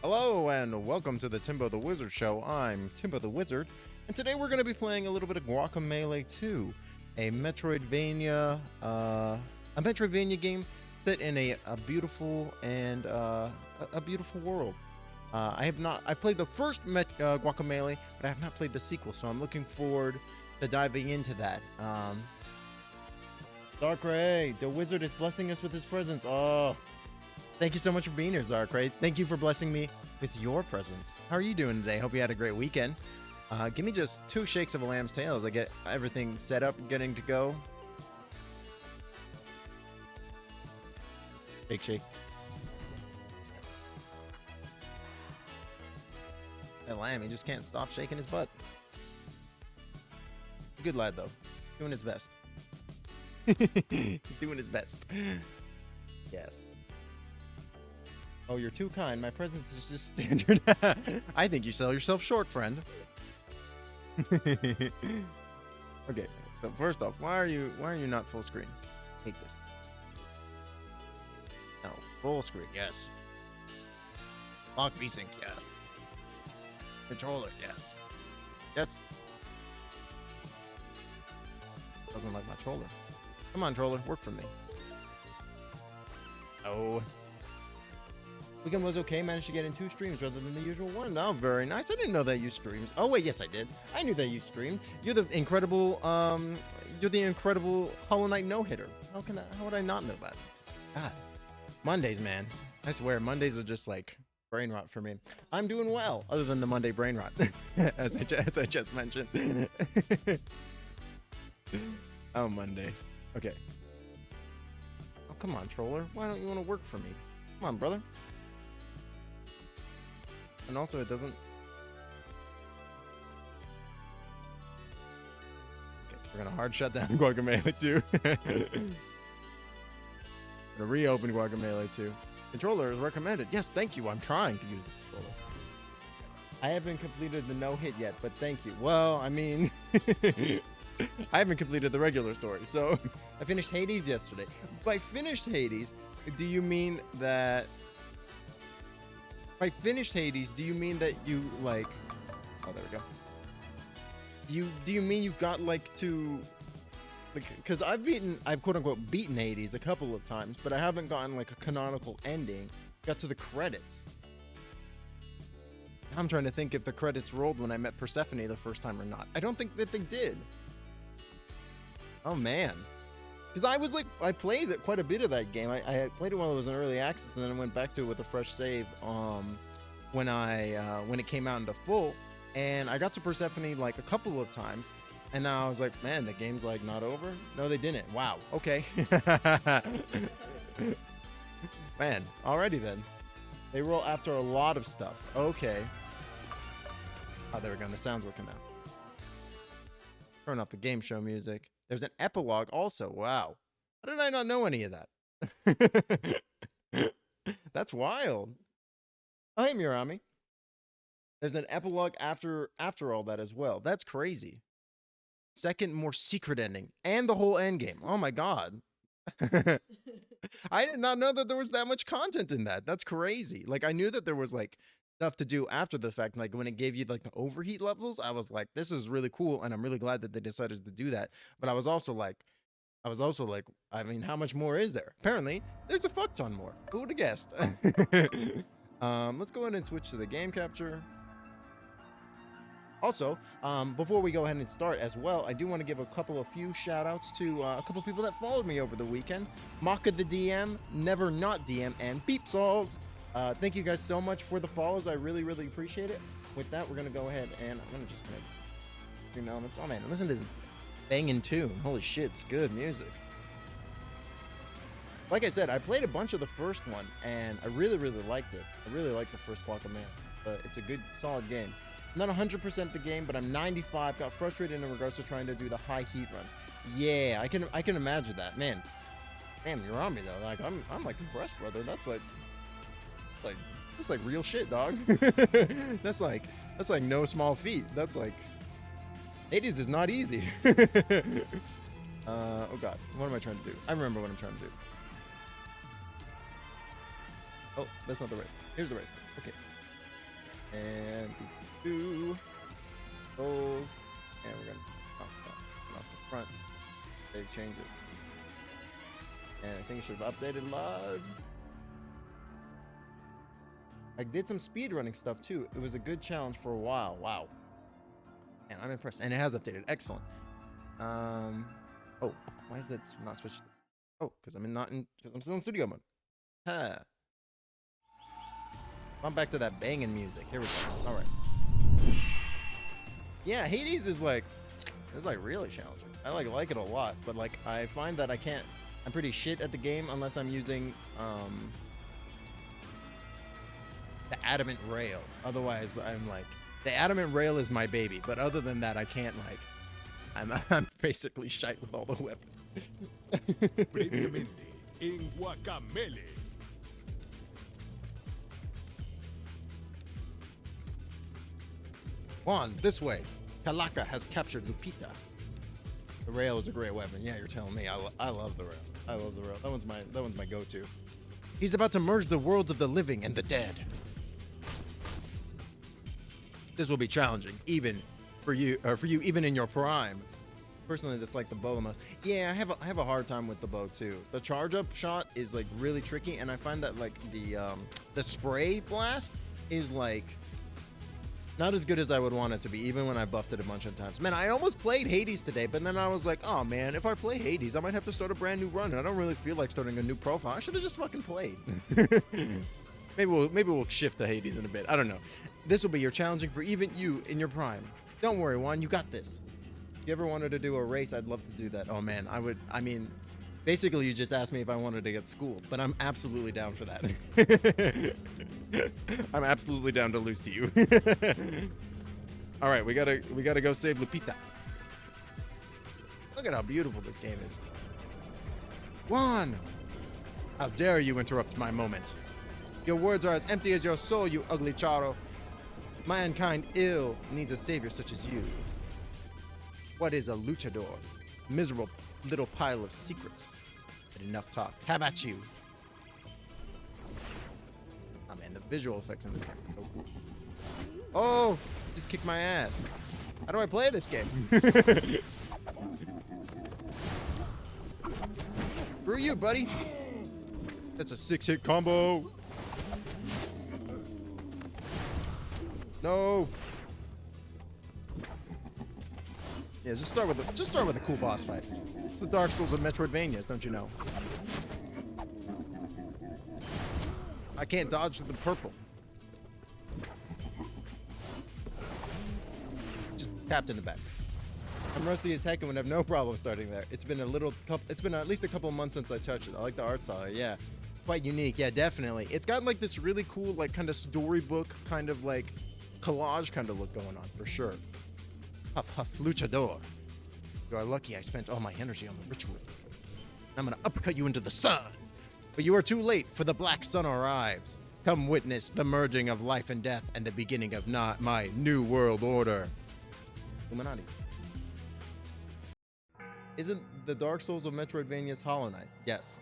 Hello and welcome to the Timbo the Wizard Show. I'm Timbo the Wizard, and today we're going to be playing a little bit of Guacamelee 2, a Metroidvania game set in a beautiful and a beautiful world. I've played the first Guacamelee, but I have not played the sequel, so I'm looking forward to diving into that. Darkrai, the wizard is blessing us with his presence. Oh. Thank you so much for being here, Zarkray. Thank you for blessing me with your presence. How are you doing today? Hope you had a great weekend. Give me just 2 shakes of a lamb's tail as I get everything set up and getting to go. Shake, shake. That lamb, he just can't stop shaking his butt. Good lad, though. Doing his best. He's doing his best. Yes. Oh, you're too kind. My presence is just standard. I think you sell yourself short, friend. Okay, so first off, why are you not full screen? Hate this. No, full screen, yes. Lock VSync, yes. Controller, yes. Yes. Doesn't like my troller. Come on, troller, work for me. Oh. Weekend was okay. Managed to get in 2 streams rather than the usual one. Oh, very nice. I didn't know that you streamed. Oh wait, yes I did. I knew that you streamed. You're the incredible Hollow Knight no-hitter. How would I not know that? God. Mondays, man. I swear, Mondays are just like brain rot for me. I'm doing well, other than the Monday brain rot, as I just mentioned. Oh, Mondays. Okay. Oh, come on, troller. Why don't you want to work for me? Come on, brother. And also, it doesn't... Okay, we're gonna hard shut down Guacamelee 2. We're gonna reopen Guacamelee 2. Controller is recommended. Yes, thank you. I'm trying to use the controller. I haven't completed the no-hit yet, but thank you. Well, I mean... I haven't completed the regular story, so... I finished Hades yesterday. By finished Hades, do you mean that... By finished Hades, do you mean that you like? Oh, there we go. Do you mean you got like to? Because I've quote unquote beaten Hades a couple of times, but I haven't gotten like a canonical ending. Got to the credits. I'm trying to think if the credits rolled when I met Persephone the first time or not. I don't think that they did. Oh man. Because I played quite a bit of that game. I played it while it was in early access, and then I went back to it with a fresh save when it came out into full, and I got to Persephone like a couple of times, and now I was like, man, the game's like not over. No, they didn't. Wow. Okay. Man, alrighty then. They roll after a lot of stuff. Okay. Oh, there we go. The sound's working now. Turn off the game show music. There's an epilogue also. Wow. How did I not know any of that? That's wild. Oh, hey, Mirami. There's an epilogue after all that as well. That's crazy. Second, more secret ending. And the whole end game. Oh, my God. I did not know that there was that much content in that. That's crazy. Like, I knew that there was, like, stuff to do after the fact. Like when it gave you like the overheat levels, I was like, this is really cool, and I'm really glad that they decided to do that. But I was also like, I mean, how much more is there? Apparently there's a fuck ton more. Who would have guessed? Let's go ahead and switch to the game capture. Also, before we go ahead and start as well, I do want to give a few shout outs to a couple people that followed me over the weekend. Maka the DM, Never Not DM, and Beep Salt. Thank you guys so much for the follows. I really, really appreciate it. With that, we're going to go ahead and I'm going to just make stream elements. Oh, man, listen to this banging tune. Holy shit, it's good music. Like I said, I played a bunch of the first one, and I really, really liked it. I really liked the first Guacamelee. But it's a good, solid game. I'm not 100% the game, but I'm 95. Got frustrated in regards to trying to do the high heat runs. Yeah, I can imagine that. Man, you're on me, though. Like, I'm like impressed, brother. That's like real shit, dog. that's like no small feat. That's like Hades is not easy. Oh god, what am I trying to do? I remember what I'm trying to do. Oh, that's not the right. Here's the right. Okay. And two those. And we're gonna off the front. Save changes. And I think it should have updated live. I did some speedrunning stuff too. It was a good challenge for a while. Wow. And I'm impressed. And it has updated. Excellent. Oh, why is that not switched? Oh, because I'm still in studio mode. Huh. I'm back to that banging music. Here we go. All right. Yeah, Hades is like really challenging. I like it a lot, but like I find that I'm pretty shit at the game unless I'm using the adamant rail. Otherwise, I'm like, the adamant rail is my baby. But other than that, I can't like, I'm basically shite with all the weapons. Previamente en Guacamelee. Juan, this way. Kalaka has captured Lupita. The rail is a great weapon. Yeah, you're telling me. I love the rail. I love the rail. That one's my go-to. He's about to merge the worlds of the living and the dead. This will be challenging, even for you even in your prime. Personally, dislike the bow the most. Yeah, I have a hard time with the bow too. The charge up shot is like really tricky, and I find that like the spray blast is like not as good as I would want it to be, even when I buffed it a bunch of times. Man, I almost played Hades today, but then I was like, oh man, if I play Hades, I might have to start a brand new run, and I don't really feel like starting a new profile. I should have just fucking played. Maybe we'll shift to Hades in a bit. I don't know. This will be your challenging for even you in your prime. Don't worry, Juan, you got this. If you ever wanted to do a race, I'd love to do that. Oh man, I mean, basically you just asked me if I wanted to get schooled, but I'm absolutely down for that. I'm absolutely down to lose to you. All right, we gotta go save Lupita. Look at how beautiful this game is. Juan, how dare you interrupt my moment? Your words are as empty as your soul, you ugly charo. Mankind ill needs a savior such as you. What is a luchador? Miserable little pile of secrets. But enough talk. How about you? Oh man, the visual effects in this game are so cool. Oh, just kicked my ass. How do I play this game? Screw you, buddy. That's a 6-hit combo. No. Yeah, just start with a cool boss fight. It's the Dark Souls of Metroidvanias, don't you know? I can't dodge the purple. Just tapped in the back. I'm rusty as heck and would have no problem starting there. It's been at least a couple of months since I touched it. I like the art style. Yeah, quite unique. Yeah, definitely. It's got like this really cool, like kind of storybook kind of like collage kind of look going on for sure. Huff, huff, luchador. You are lucky I spent all my energy on the ritual. I'm gonna uppercut you into the sun. But you are too late, for the black sun arrives. Come witness the merging of life and death and the beginning of my new world order. Illuminati. Isn't the Dark Souls of Metroidvania's Hollow Knight? Yes.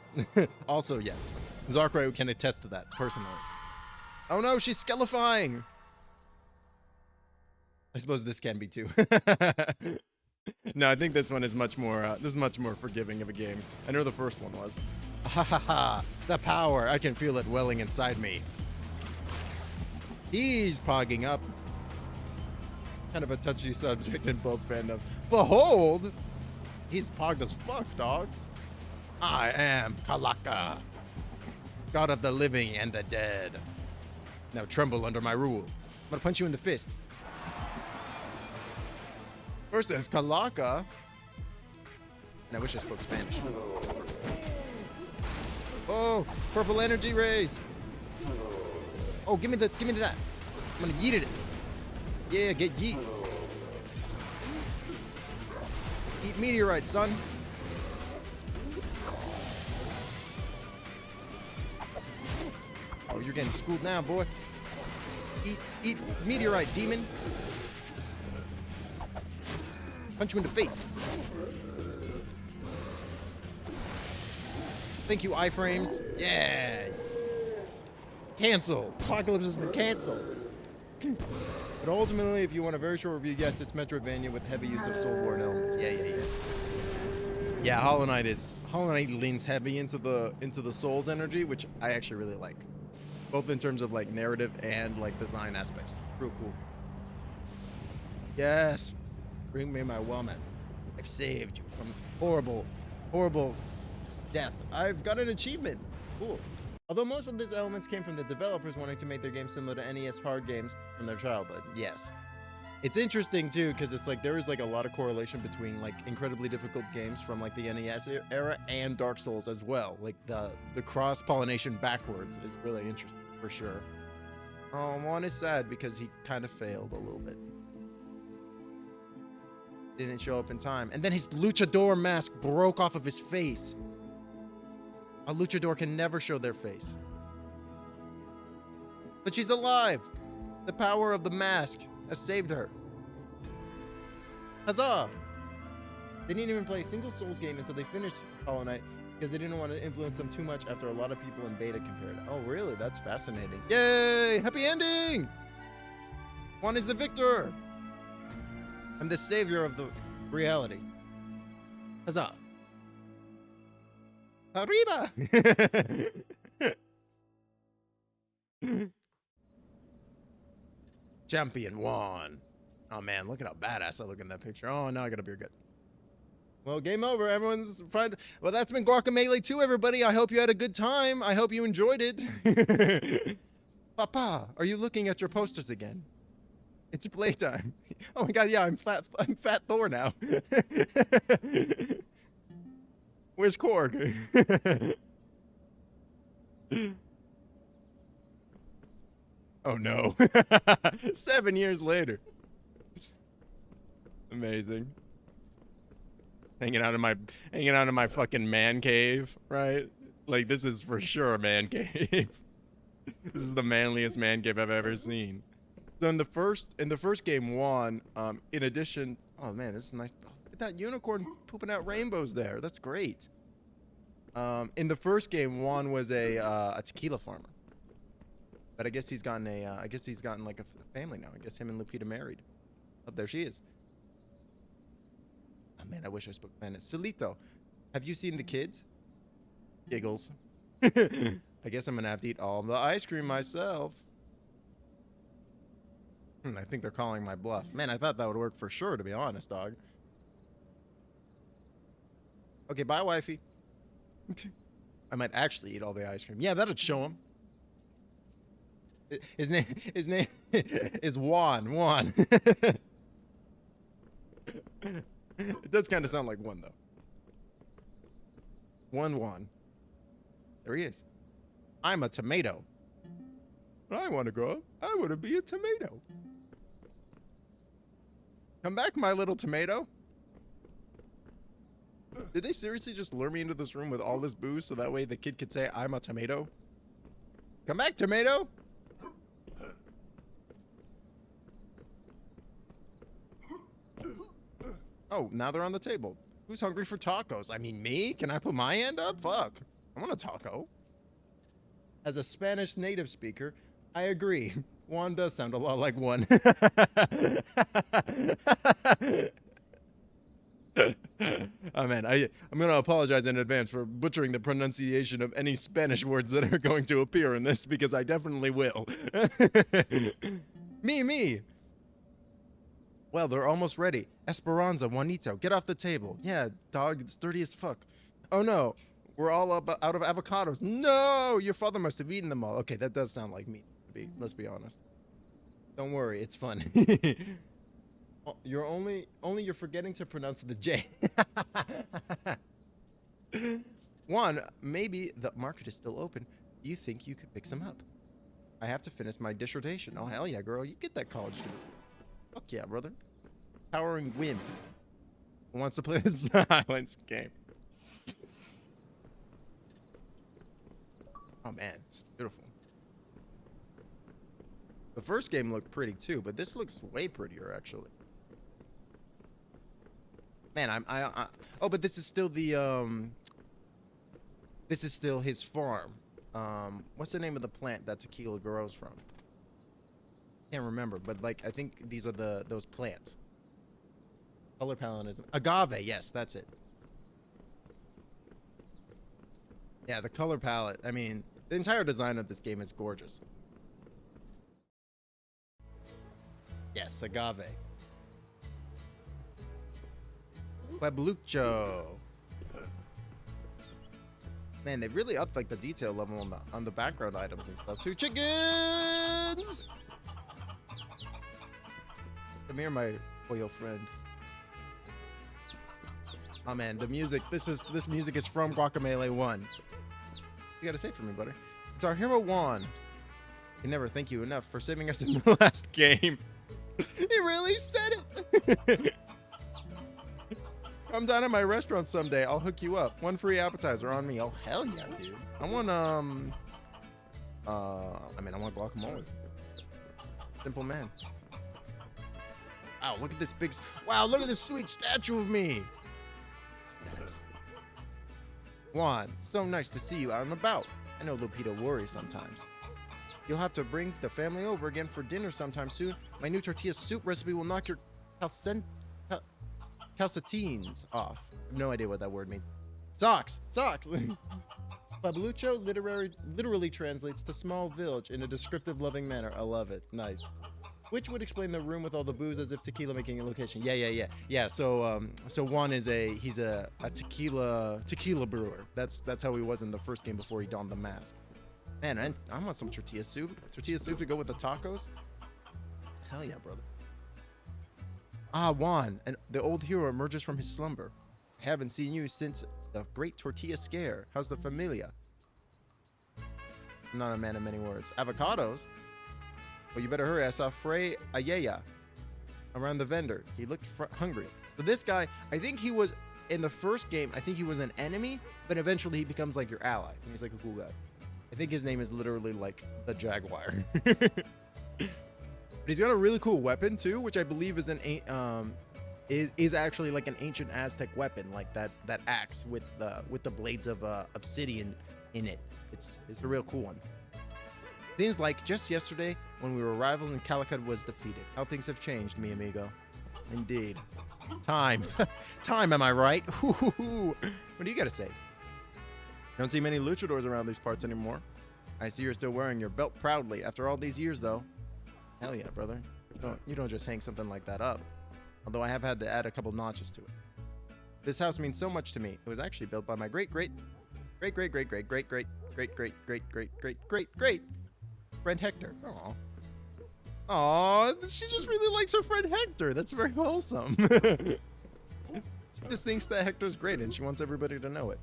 Also yes. Zarkrai can attest to that, personally. Oh no, she's skelifying! I suppose this can be too. No, I think this one is much more forgiving of a game. I know the first one was. Ha ha ha! The power! I can feel it welling inside me. He's pogging up. Kind of a touchy subject in both fandoms. Behold! He's pogged as fuck, dog. I am Kalaka, god of the living and the dead. Now tremble under my rule. I'm gonna punch you in the fist. First says Kalaka. And I wish I spoke Spanish. Oh, purple energy rays. Oh, give me that. I'm gonna yeet it. Yeah, get yeet. Eat meteorite, son. Oh, you're getting schooled now, boy. Eat meteorite, demon. Punch you in the face. Thank you, iframes. Yeah. Cancel. Apocalypse has been canceled. But ultimately, if you want a very short review, yes, it's Metroidvania with heavy use of Soulborne elements. Yeah. Yeah, Hollow Knight leans heavy into the Souls energy, which I actually really like. Both in terms of like narrative and like design aspects. Real cool. Yes. Bring me my woman. I've saved you from horrible, horrible death. I've got an achievement. Cool. Although most of these elements came from the developers wanting to make their games similar to NES hard games from their childhood. Yes. It's interesting too, because it's like there is like a lot of correlation between like incredibly difficult games from like the NES era and Dark Souls as well. Like the cross-pollination backwards is really interesting for sure. Oh, Juan is sad because he kind of failed a little bit. Didn't show up in time. And then his luchador mask broke off of his face. A luchador can never show their face. But she's alive. The power of the mask has saved her. Huzzah! They didn't even play a single Souls game until they finished Hollow Knight because they didn't want to influence them too much after a lot of people in beta compared. Oh, really? That's fascinating. Yay! Happy ending! Juan is the victor! I'm the savior of the reality. Huzzah! Arriba! Champion Juan. Oh man, look at how badass I look in that picture. Oh, now I got a beer gut. Well, game over. Everyone's fried. Well, that's been Guacamelee 2, everybody. I hope you had a good time. I hope you enjoyed it. Papa, are you looking at your posters again? It's playtime. Oh my god, yeah, I'm Fat Thor now. Where's Korg? Oh no. 7 years later. Amazing. Hanging out in my fucking man cave, right? Like this is for sure a man cave. This is the manliest man cave I've ever seen. So in the first game, Juan, in addition, oh man, this is nice. Oh, look at that unicorn pooping out rainbows there. That's great. In the first game, Juan was a tequila farmer, but I guess he's gotten like a family now. I guess him and Lupita married. Oh, there she is. Oh man, I wish I spoke Spanish. Celito, have you seen the kids? Giggles. I guess I'm gonna have to eat all the ice cream myself. I think they're calling my bluff. Man, I thought that would work for sure, to be honest, dog. Okay, bye, wifey. I might actually eat all the ice cream. Yeah, that'd show him. His name is Juan. Juan. It does kind of sound like one, though. Juan. There he is. I'm a tomato. When I want to grow up, I want to be a tomato. Come back, my little tomato. Did they seriously just lure me into this room with all this booze so that way the kid could say, I'm a tomato? Come back, tomato. Oh, now they're on the table. Who's hungry for tacos? I mean, me? Can I put my hand up? Fuck. I want a taco. As a Spanish native speaker, I agree. Juan does sound a lot like one. Oh man, I'm gonna apologize in advance for butchering the pronunciation of any Spanish words that are going to appear in this because I definitely will. Me. Well, they're almost ready. Esperanza, Juanito, get off the table. Yeah, dog, it's dirty as fuck. Oh no, we're all out of avocados. No, your father must have eaten them all. Okay, that does sound like me, let's be honest. Don't worry, it's fun. You're forgetting to pronounce the J. Juan, maybe the market is still open. Do you think you could pick some up? I have to finish my dissertation. Oh, hell yeah, girl. You get that college degree. Fuck yeah, brother. Powering win. Who wants to play the silence game? Oh, man. It's beautiful. The first game looked pretty, too, but this looks way prettier, actually. Man, oh, but this is still the, this is still his farm. What's the name of the plant that tequila grows from? Can't remember, but like I think these are those plants. Color palette is agave. Yes, that's it. Yeah, the color palette. I mean, the entire design of this game is gorgeous. Yes, agave. Pueblucho. Man, they really upped like the detail level on the background items and stuff too. Chickens! Come here, my Pollo friend. Oh man, the music. This music is from Guacamelee 1. You gotta say for me, buddy. It's our hero Juan. I can never thank you enough for saving us in the last game. He really said it. Come down to my restaurant someday. I'll hook you up. One free appetizer on me. Oh hell yeah, dude. I want I want guacamole. Simple man. Wow, look at this big. Wow, look at this sweet statue of me. Nice. Juan, so nice to see you out and about. I know Lupita worries sometimes. You'll have to bring the family over again for dinner sometime soon. My new tortilla soup recipe will knock your calcetines off. I have no idea what that word means. Socks! Pueblucho literally translates to small village in a descriptive, loving manner. I love it. Nice. Which would explain the room with all the booze as if tequila making a location. Yeah. So Juan is he's a tequila brewer. That's how he was in the first game before he donned the mask. Man, I want some tortilla soup. Tortilla soup to go with the tacos? Hell yeah, brother. Ah, Juan, and the old hero emerges from his slumber. I haven't seen you since the great tortilla scare. How's the familia? I'm not a man of many words. Avocados? Well, you better hurry. I saw Frey Ayaya around the vendor. He looked hungry. So this guy, I think he was, in the first game, I think he was an enemy, but eventually he becomes like your ally. And he's like a cool guy. I think his name is literally like the Jaguar. But he's got a really cool weapon too, which I believe is is actually like an ancient Aztec weapon, like that axe with the blades of obsidian in it. It's a real cool one. Seems like just yesterday when we were rivals and Calicut was defeated. How things have changed, mi amigo. Indeed. Time, am I right? What do you got to say? Don't see many luchadors around these parts anymore. I see you're still wearing your belt proudly after all these years, though. Hell yeah, brother. You don't just hang something like that up. Although I have had to add a couple notches to it. This house means so much to me. It was actually built by my great friend Hector. Aw, she just really likes her friend Hector. That's very wholesome. She just thinks that Hector's great and she wants everybody to know it.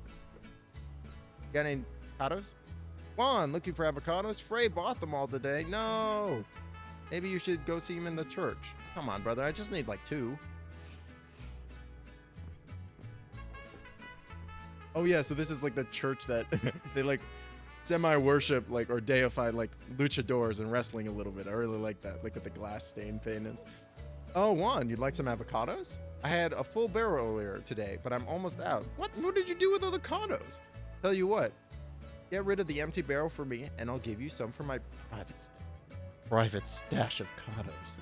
Got any avocados? Juan, looking for avocados? Frey bought them all today. No. Maybe you should go see him in the church. Come on, brother. I just need like 2. Oh yeah, so this is like the church that they like semi-worship like or deify like luchadors and wrestling a little bit. I really like that. Look at the glass stain paintings. Oh, Juan, you'd like some avocados? I had a full barrel earlier today, but I'm almost out. What did you do with avocados? Tell you what, get rid of the empty barrel for me, and I'll give you some for my private stash of avocados.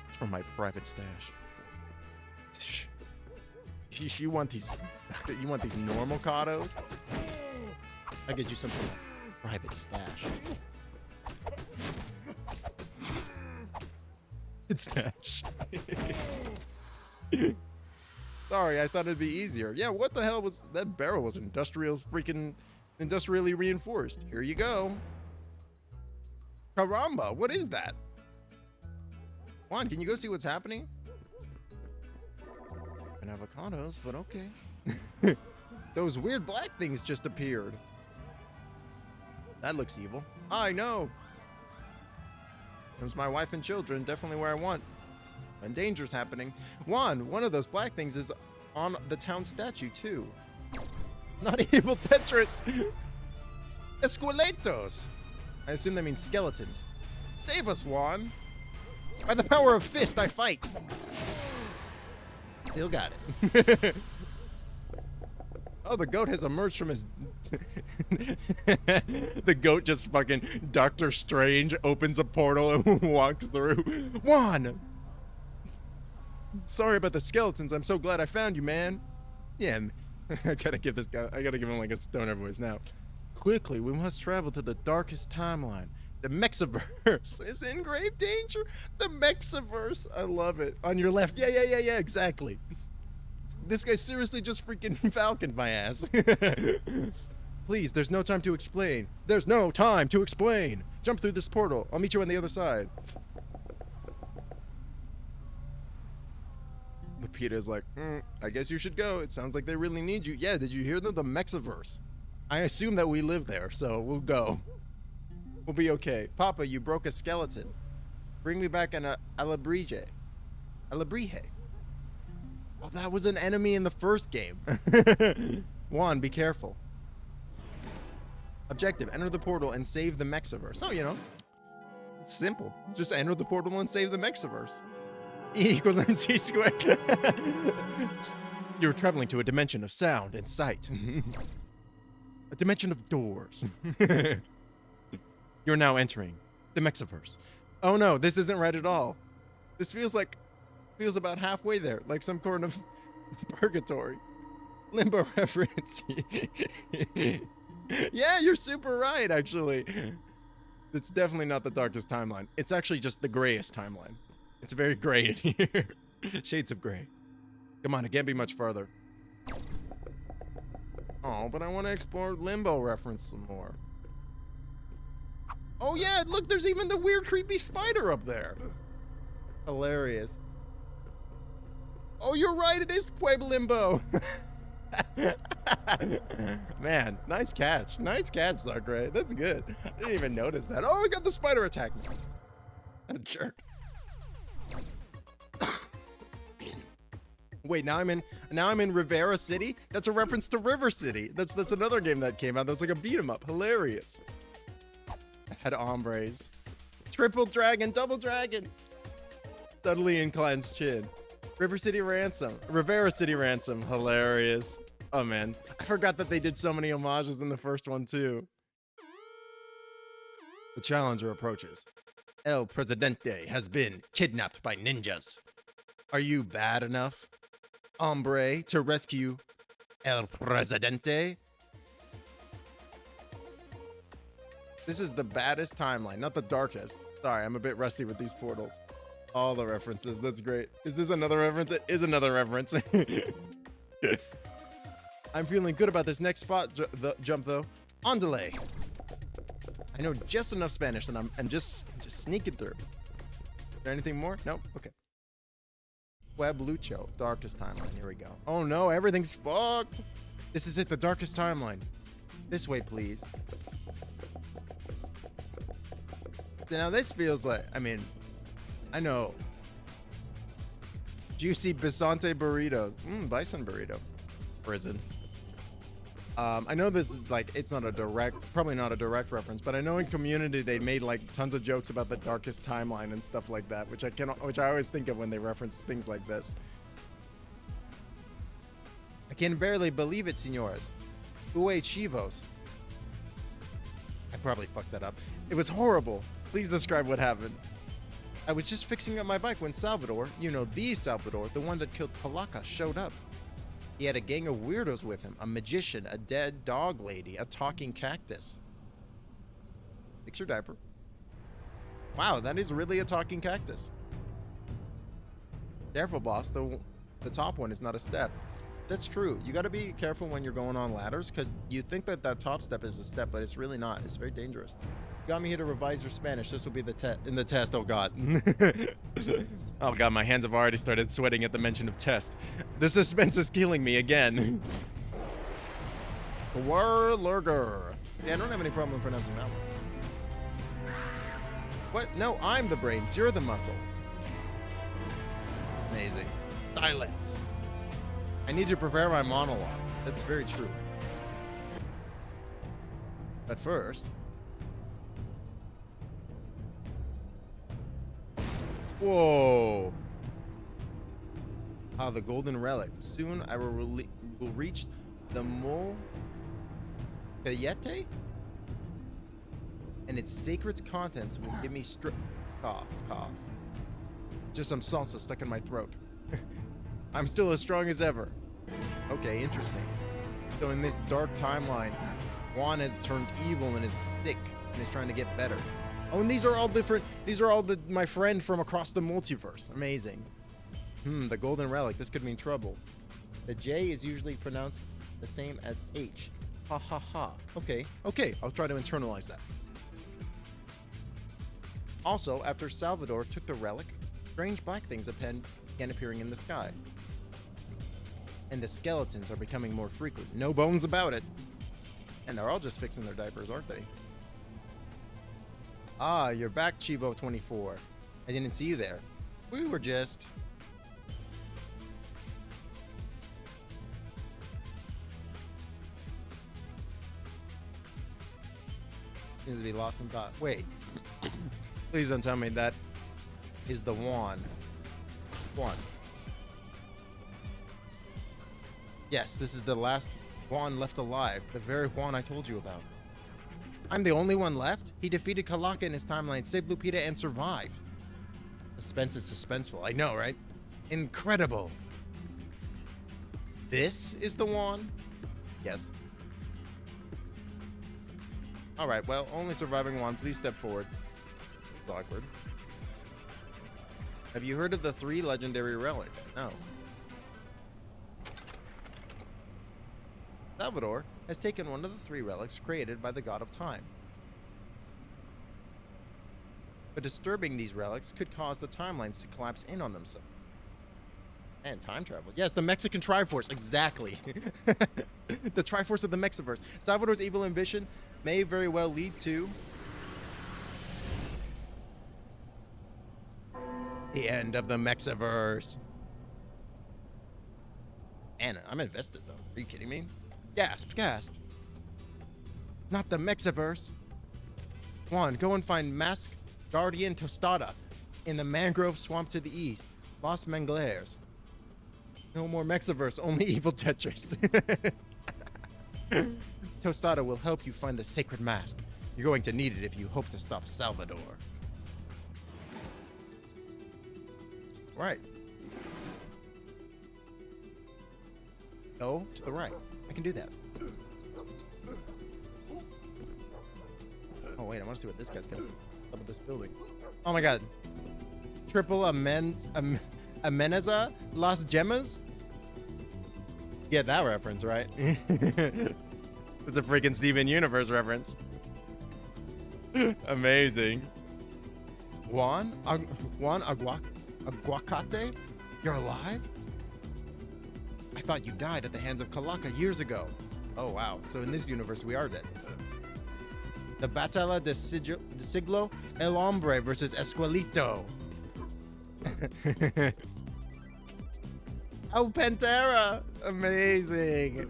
It's from my private stash. You want these? You want these normal avocados? I'll get you some from my private stash. It's stash. Sorry, I thought it'd be easier. Yeah, what the hell was that barrel? Was industrially reinforced. Here you go. Caramba, what is that? Juan, can you go see what's happening? And avocados, but okay. Those weird black things just appeared. That looks evil. I know. Comes my wife and children, definitely where I want. When danger's happening. Juan, one of those black things is on the town statue too. Not evil Tetris. Esqueletos. I assume that means skeletons. Save us, Juan. By the power of fist, I fight. Still got it. Oh, the goat has emerged from his... The goat just fucking Doctor Strange opens a portal and walks through. Juan! Sorry about the skeletons. I'm so glad I found you, man. Yeah, I gotta give this guy... I gotta give him like a stoner voice now. Quickly, we must travel to the darkest timeline. The Mexiverse is in grave danger. The Mexiverse. I love it. On your left. Yeah, exactly. This guy seriously just freaking falconed my ass. Please, there's no time to explain. There's no time to explain. Jump through this portal. I'll meet you on the other side. Lupita's like, I guess you should go. It sounds like they really need you. Yeah, did you hear them? The Mexiverse. I assume that we live there, so we'll go. We'll be okay. Papa, you broke a skeleton. Bring me back an Alabrije. Alabrije. Oh, that was an enemy in the first game. Juan, be careful. Objective, enter the portal and save the Mexiverse. Oh, you know, it's simple. Just enter the portal and save the Mexiverse. E equals MC squared. You're traveling to a dimension of sound and sight. A dimension of doors. You're now entering the Mexiverse. Oh no, this isn't right at all. This feels about halfway there, like some kind of purgatory. Limbo reference. Yeah, you're super right, actually. It's definitely not the darkest timeline. It's actually just the grayest timeline. It's very gray in here. Shades of gray. Come on, it can't be much farther. Oh, but I want to explore Limbo reference some more. Oh yeah, look, there's even the weird creepy spider up there. Hilarious. Oh, you're right, it is Pueblo Limbo. Man, nice catch. Nice catch, Zarkray. That's good. I didn't even notice that. Oh, I got the spider attack me. What a jerk. Wait, now I'm in Rivera City? That's a reference to River City. That's another game that came out. That's like a beat 'em up. Hilarious. I had hombres. Triple dragon, double dragon. Dudley inclines chin. Rivera City Ransom. Hilarious. Oh man, I forgot that they did so many homages in the first one too. The challenger approaches. El Presidente has been kidnapped by ninjas. Are you bad enough, hombre, to rescue El Presidente? This is the baddest timeline, not the darkest. Sorry, I'm a bit rusty with these portals. All the references, that's great. Is this another reference? It is another reference. I'm feeling good about this next spot jump though. Andale. I know just enough Spanish and I'm just sneaking through. Is there anything more? Nope. Okay. Pueblucho, darkest timeline. Here we go. Oh no, everything's fucked. This is it, the darkest timeline. This way, please. Now this feels like, I mean, I know. Juicy bisonte burritos. Bison burrito. Prison. I know this is like, it's not a direct, probably not a direct reference, but I know in Community they made like tons of jokes about the darkest timeline and stuff like that, which I always think of when they reference things like this. I can barely believe it, senores. Ue chivos. I probably fucked that up. It was horrible. Please describe what happened. I was just fixing up my bike when Salvador, you know, the Salvador, the one that killed Palaka, showed up. He had a gang of weirdos with him, a magician, a dead dog lady, a talking cactus. Fix your diaper. Wow, that is really a talking cactus. Careful, boss, the top one is not a step. That's true. You gotta be careful when you're going on ladders, because you think that top step is a step, but it's really not. It's very dangerous. Got me here to revise your Spanish. This will be the test. Oh god. Oh god, my hands have already started sweating at the mention of test. The suspense is killing me again. Warlurger. Yeah, I don't have any problem pronouncing that one. What? No, I'm the brains. You're the muscle. Amazing. Silence. I need to prepare my monologue. That's very true. But first... Whoa. Ah, the golden relic. Soon I will reach the Molcayete, and its sacred contents will give me cough. Just some salsa stuck in my throat. I'm still as strong as ever. Okay, interesting. So in this dark timeline, Juan has turned evil and is sick and is trying to get better. Oh, and these are all different. These are all my friend from across the multiverse. Amazing. The golden relic. This could mean trouble. The J is usually pronounced the same as H. Ha ha ha. Okay. I'll try to internalize that. Also, after Salvador took the relic, strange black things began appearing in the sky. And the skeletons are becoming more frequent. No bones about it. And they're all just fixing their diapers, aren't they? Ah, you're back, Chivo24. I didn't see you there. We were just... Seems to be lost in thought. Wait. Please don't tell me that is the Juan. Yes, this is the last Juan left alive. The very Juan I told you about. I'm the only one left? He defeated Kalaka in his timeline, saved Lupita, and survived. Suspense is suspenseful. I know, right? Incredible. This is the Juan? Yes. Alright, well, only surviving Juan. Please step forward. It's awkward. Have you heard of the 3 legendary relics? No. Salvador has taken one of the 3 relics created by the god of time. But disturbing these relics could cause the timelines to collapse in on themselves. And time travel. Yes, the Mexican Triforce. Exactly. The Triforce of the Mexiverse. Salvador's evil ambition may very well lead to the end of the Mexiverse. And I'm invested, though. Are you kidding me? Gasp. Not the Mexiverse. Juan, go and find Mask Guardian Tostada in the mangrove swamp to the east. Los Manglares. No more Mexiverse, only evil Tetris. Tostada will help you find the sacred mask. You're going to need it if you hope to stop Salvador. Right. Go to the right. I can do that. Oh, wait, I want to see what this guy's got up with this building. Oh, my God. Triple Amenaza Las Gemas? Get that reference, right? It's a freaking Steven Universe reference. Amazing. Juan Aguacate? You're alive? I thought you died at the hands of Kalaka years ago. Oh, wow. So in this universe, we are dead. The Batalla de Siglo El Hombre versus Esquelito. Oh, Pantera! Amazing.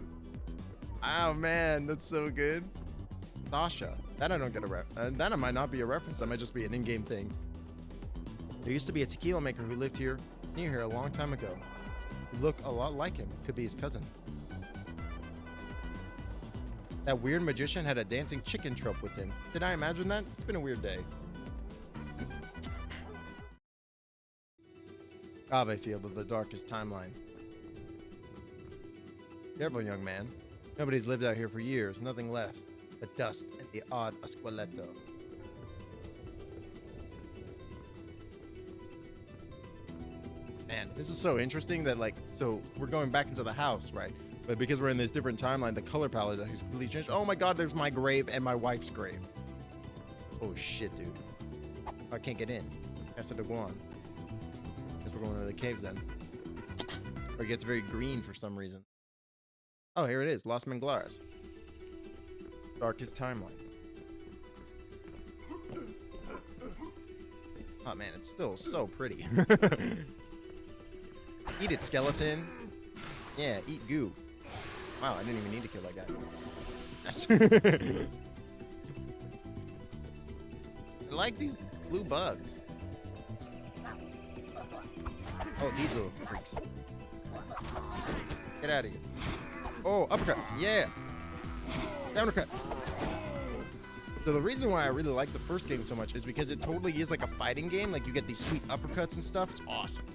Oh, man. That's so good. Sasha. That I don't get a that might not be a reference. That might just be an in-game thing. There used to be a tequila maker who lived near here a long time ago. You look a lot like him. Could be his cousin. That weird magician had a dancing chicken trope with him. Did I imagine that? It's been a weird day. Ave field of the darkest timeline. Careful, young man. Nobody's lived out here for years. Nothing left. The dust and the odd Esqueleto. Man, this is so interesting that, like, so we're going back into the house, right? But because we're in this different timeline, the color palette has completely changed. Oh my God, there's my grave and my wife's grave. Oh shit, dude. I can't get in. Casa de Guan. Guess we're going to the caves then. Or it gets very green for some reason. Oh, here it is. Los Manglares. Darkest timeline. Oh man, it's still so pretty. Eat it, skeleton. Yeah, eat goo. Wow, I didn't even need to kill that guy. I like these blue bugs. Oh, these little freaks. Get out of here. Oh, uppercut. Yeah. Downpercut. So the reason why I really like the first game so much is because it totally is like a fighting game. Like you get these sweet uppercuts and stuff. It's awesome.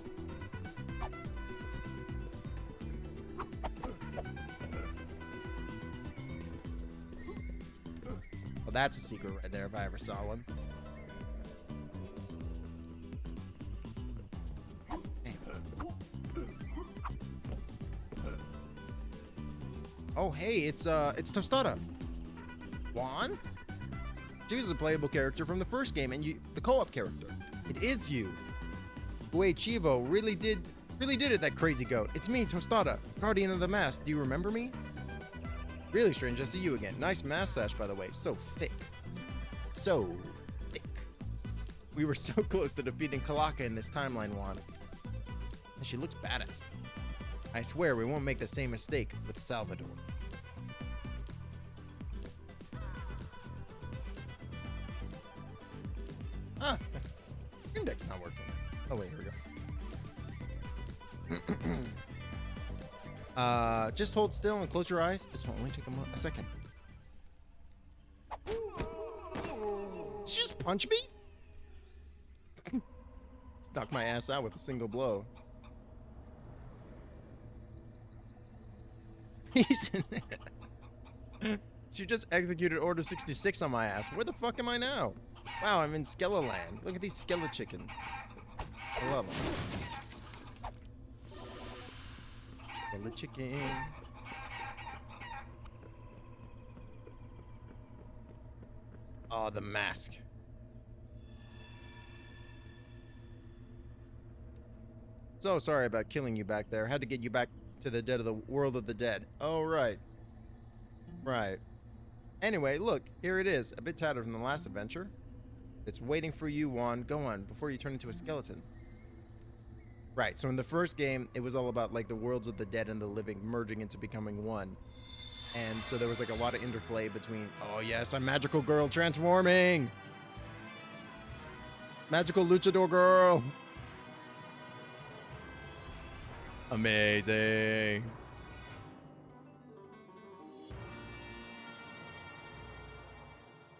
Well, that's a secret right there if I ever saw one. Oh, hey, it's Tostada. Juan? She was a playable character from the first game, and the co-op character. It is you. Boy, Chivo really did it, that crazy goat. It's me, Tostada, Guardian of the Mask. Do you remember me? Really strange to see you again. Nice mustache, by the way. So thick. So thick. We were so close to defeating Kalaka in this timeline, Juan. And she looks badass. I swear we won't make the same mistake with Salvador. Ah, Stream Deck's not working. Oh wait, here we go. Just hold still and close your eyes. This will only take a second. Did she just punch me? Knocked my ass out with a single blow. He's in there. She just executed Order 66 on my ass. Where the fuck am I now? Wow, I'm in Skeleland. Look at these Skele chickens. I love them. Skele chicken. Oh, the mask. So sorry about killing you back there. Had to get you back to the dead of the world of the dead. Oh, right. Right. Anyway, look, here it is. A bit tattered from the last adventure. It's waiting for you, Juan. Go on, before you turn into a skeleton. Right, so in the first game, it was all about, like, the worlds of the dead and the living merging into becoming one. And so there was, like, a lot of interplay between, oh, yes, I'm magical girl transforming! Magical luchador girl! Amazing!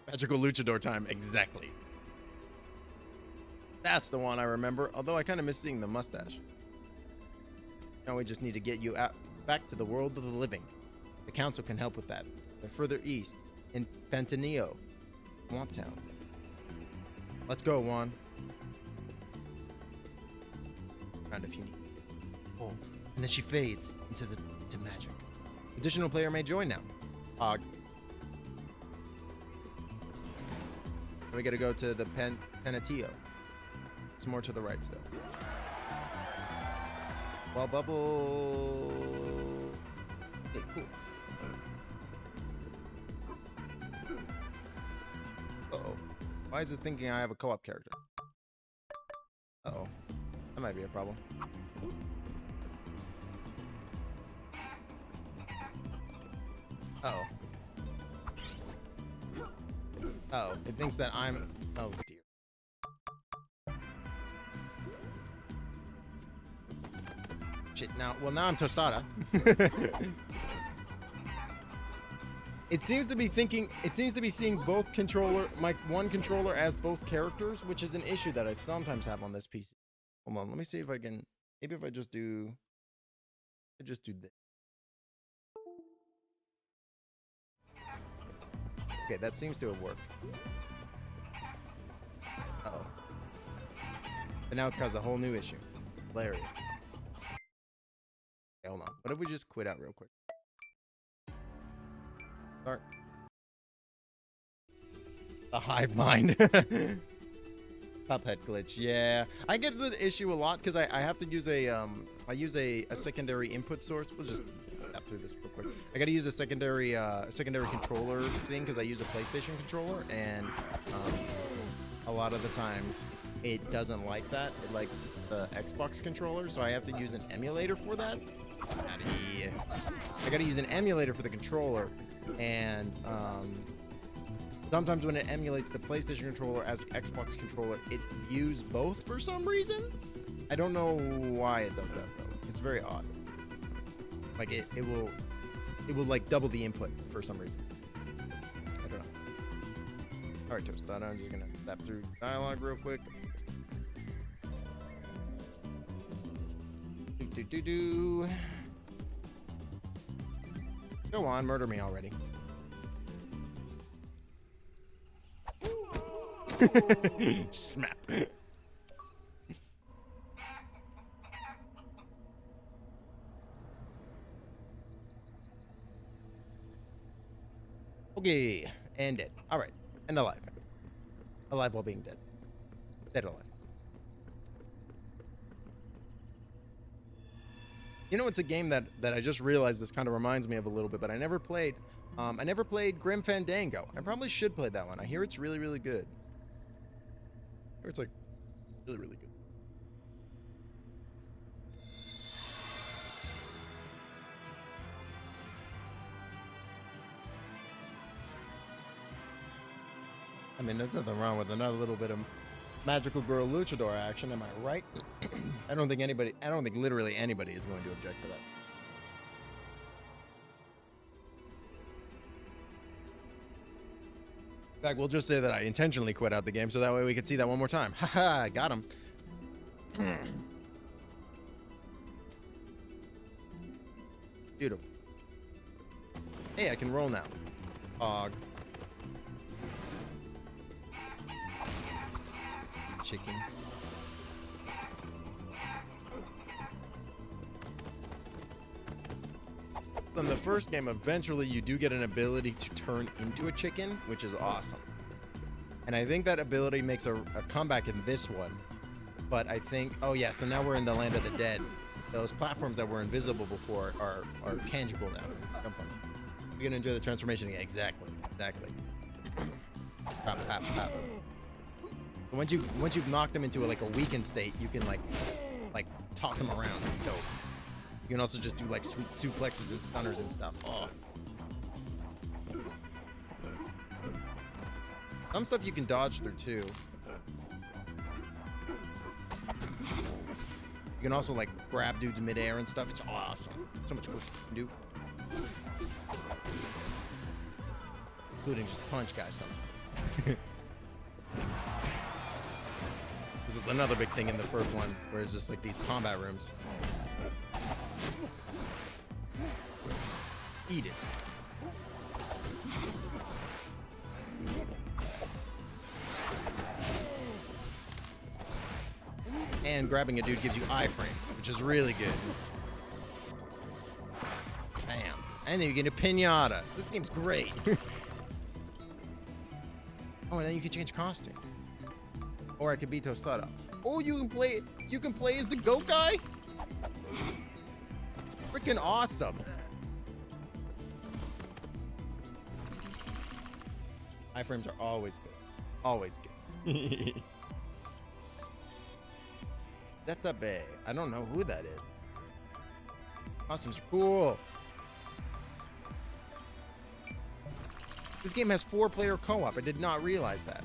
Magical luchador time, exactly. That's the one I remember, although I kind of miss seeing the mustache. Now we just need to get you out back to the world of the living. The council can help with that. They're further east, in Pantaneo, Swamp Town. Let's go, Juan. Around if you need. Oh, and then she fades into magic. Additional player may join now. Hog. We gotta go to the Panateo. It's more to the right still. Well, bubble. Okay, cool. Uh-oh. Why is it thinking I have a co-op character? Uh-oh. That might be a problem. Uh-oh. Uh-oh. It thinks that I'm... Oh, dear. Shit, now... Well, now I'm Tostada. It seems to be thinking... It seems to be seeing both controller... My one controller as both characters, which is an issue that I sometimes have on this PC. Hold on, let me see if I can... Maybe if I just do... I just do this. Okay, that seems to have worked. Uh-oh. But now it's caused a whole new issue. Hilarious. Okay, hold on. What if we just quit out real quick? Start. The hive mind. Cuphead glitch. Yeah, I get the issue a lot because I have to use a secondary input source. We'll just tap through this real quick. I gotta use a secondary controller thing because I use a PlayStation controller, and a lot of the times it doesn't like that. It likes the Xbox controller, so I have to use an emulator for that. I gotta use an emulator for the controller, and sometimes when it emulates the PlayStation controller as Xbox controller, it views both for some reason. I don't know why it does that though. It's very odd. Like it will it will like double the input for some reason. I don't know. All right, Tostada, I'm just gonna step through dialogue real quick. Do. Go on, murder me already. Snap. Okay, and dead. All right, and alive. Alive while being dead. Dead alive. You know, it's a game that I just realized this kind of reminds me of a little bit, but I never played. I never played Grim Fandango. I probably should play that one. I hear it's really, really good. I hear it's like really, really good. I mean, there's nothing wrong with another little bit of magical girl luchador action, am I right? I don't think literally anybody is going to object to that. In fact, we'll just say that I intentionally quit out the game so that way we can see that one more time. Haha, I got him. Beautiful. Hey, I can roll now. Og. Chicken. In the first game, eventually you do get an ability to turn into a chicken, which is awesome. And I think that ability makes a comeback in this one. But I think, oh yeah, so now we're in the land of the dead. Those platforms that were invisible before are tangible now. Jump on. You're gonna enjoy the transformation. Yeah, exactly. Pop, pop, pop. Once you've knocked them into like a weakened state, you can like toss them around. It's dope. You can also just do like sweet suplexes and stunners and stuff. Oh. Some stuff you can dodge through too. You can also like grab dudes midair and stuff. It's awesome. So much cool shit you can do. Including just punch guys something. This is another big thing in the first one, where it's just like these combat rooms. Eat it. And grabbing a dude gives you iframes, which is really good. Bam. And then you get a pinata. This game's great. Oh, and then you can change costume. Or I could be Tostada. Oh, you can play as the goat guy? Freaking awesome. Iframes are always good. Always good. That's a bay. I don't know who that is. Costumes are cool. This game has 4-player co-op. I did not realize that.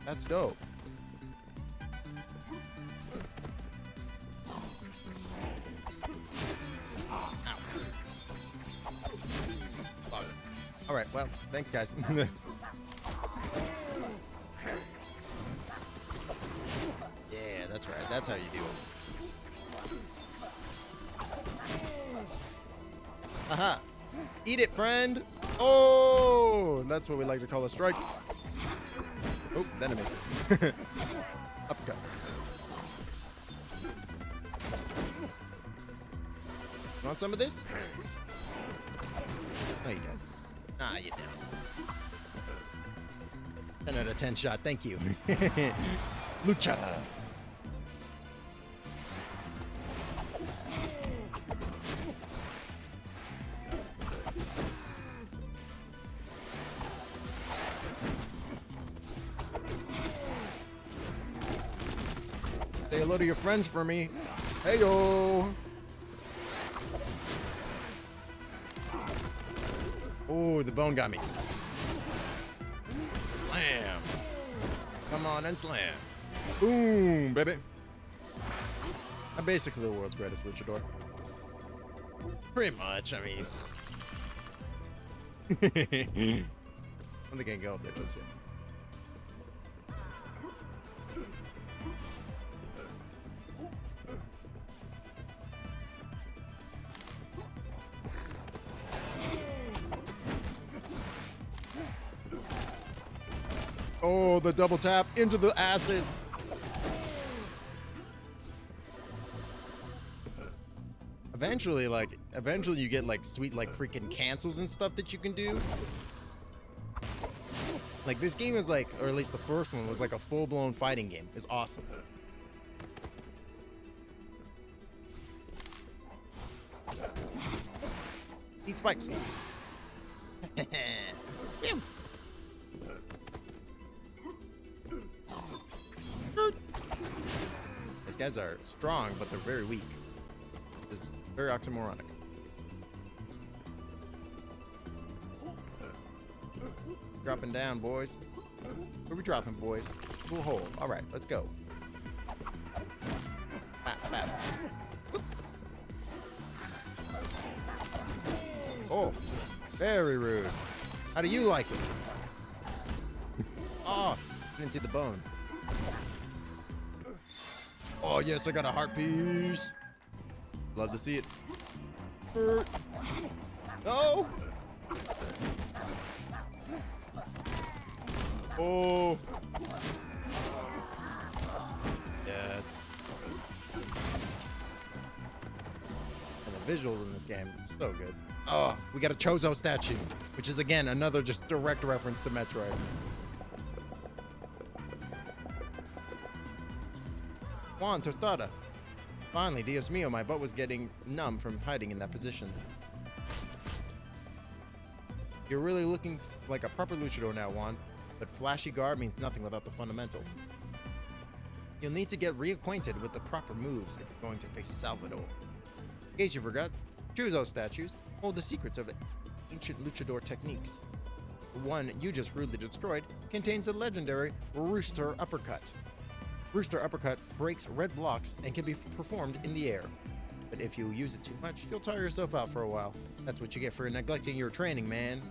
That's dope. All right, well, thanks, guys. Yeah, that's right. That's how you do it. Aha! Eat it, friend! Oh! That's what we like to call a strike. Oh, then I missed it. Uppercut. Want some of this? Oh, you don't. Nah, you don't. 10 out of 10 shot, thank you. Lucha. Say hello to your friends for me. Hey-yo. Oh, the bone got me. Slam. Come on and slam. Boom, baby. I'm basically the world's greatest luchador. Pretty much, I mean. I don't think I can go up there just yet. Oh, the double tap into the acid. Eventually you get like sweet like freaking cancels and stuff that you can do. Like this game is like, or at least the first one was like a full-blown fighting game. It's awesome. Eat spikes. These guys are strong, but they're very weak. It's very oxymoronic. Dropping down, boys. Where we dropping, boys? Cool hole. All right, let's go. Bap, bap. Oh, very rude. How do you like it? Oh, didn't see the bone. Oh, yes, I got a heart piece. Love to see it. No. Oh. Yes. And the visuals in this game are so good. Oh, we got a Chozo statue, which is again another just direct reference to Metroid. Juan tostada. Finally, Dios mio, my butt was getting numb from hiding in that position. You're really looking like a proper luchador now, Juan, but flashy garb means nothing without the fundamentals. You'll need to get reacquainted with the proper moves if you're going to face Salvador. In case you forgot, Chozo statues hold the secrets of ancient luchador techniques. The one you just rudely destroyed contains a legendary Rooster Uppercut. Rooster Uppercut breaks red blocks and can be performed in the air. But if you use it too much, you'll tire yourself out for a while. That's what you get for neglecting your training, man.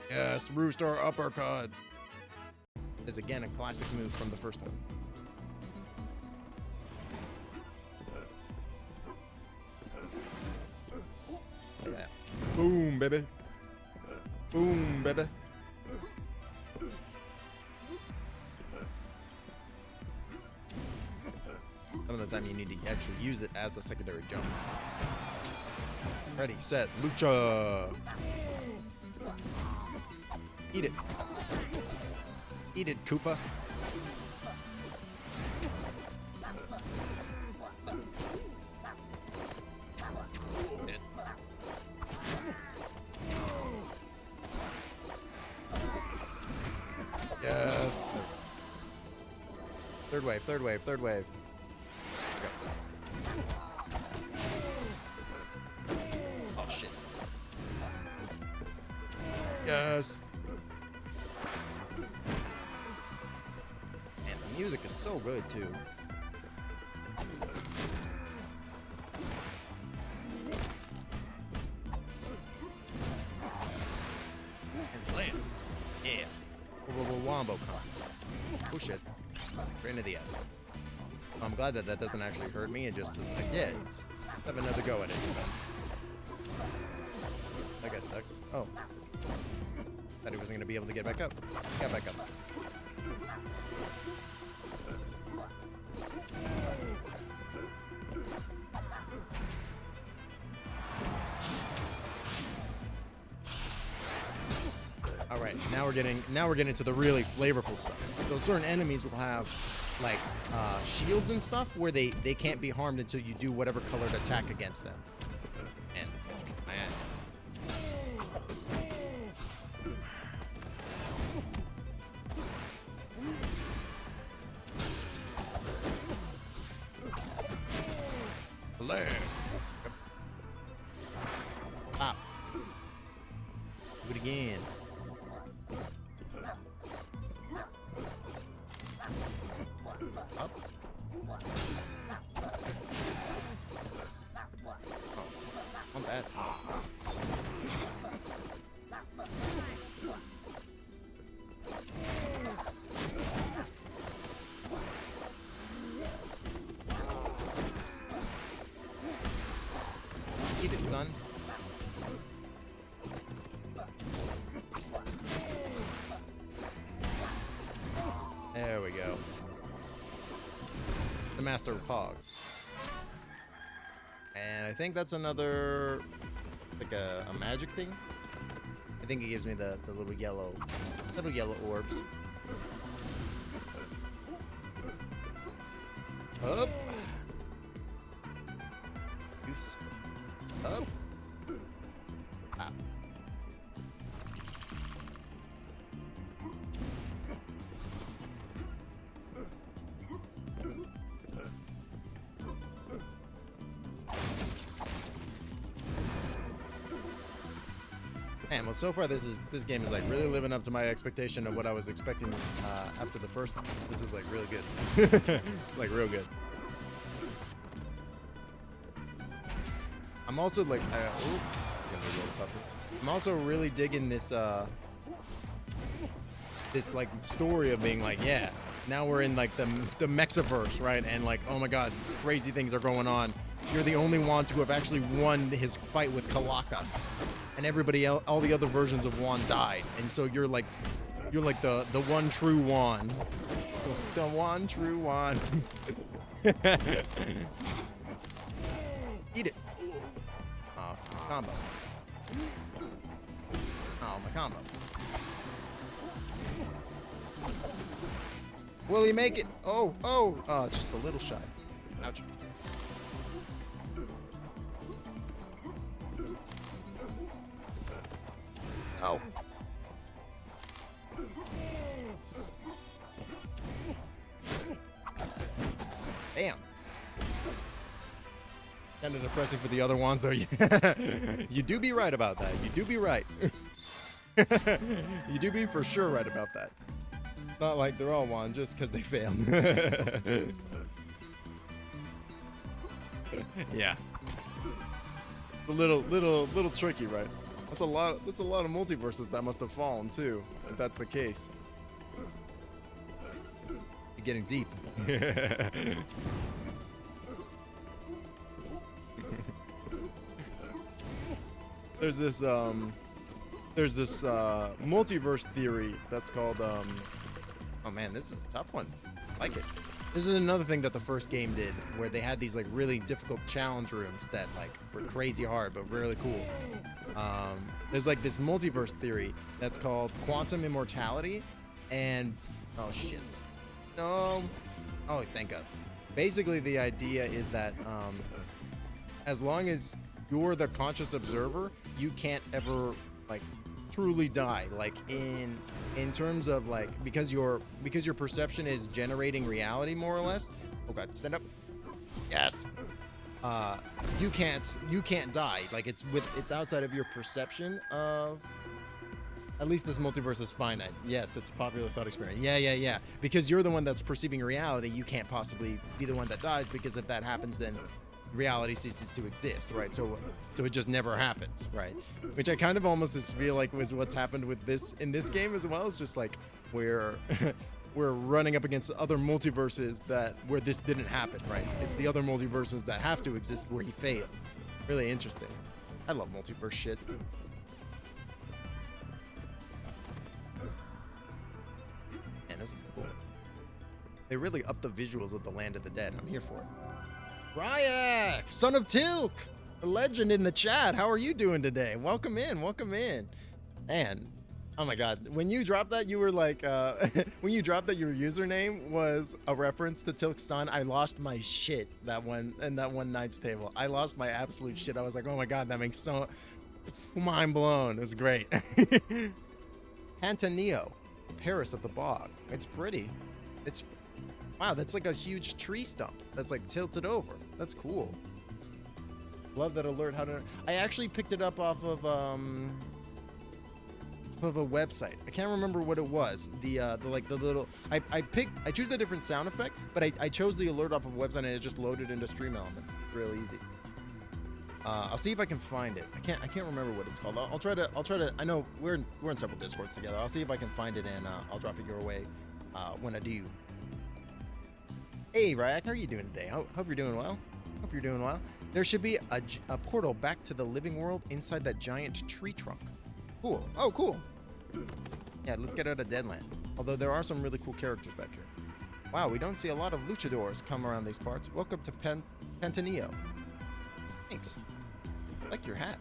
Yes, Rooster Uppercut is again a classic move from the first one. Look at that. Boom, baby. Boom, baby. Some of the time you need to actually use it as a secondary jump. Ready, set, lucha. Eat it. Eat it, Koopa. It. Yes. Third wave, third wave, third wave. Oh shit. Yes. Man, the music is so good too. And slam. Yeah. Wombo con. Oh shit. Right into the ass. I'm glad that that doesn't actually hurt me. It just is like, yeah, just have another go at it. That guy sucks. Oh. Thought he wasn't going to be able to get back up. Got back up. All right, now we're getting to the really flavorful stuff. So certain enemies will have like shields and stuff where they can't be harmed until you do whatever colored attack against them. And man. Flare. Pop. Do it again. Up. Oh, not bad. Master of Hogs. And I think that's another, like a magic thing. I think it gives me the little yellow orbs. Up. Juice. Up. Ah. Man, well, so far this game is like really living up to my expectation of what I was expecting after the first one. This is like really good, like real good. I'm also like, gonna be a little tougher. I'm also really digging this this like story of being like, yeah, now we're in like the Mexiverse, right? And like, oh my God, crazy things are going on. You're the only one to have actually won his fight with Kalaka. And everybody else, all the other versions of Juan died, and so you're like the one true Juan, the one true Juan. Eat it. Oh, combo. Oh, my combo. Will he make it? Oh, just a little shy. Ouch. Oh. Damn. Kind of depressing for the other ones, though. You do be right about that. You do be right. You do be for sure right about that. Not like they're all one just because they failed. Yeah. A little tricky, right? That's a lot of multiverses that must have fallen too, if that's the case. You're getting deep. There's this multiverse theory that's called oh man, this is a tough one. I like it. This is another thing that the first game did, where they had these like really difficult challenge rooms that like were crazy hard but really cool. There's like this multiverse theory that's called quantum immortality, and oh shit, no, oh thank God. Basically, the idea is that as long as you're the conscious observer, you can't ever like truly die, like in terms of like because your perception is generating reality more or less. Oh God, stand up. Yes. You can't die. Like it's outside of your perception of. At least this multiverse is finite. Yes, it's a popular thought experiment. Yeah. Because you're the one that's perceiving reality, you can't possibly be the one that dies, because if that happens, then reality ceases to exist, right? So it just never happens, right? Which I kind of almost just feel like was what's happened with this in this game as well. It's just like we're running up against other multiverses where this didn't happen, right? It's the other multiverses that have to exist where he failed. Really interesting. I love multiverse shit. Man, this is cool. They really upped the visuals of the Land of the Dead. I'm here for it. Ryak, son of Tilk, a legend in the chat. How are you doing today? Welcome in. Man, oh my God. When you dropped that, you were like, when you dropped that your username was a reference to Tilk's son, I lost my shit in that one night's table. I lost my absolute shit. I was like, oh my God, that makes so mind blown. It was great. Pantaneo, Paris of the Bog. It's pretty. Wow, that's like a huge tree stump that's like tilted over. That's cool. Love that alert. I actually picked it up off of a website. I can't remember what it was. I choose a different sound effect, but I chose the alert off of a website and it just loaded into Stream Elements. It's real easy. I'll see if I can find it. I can't remember what it's called. I'll try to. I know we're in several Discords together. I'll see if I can find it and I'll drop it your way when I do. Hey, Ryak, how are you doing today? Hope you're doing well. There should be a portal back to the living world inside that giant tree trunk. Cool. Oh, cool. Yeah, let's get out of Deadland. Although there are some really cool characters back here. Wow, we don't see a lot of luchadors come around these parts. Welcome to Pantanillo. Thanks. I like your hat.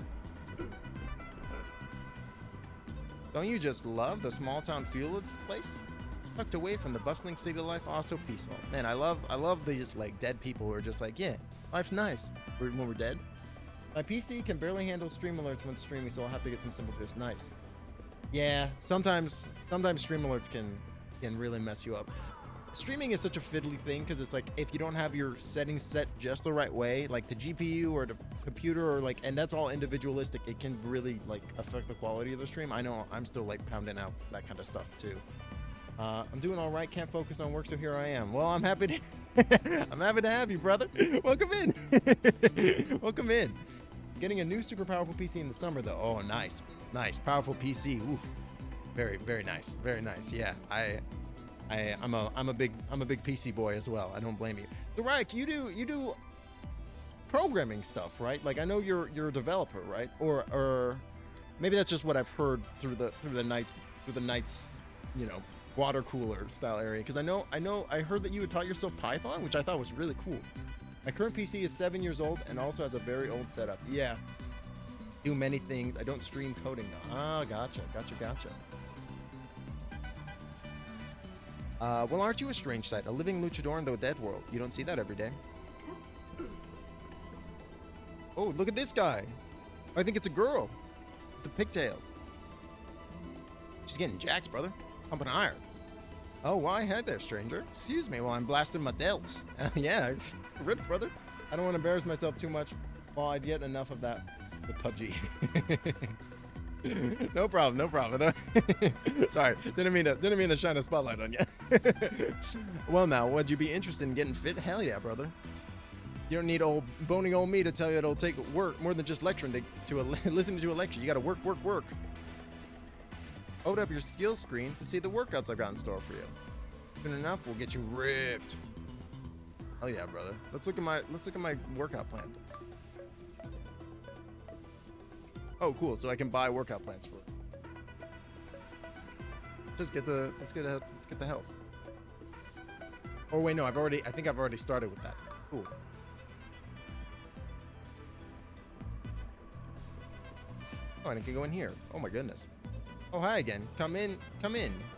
Don't you just love the small town feel of this place? Tucked away from the bustling city life, also peaceful. Man, I love these like dead people who are just like, yeah, life's nice when we're dead. My PC can barely handle stream alerts when streaming, so I'll have to get some simple tips. Nice. Yeah, sometimes stream alerts can really mess you up. Streaming is such a fiddly thing because it's like if you don't have your settings set just the right way, like the GPU or the computer or like, and that's all individualistic, it can really like affect the quality of the stream. I know I'm still like pounding out that kind of stuff too. I'm doing all right. Can't focus on work, so here I am. Well, I'm happy to I'm happy to have you, brother. Welcome in. Welcome in. Getting a new super powerful PC in the summer, though. Oh, nice, powerful PC. Oof. Very, very nice. Very nice. Yeah, I'm a big PC boy as well. I don't blame you. So, Ryk, you do programming stuff, right? Like I know you're a developer, right? Or maybe that's just what I've heard through the night's, you know, water cooler style area. Because I heard that you had taught yourself Python, which I thought was really cool. My current PC is 7 years old and also has a very old setup. Yeah. Do many things. I don't stream coding though. Ah, gotcha. Well, aren't you a strange sight? A living luchador in the dead world. You don't see that every day. Oh, look at this guy. I think it's a girl. With the pigtails. She's getting jacked, brother. Pumping iron. Oh, why head there, stranger? Excuse me while I'm blasting my delts. Yeah, rip, brother. I don't want to embarrass myself too much. Well, I'd get enough of that with PUBG. No problem. Sorry, didn't mean to shine a spotlight on you. Well, now, would you be interested in getting fit? Hell yeah, brother. You don't need old boning old me to tell you it'll take work more than just lecturing to listen to a lecture. You got to work. Load up your skill screen to see the workouts I've got in store for you. Soon enough, we'll get you ripped. Hell yeah, brother. Let's look at my workout plan. Oh, cool. So I can buy workout plans for it. Let's get the health. Oh wait, no, I think I've already started with that. Cool. Oh, and I can go in here. Oh my goodness. Oh, hi again. Come in.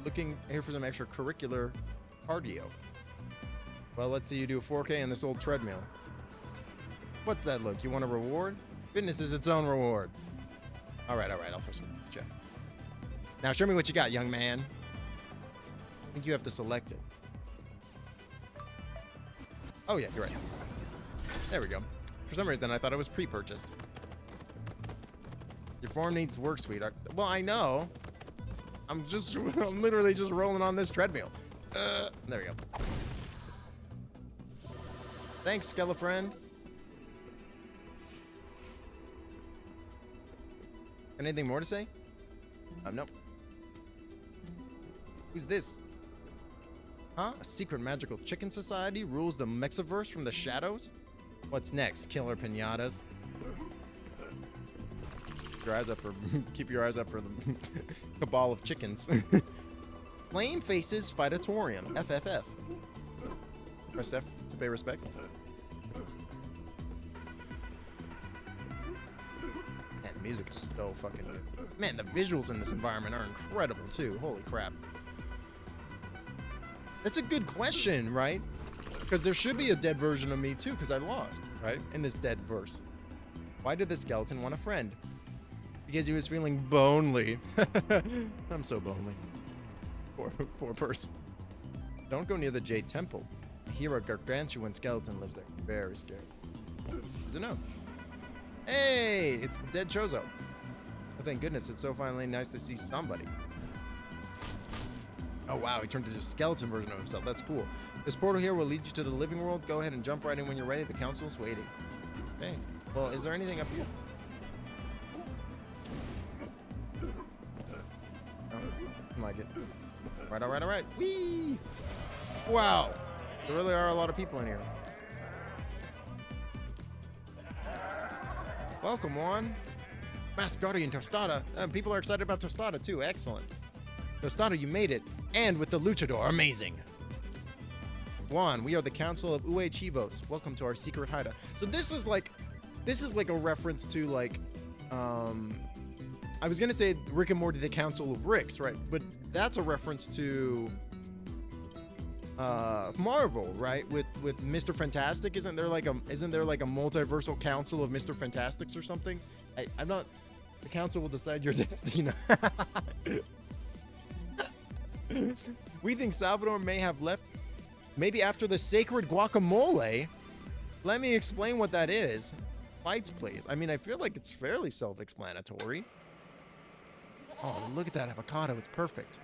Looking here for some extracurricular cardio. Well, let's see you do a 4K on this old treadmill. What's that look? You want a reward? Fitness is its own reward. All right. I'll throw some check. Now show me what you got, young man. I think you have to select it. Oh yeah, you're right. There we go. For some reason, I thought it was pre-purchased. Your form needs work, sweetheart. Well, I know. I'm literally just rolling on this treadmill. There we go. Thanks, Skelefriend. Anything more to say? Nope. Who's this? Huh? A secret magical chicken society rules the Mexiverse from the shadows? What's next? Killer pinatas? Keep your eyes up for the cabal of chickens. Flame Faces Fightatorium, FFF. Press F to pay respect. Man, the music is so fucking good. Man, the visuals in this environment are incredible too. Holy crap. That's a good question, right? Because there should be a dead version of me too, because I lost, right? In this dead verse. Why did the skeleton want a friend? Because he was feeling bonely. I'm so bonely. Poor person. Don't go near the Jade Temple. I hear a gargantuan skeleton lives there. Very scary. Good to know. Hey, it's dead Chozo. Oh, thank goodness, it's so finally nice to see somebody. Oh wow, he turned into a skeleton version of himself. That's cool. This portal here will lead you to the living world. Go ahead and jump right in when you're ready. The council's waiting. Okay. Well, is there anything up here? Oh, like it. All right. Whee! Wow. There really are a lot of people in here. Welcome, Juan. Masked Guardian Tostada. People are excited about Tostada, too. Excellent. Tostada, you made it. And with the luchador. Amazing. Juan, we are the Council of Ue Chivos. Welcome to our secret hideout. So this is like a reference to like, I was gonna say Rick and Morty, the Council of Ricks, right? But that's a reference to Marvel, right? With Mr. Fantastic. Isn't there like a multiversal council of Mr. Fantastics or something? I'm not. The council will decide your destiny. We think Salvador may have left maybe after the sacred guacamole. Let me explain what that is. Lights, please. I mean, I feel like it's fairly self-explanatory. Oh, look at that avocado. It's perfect.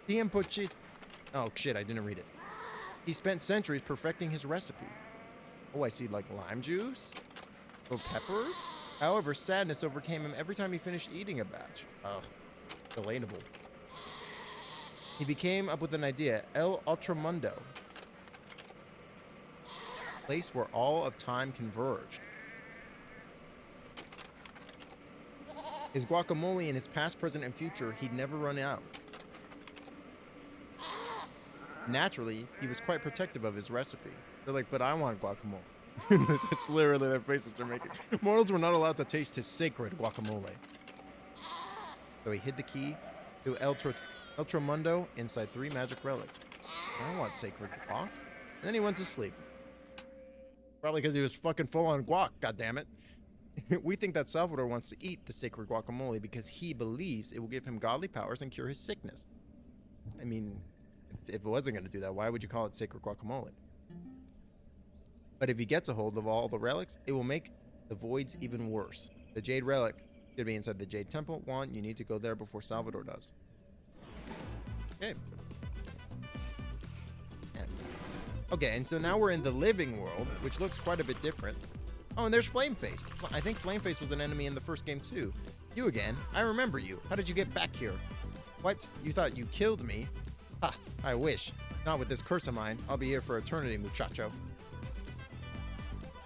Tiempo chit. Oh, shit. I didn't read it. He spent centuries perfecting his recipe. Oh, I see like lime juice or peppers. However, sadness overcame him every time he finished eating a batch. Oh, relatable. He became up with an idea. El Ultramundo. Place where all of time converged. His guacamole in his past, present, and future, he'd never run out. Naturally, he was quite protective of his recipe. They're like, but I want guacamole. That's literally their faces they're making. Mortals were not allowed to taste his sacred guacamole. So he hid the key to Ultramundo inside 3 magic relics. I want sacred guac. And then he went to sleep. Probably because he was fucking full on guac, goddammit. We think that Salvador wants to eat the sacred guacamole because he believes it will give him godly powers and cure his sickness. I mean, if it wasn't going to do that, why would you call it sacred guacamole? But if he gets a hold of all the relics, it will make the voids even worse. The Jade Relic should be inside the Jade Temple. Juan, you need to go there before Salvador does. Okay. Okay, and so now we're in the living world, which looks quite a bit different. Oh, and there's Flameface. I think Flameface was an enemy in the first game too. You again? I remember you. How did you get back here? What? You thought you killed me? Ha, I wish. Not with this curse of mine. I'll be here for eternity, muchacho.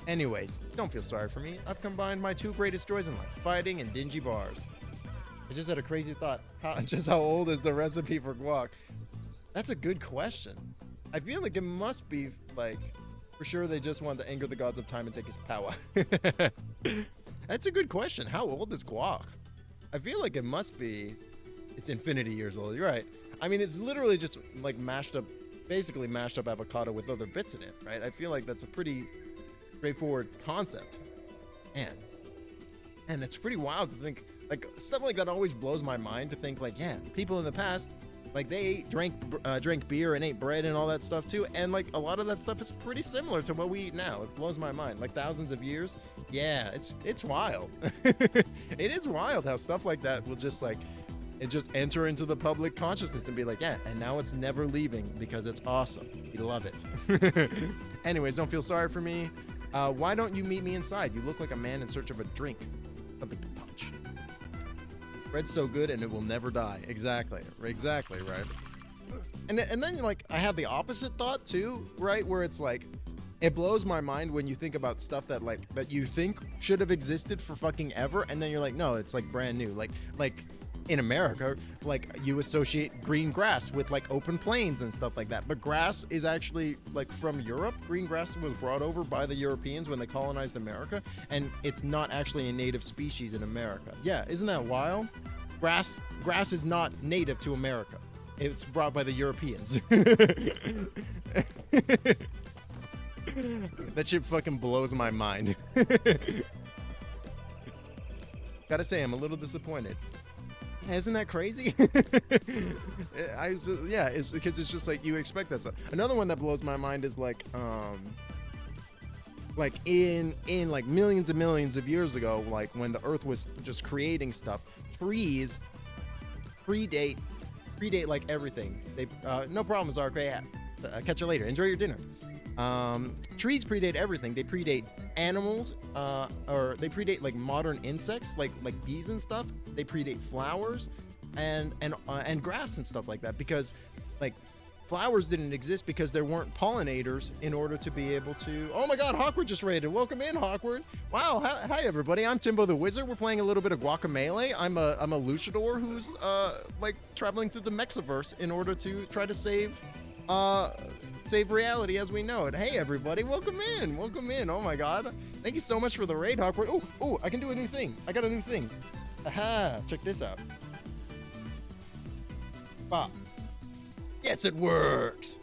Anyways, don't feel sorry for me. I've combined my 2 greatest joys in life, fighting and dingy bars. I just had a crazy thought. How old is the recipe for guac? That's a good question. I feel like it must be, like, for sure they just wanted to anger the gods of time and take his power. That's a good question. How old is guac? I feel like it must be, it's infinity years old. You're right. I mean, it's literally just, like, basically mashed up avocado with other bits in it, right? I feel like that's a pretty straightforward concept. And it's pretty wild to think, like, stuff like that always blows my mind to think, like, yeah, people in the past, like, they drank beer and ate bread and all that stuff too, and like a lot of that stuff is pretty similar to what we eat now. It blows my mind. Like thousands of years, yeah, it's wild. It is wild how stuff like that will just like it just enter into the public consciousness and be like, yeah, and now it's never leaving because it's awesome. We love it. Anyways, don't feel sorry for me. Why don't you meet me inside? You look like a man in search of a drink, something to punch. Bread's so good and it will never die. Exactly, right? And then like I have the opposite thought too, right? Where it's like, it blows my mind when you think about stuff that like that you think should have existed for fucking ever, and then you're like, no, it's like brand new. Like in America, like you associate green grass with like open plains and stuff like that, but grass is actually like from Europe. Green grass was brought over by the Europeans when they colonized America, and it's not actually a native species in America. Yeah, isn't that wild? Grass is not native to America. It's brought by the Europeans. That shit fucking blows my mind. Gotta say, I'm a little disappointed. Isn't that crazy? It's because it's just like you expect that stuff. Another one that blows my mind is like in like millions and millions of years ago, like when the Earth was just creating stuff, trees predate like everything. They no problems, Ark. Catch you later. Enjoy your dinner. Trees predate everything. They predate animals, or they predate like modern insects, like bees and stuff. They predate flowers, and grass and stuff like that. Because like flowers didn't exist because there weren't pollinators in order to be able to. Oh my God, Hawkward just raided. Welcome in, Hawkward. Wow, hi everybody. I'm Timbo the Wizard. We're playing a little bit of Guacamelee. I'm a luchador who's like traveling through the Mexiverse in order to try to save save reality as we know it. Hey, everybody, welcome in. Welcome in. Oh, my God. Thank you so much for the raid, Hawkward. Oh, I can do a new thing. I got a new thing. Aha, check this out. Bop. Yes, it works.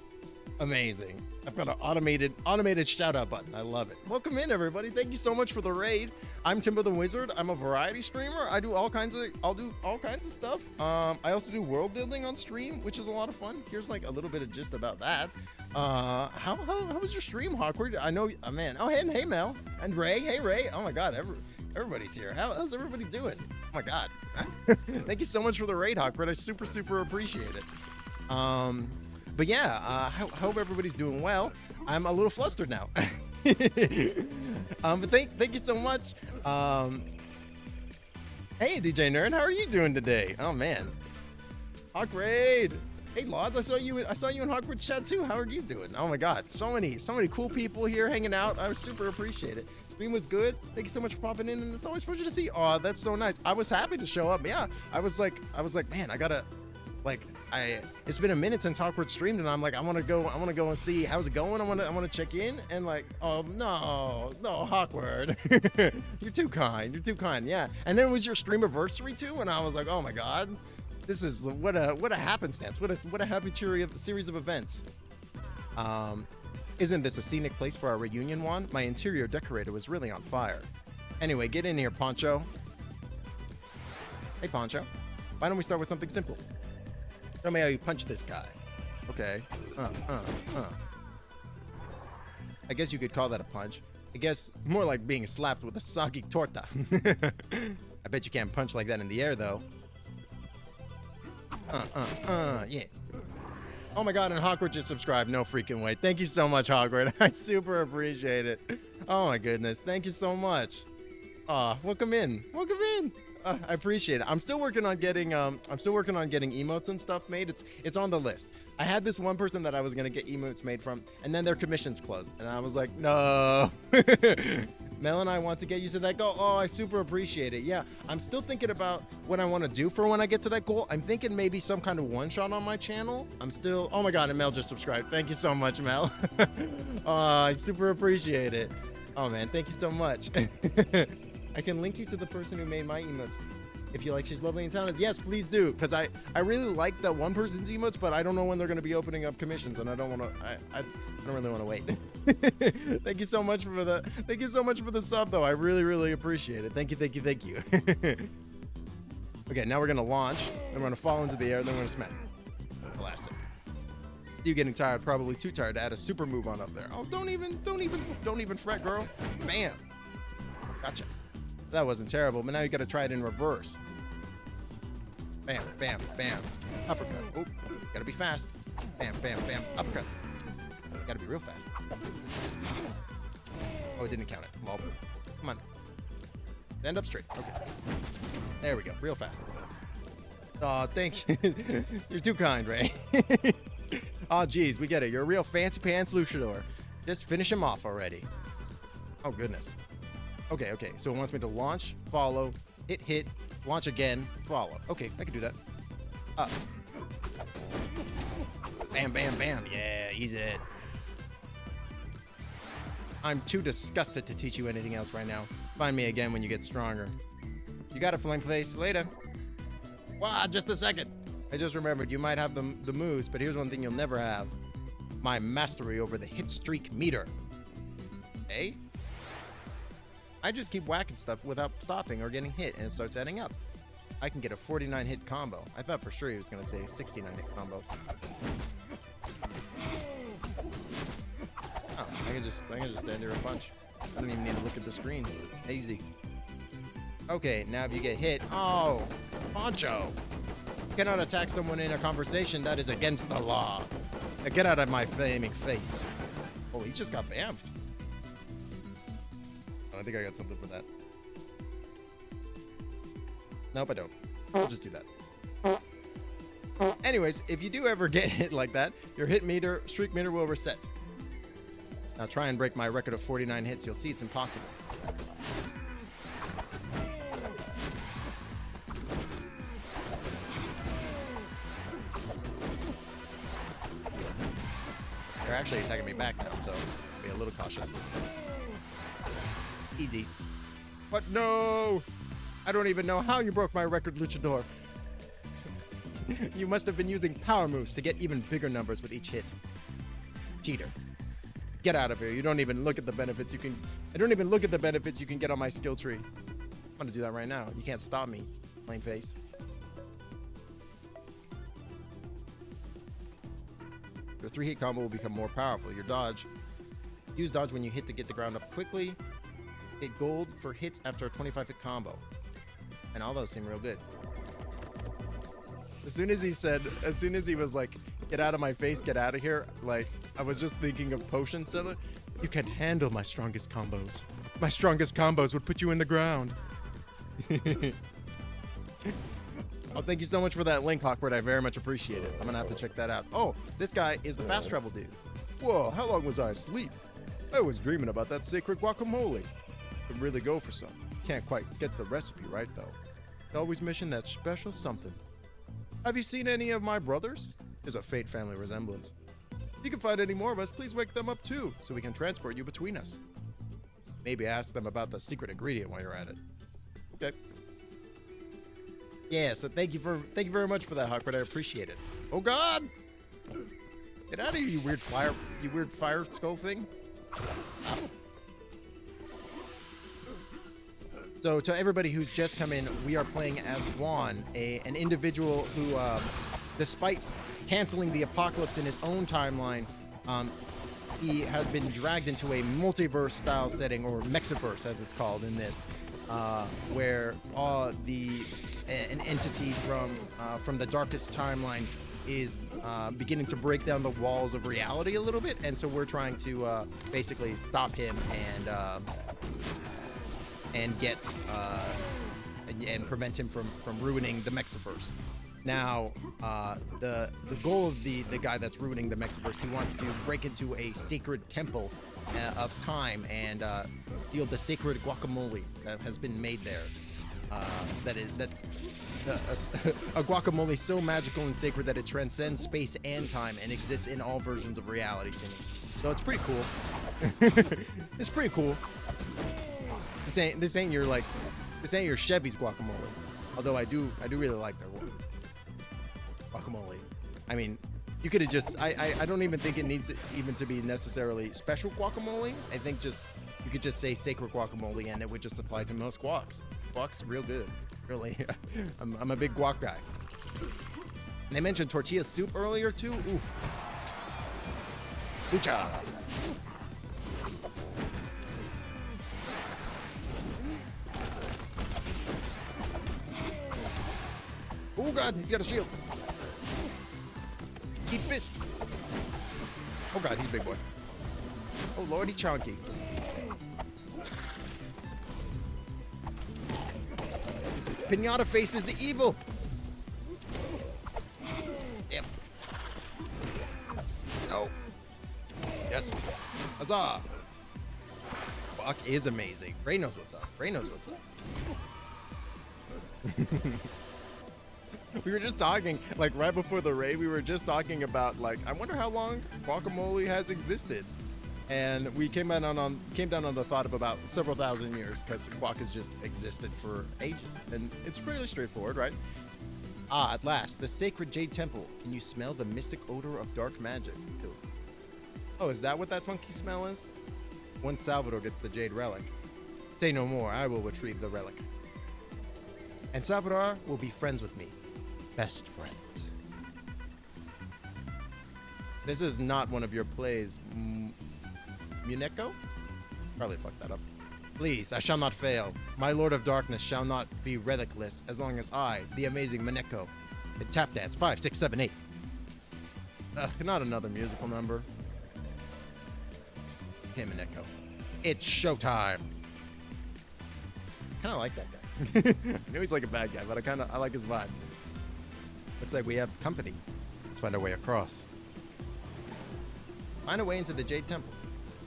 Amazing. I've got an automated shout out button. I love it. Welcome in, everybody. Thank you so much for the raid. I'm Timbo the Wizard. I'm a variety streamer. I'll do all kinds of stuff. I also do world building on stream, which is a lot of fun. Here's like a little bit of gist about that. How was your stream, Hawkward? I know, man. Oh, hey Mel and Ray. Hey Ray. Oh my God, everybody's here. How's everybody doing? Oh my God. Thank you so much for the raid, Hawkward. I super appreciate it. But yeah, hope everybody's doing well. I'm a little flustered now. But thank you so much. Hey, DJ Nerd, how are you doing today? Oh man, Hawk Raid. Hey, Laws, I saw you in Hawkward's chat too. How are you doing? Oh my God, so many cool people here hanging out. I super appreciate it. Stream was good. Thank you so much for popping in, and it's always a pleasure to see. Oh, that's so nice. I was happy to show up. Yeah, I was like, man, I gotta, like. It's been a minute since Hawkward streamed, and I'm like, I want to go and see how's it going. I want to check in, and like, oh no, Hawkward, you're too kind, yeah. And then it was your stream anniversary too, and I was like, oh my God, this is what a happenstance, what a happy series of events. Isn't this a scenic place for our reunion, Juan? My interior decorator was really on fire. Anyway, get in here, Poncho. Hey, Poncho, why don't we start with something simple? Show me how you punch this guy. Okay. I guess you could call that a punch. I guess more like being slapped with a soggy torta. I bet you can't punch like that in the air, though. Yeah. Oh my God, and Hawkward just subscribed. No freaking way. Thank you so much, Hawkward. I super appreciate it. Oh my goodness. Thank you so much. Welcome in. Welcome in. I appreciate it. I'm still working on getting emotes and stuff made. It's on the list. I had this one person that I was gonna get emotes made from, and then their commission's closed, and I was like, no. Mel and I want to get you to that goal. Oh, I super appreciate it. Yeah, I'm still thinking about what I want to do for when I get to that goal. I'm thinking maybe some kind of one-shot on my channel. Oh my God, and Mel just subscribed. Thank you so much, Mel. I super appreciate it. Oh man, thank you so much. I can link you to the person who made my emotes. If you like She's Lovely and Talented, yes, please do. Because I really like that one person's emotes, but I don't know when they're going to be opening up commissions, and I don't really want to wait. Thank you so much for the sub, though. I really appreciate it. Thank you. Okay, now we're going to launch, then we're going to fall into the air, then we're going to smack. Classic. You getting tired? Probably too tired to add a super move on up there. Oh, don't even fret, girl. Bam. Gotcha. That wasn't terrible, but now you got to try it in reverse. Bam, bam, bam. Uppercut. Oh, gotta be fast. Bam, bam, bam. Uppercut. Gotta be real fast. Oh, it didn't count it. Lol. Come on. Stand up straight. Okay. There we go. Real fast. Oh, thank you. You're too kind, Ray. Oh, geez, we get it. You're a real fancy pants luchador. Just finish him off already. Oh, goodness. Okay. So it wants me to launch, follow, hit, launch again, follow. Okay, I can do that. Up. Bam, bam, bam. Yeah, he's it. I'm too disgusted to teach you anything else right now. Find me again when you get stronger. You got it, Flame Face. Later. Wow, just a second. I just remembered you might have the moves, but here's one thing you'll never have. My mastery over the hit streak meter. Okay? I just keep whacking stuff without stopping or getting hit, and it starts adding up. I can get a 49 hit combo. I thought for sure he was going to say 69 hit combo. Oh, I can just stand there and punch. I don't even need to look at the screen. Easy. Okay, now if you get hit, oh, Poncho. You cannot attack someone in a conversation. That is against the law. Now get out of my flaming face. Oh, he just got bamfed. I think I got something for that. Nope, I don't. I'll just do that. Anyways, if you do ever get hit like that, your hit meter, streak meter will reset. Now try and break my record of 49 hits. You'll see it's impossible. There actually attacking me back now, so be a little cautious. Easy. But no! I don't even know how you broke my record, Luchador. You must have been using power moves to get even bigger numbers with each hit. Cheater. Get out of here. You don't even look at the benefits you can... I don't even look at the benefits you can get on my skill tree. I'm gonna do that right now. You can't stop me, plain face. Your 3-hit combo will become more powerful. Your dodge. Use dodge when you hit to get the ground up quickly. Get gold for hits after a 25-hit combo. And all those seem real good. As soon as he was like, get out of my face, get out of here, like, I was just thinking of Potion Seller. You can't handle my strongest combos. My strongest combos would put you in the ground. Oh, thank you so much for that link, Hawkward. I very much appreciate it. I'm gonna have to check that out. Oh, this guy is the fast travel dude. Whoa, how long was I asleep? I was dreaming about that sacred guacamole. Could really go for some. Can't quite get the recipe right, though. Always missing that special something. Have you seen any of my brothers? There's a faint family resemblance. If you can find any more of us, please wake them up too, so we can transport you between us. Maybe ask them about the secret ingredient while you're at it. Okay. Yeah, so thank you very much for that, Hawkward. I appreciate it. Oh God! Get out of here, you weird fire skull thing. So to everybody who's just come in, we are playing as Juan, an individual who, despite canceling the apocalypse in his own timeline, he has been dragged into a multiverse-style setting, or Mexiverse as it's called in this, where an entity from the darkest timeline is beginning to break down the walls of reality a little bit, and so we're trying to basically stop him and get and prevent him from ruining the Mexiverse. Now, the goal of the guy that's ruining the Mexiverse, he wants to break into a sacred temple of time and steal the sacred guacamole that has been made there. A guacamole so magical and sacred that it transcends space and time and exists in all versions of reality. So it's pretty cool. It's pretty cool. This ain't your Chevy's guacamole. Although I do really like their guacamole. I mean, you could have just I don't even think it needs even to be necessarily special guacamole. I think you could just say sacred guacamole and it would just apply to most guacs. Guac's real good. Really. I'm a big guac guy. And they mentioned tortilla soup earlier too. Oof. Lucha. Oh God, he's got a shield. Eat fist. Oh God, he's a big boy. Oh Lordy chonky. This pinata face is the evil. Yep. No. Yes. Huzzah. Fuck is amazing. Ray knows what's up. Ray knows what's up. We were just talking, like right before the raid, we were just talking about, like, I wonder how long guacamole has existed. And we came down on the thought of about several thousand years, because guac has just existed for ages. And it's fairly straightforward, right? Ah, at last, the sacred Jade Temple. Can you smell the mystic odor of dark magic? Oh, is that what that funky smell is? Once Salvador gets the Jade Relic. Say no more, I will retrieve the relic. And Salvador will be friends with me. Best friends. This is not one of your plays, Muneko? Probably fucked that up. Please, I shall not fail. My Lord of Darkness shall not be relicless as long as I, the amazing Muneko, can tap dance 5, 6, 7, 8. Ugh, not another musical number. Okay, Muneko. It's showtime. I kind of like that guy. I know he's like a bad guy, but I like his vibe. Looks like we have company. Let's find our way across. Find a way into the Jade Temple.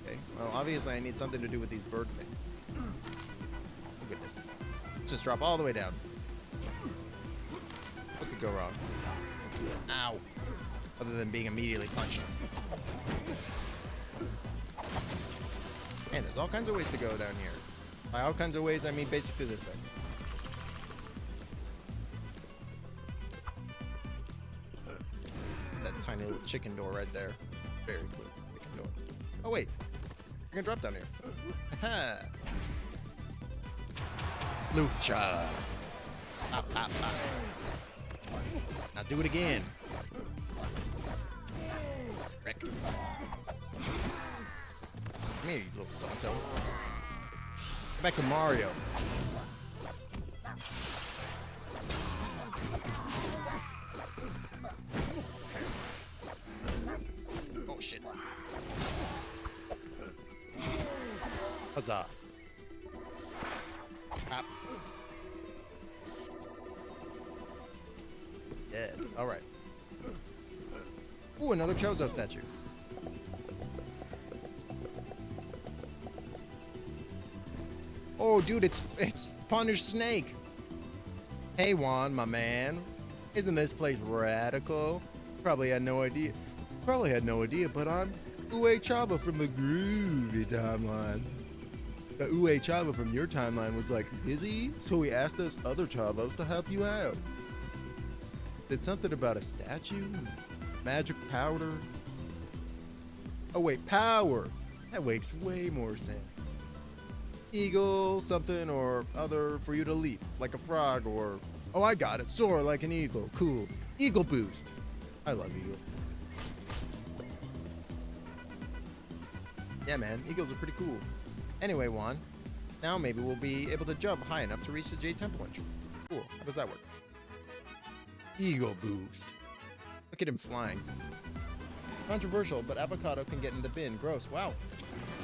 Okay. Well, obviously I need something to do with these bird things. Oh goodness. Let's just drop all the way down. What could go wrong? Ow. Other than being immediately punched. And there's all kinds of ways to go down here. By all kinds of ways, I mean basically this way. That tiny little chicken door right there. Very cool chicken door. Oh wait, you're gonna drop down here. Aha. Lucha. Pop, pop, pop. Now do it again. Rick. Come here, you little so-and-so. Go back to Mario. Oh shit. Huzzah. Pop. Dead. Alright. Ooh, another Chozo statue. Oh, dude, it's Punish Snake. Hey, Juan, my man. Isn't this place radical? Probably had no idea. But I'm Ue Chava from the Groovy timeline. The Ue Chava from your timeline was like, busy, so we asked us other Chavos to help you out. Did something about a statue? Magic powder? Oh wait, power! That makes way more sense. Eagle, something or other for you to leap, like a frog or... Oh, I got it. Soar like an eagle. Cool. Eagle boost. I love eagle. Yeah, man. Eagles are pretty cool. Anyway, Juan. Now maybe we'll be able to jump high enough to reach the Jade Temple entrance. Cool. How does that work? Eagle boost. Look at him flying. Controversial, but avocado can get in the bin. Gross. Wow.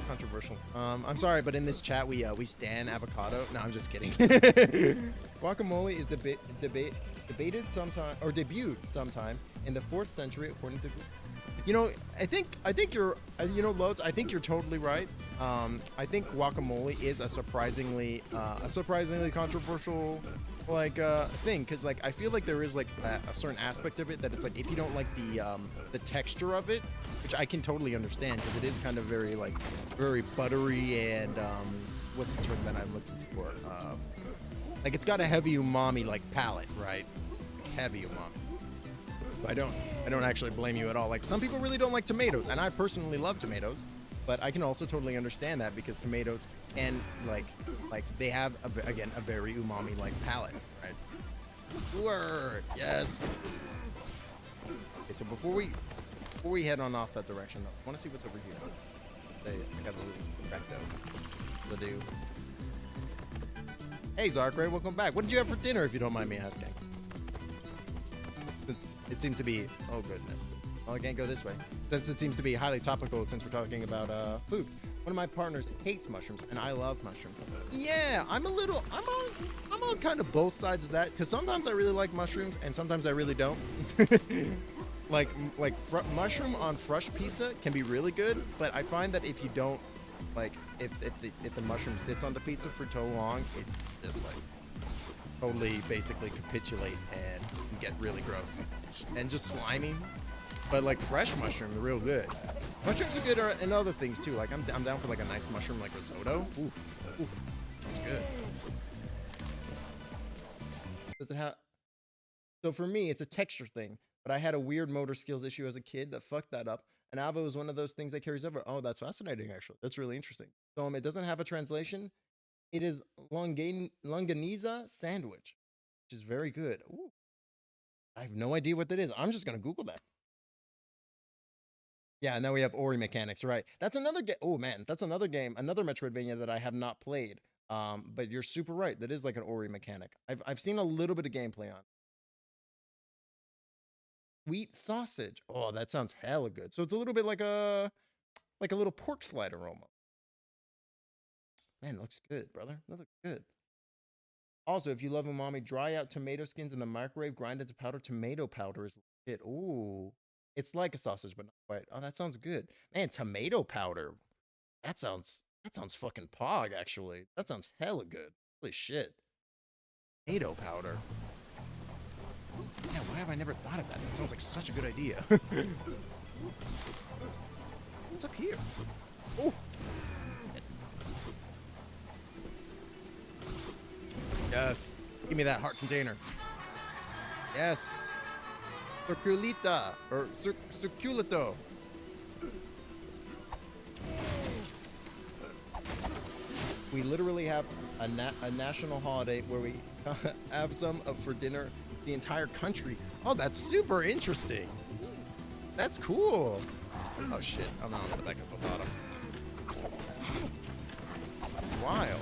Controversial. I'm sorry, but in this chat we stan avocado. No, I'm just kidding. Guacamole is debated sometime or debuted sometime in the 4th century, according to. You know, I think you're, Loads. I think you're totally right. I think guacamole is a surprisingly controversial thing, because like I feel like there is like a certain aspect of it that it's like if you don't like the texture of it, which I can totally understand because it is kind of very buttery and what's the term that I'm looking for? Like it's got a heavy umami like palate, right? Like heavy umami. I don't actually blame you at all. Like some people really don't like tomatoes, and I personally love tomatoes, but I can also totally understand that because tomatoes and like they have a very umami like palate, right? Word, yes. Okay, so before we head on off that direction, I want to see what's over here. I got a little recto to do. Hey Zarkray, welcome back. What did you have for dinner, if you don't mind me asking? It seems to be, oh goodness. Well, I can't go this way. Since it seems to be highly topical since we're talking about food. One of my partners hates mushrooms, and I love mushrooms. Yeah, I'm on kind of both sides of that, because sometimes I really like mushrooms, and sometimes I really don't. Mushroom on fresh pizza can be really good, but I find that if you don't, like, if the mushroom sits on the pizza for too long, it just like totally basically capitulate and get really gross and just slimy. But like fresh mushroom are real good. Mushrooms are good in other things too. Like I'm down for like a nice mushroom like risotto. Ooh, sounds good. Does it have? So for me, it's a texture thing. But I had a weird motor skills issue as a kid that fucked that up. And Avo is one of those things that carries over. Oh, that's fascinating, actually. That's really interesting. So it doesn't have a translation. It is longaniza sandwich, which is very good. Ooh. I have no idea what that is. I'm just going to Google that. Yeah, now we have Ori mechanics, right? That's another game. Oh, man, that's another game, another Metroidvania that I have not played. But you're super right. That is like an Ori mechanic. I've seen a little bit of gameplay on. Sweet sausage. Oh, that sounds hella good. So it's a little bit like a little pork slider almost. Man, it looks good, brother. That looks good. Also, if you love umami, dry out tomato skins in the microwave, grind into powder. Tomato powder is it. Ooh. It's like a sausage, but not quite. Oh, that sounds good. Man, tomato powder. That sounds fucking pog, actually. That sounds hella good. Holy shit. Tomato powder. Yeah, why have I never thought of that? That sounds like such a good idea. What's up here? Oh. Yes. Give me that heart container. Yes. Circulita. Or circulito. We literally have a national holiday where we have some for dinner the entire country. Oh, that's super interesting. That's cool. Oh shit, I'm not on the back of the bottom. It's wild.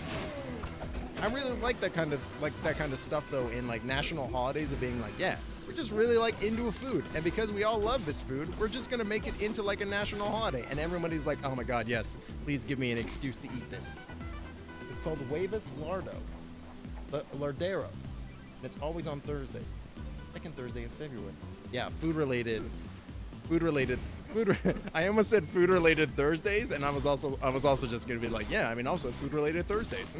I really like that kind of stuff though in like national holidays of being like, yeah, we're just really like into a food, and because we all love this food, we're just gonna make it into like a national holiday, and everybody's like, oh my god, yes, please give me an excuse to eat this. It's called Huevos Lardero. And it's always on Thursdays. Second Thursday in February. Yeah, food related. I almost said food related Thursdays, and I was also just gonna be like, yeah, I mean also food related Thursdays.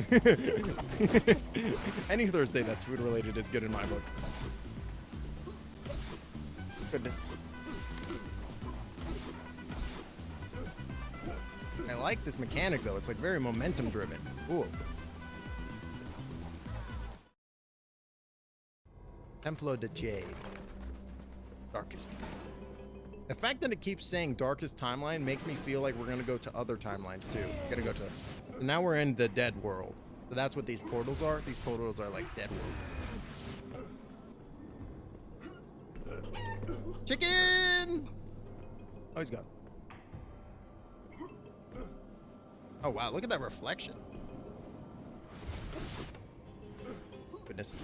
Any Thursday that's food related is good in my book. Goodness. I like this mechanic though. It's like very momentum driven. Cool. Templo de Jade. Darkest. The fact that it keeps saying darkest timeline makes me feel like we're gonna go to other timelines too. We're gonna go to. So now we're in the dead world. So that's what these portals are. These portals are like dead world. Chicken! Oh, he's gone. Oh wow, look at that reflection. Goodness.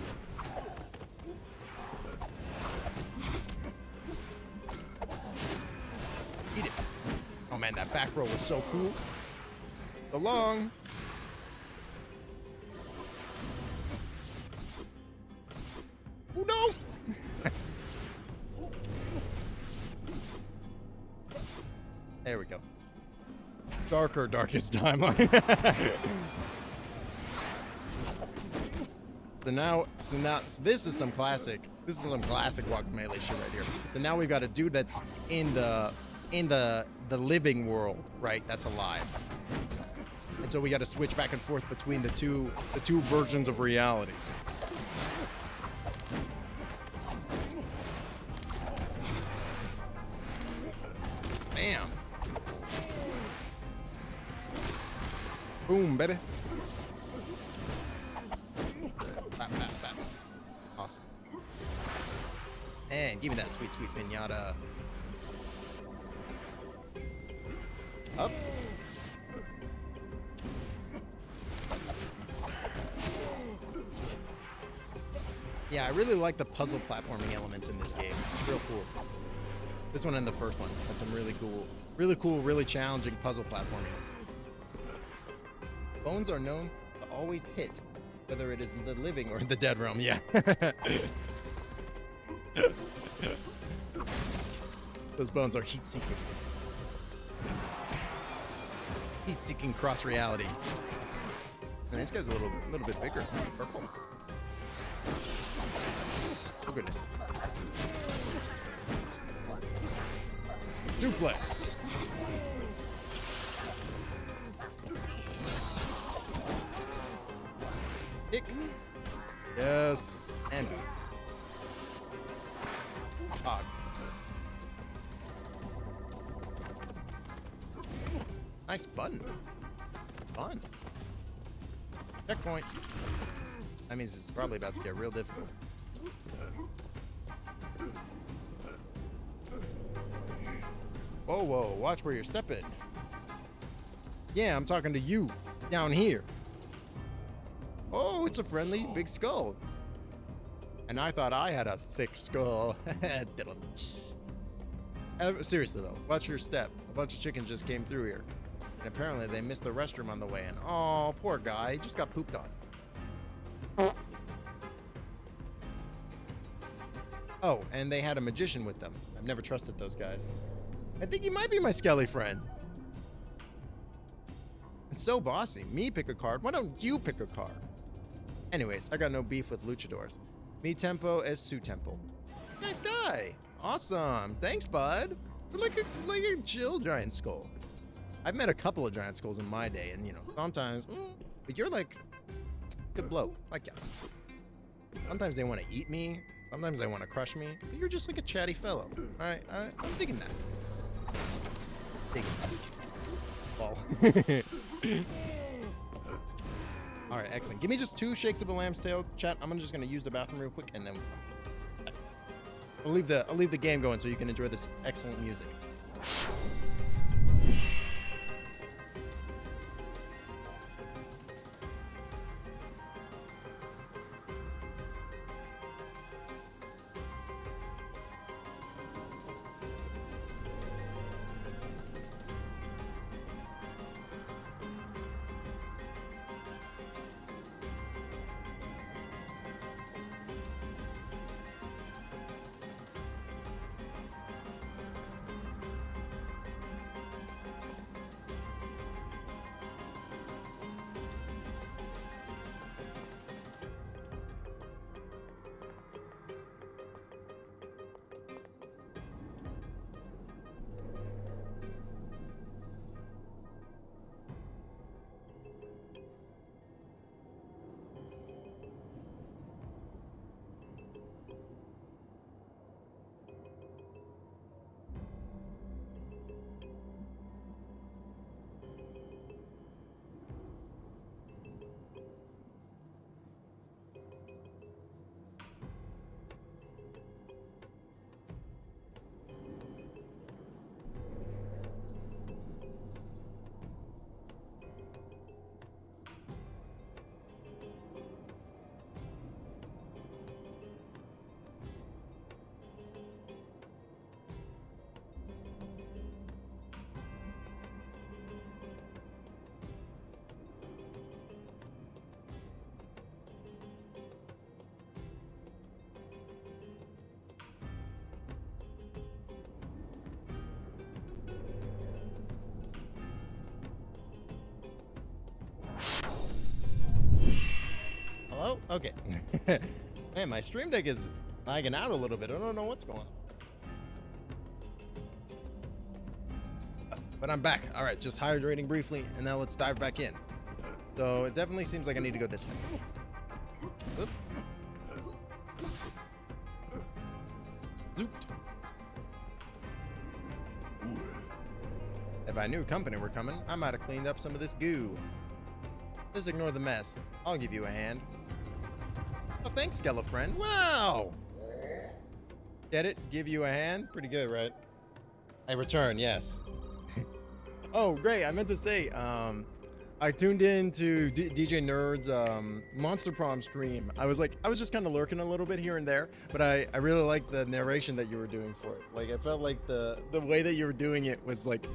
Eat it. Oh man, that back row was so cool. So long. Oh no! There we go. Darkest timeline. So this is some classic Guacamelee shit right here. So now we've got a dude that's in the living world, right? That's alive. And so we got to switch back and forth between the two versions of reality. Bam. Boom, baby. Bap, bap, bap. Awesome. And give me that sweet, sweet pinata. Up. Yeah, I really like the puzzle platforming elements in this game. It's real cool. This one and the first one had some really cool, really challenging puzzle platforming. Bones are known to always hit, whether it is in the living or in the dead realm. Yeah. Those bones are heat-seeking. Heat-seeking cross-reality. And this guy's a little bit bigger. He's purple. Oh goodness. Duplex. Kick. Yes. And hog. Nice button. Fun. Checkpoint. That means it's probably about to get real difficult. Whoa, whoa, watch where you're stepping. Yeah, I'm talking to you down here. Oh, it's a friendly big skull. And I thought I had a thick skull. Seriously though, watch your step. A bunch of chickens just came through here. And apparently they missed the restroom on the way in. Oh, poor guy. He just got pooped on. Oh, and they had a magician with them. I've never trusted those guys. I think he might be my Skelly friend. It's so bossy. Me pick a card. Why don't you pick a card? Anyways, I got no beef with luchadors. Mi tempo es su tempo. Nice guy. Awesome. Thanks, bud. You're like a chill giant skull. I've met a couple of giant skulls in my day, and you know, sometimes, but you're like good bloke. Like, yeah. Sometimes they want to eat me. Sometimes they want to crush me. But you're just like a chatty fellow. All right, I'm digging that. Digging that. Ball. All right, excellent. Give me just 2 shakes of a lamb's tail, chat. I'm just gonna use the bathroom real quick, and then I'll leave the game going so you can enjoy this excellent music. Hello? Okay. Man, my stream deck is lagging out a little bit. I don't know what's going on. But I'm back. All right, just hydrating briefly, and now let's dive back in. So it definitely seems like I need to go this way. Oop. Zooped. If I knew company were coming, I might have cleaned up some of this goo. Just ignore the mess. I'll give you a hand. Oh, thanks, Skellafriend. Wow! Get it? Give you a hand? Pretty good, right? I return, yes. Oh, great. I meant to say, I tuned in to DJ Nerd's Monster Prom stream. I was just kind of lurking a little bit here and there, but I really liked the narration that you were doing for it. Like, I felt like the way that you were doing it was like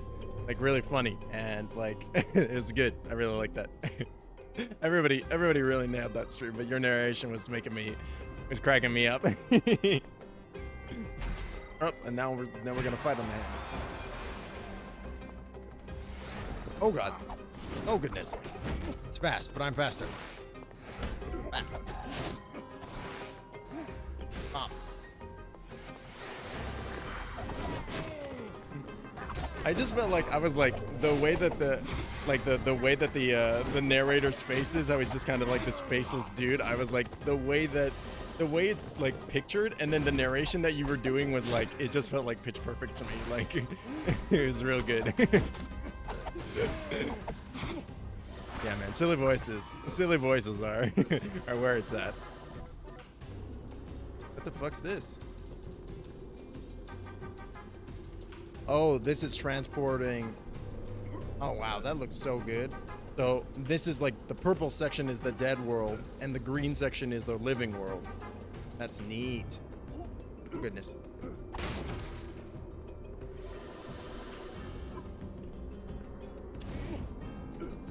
really funny, and like it was good. I really liked that. Everybody really nailed that stream, but your narration was cracking me up. Oh, and now we're gonna fight on that. Oh god. Oh goodness. It's fast, but I'm faster. Ah. Ah. I just felt like I was like the way that the narrator's face is, I was just kind of like this faceless dude. I was like the way it's like pictured, and then the narration that you were doing was like, it just felt like pitch perfect to me. Like it was real good. Yeah, man, silly voices are where it's at. What the fuck's this? Oh, this is transporting. Oh wow, that looks so good. So this is like, the purple section is the dead world, and the green section is the living world. That's neat. Goodness.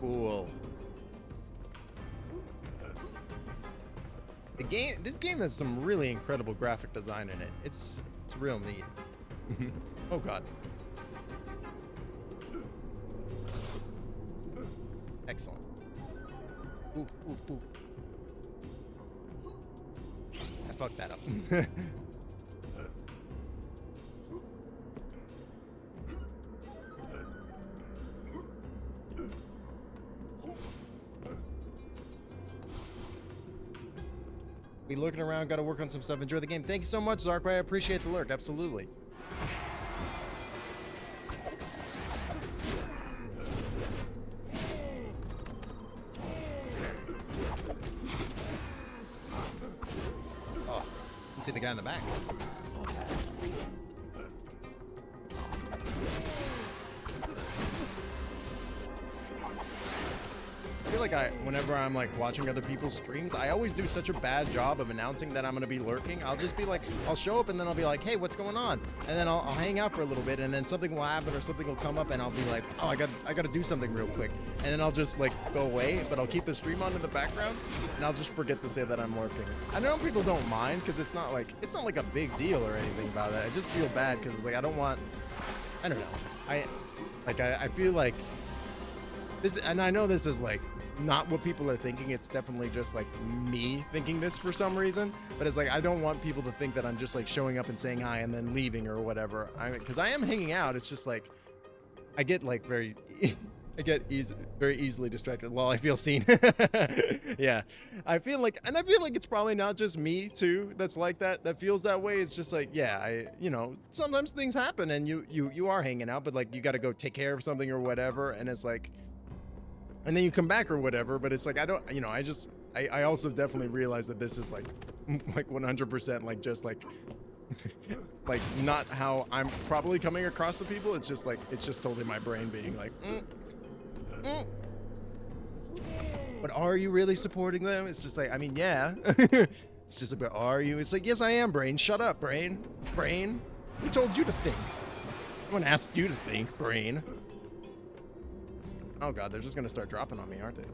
Cool. This game has some really incredible graphic design in it. It's real neat. Oh god. Excellent. Ooh, ooh, ooh. I fucked that up. Be looking around, gotta work on some stuff. Enjoy the game. Thanks so much, Zarkray. I appreciate the lurk. Absolutely. Oh, you can see the guy in the back. I feel like whenever I'm like watching other people's streams, I always do such a bad job of announcing that I'm gonna be lurking. I'll just be like, I'll show up and then I'll be like, hey, what's going on? And then I'll hang out for a little bit, and then something will happen or something will come up, and I'll be like, oh, I gotta do something real quick, and then I'll just like go away, but I'll keep the stream on in the background, and I'll just forget to say that I'm lurking. I know people don't mind because it's not like a big deal or anything about it. I just feel bad because like I don't know. I feel like this, and I know this is like not what people are thinking. It's definitely just like me thinking this for some reason, but it's like I don't want people to think that I'm just like showing up and saying hi and then leaving or whatever. Because I am hanging out. It's just like I get like very easily distracted while I feel seen. Yeah, I feel like it's probably not just me too that's like that feels that way. It's just like, yeah, sometimes things happen and you are hanging out, but like you got to go take care of something or whatever, and it's like, and then you come back or whatever, but it's like, I also definitely realize that this is like 100% like just like like not how I'm probably coming across to people. It's just totally my brain being like, but are you really supporting them? It's just like, I mean, yeah. It's just about, are you? It's like, yes, I am, brain. Shut up, brain. Brain. Who told you to think? No one asked you to think, brain. Oh god, they're just gonna start dropping on me, aren't they?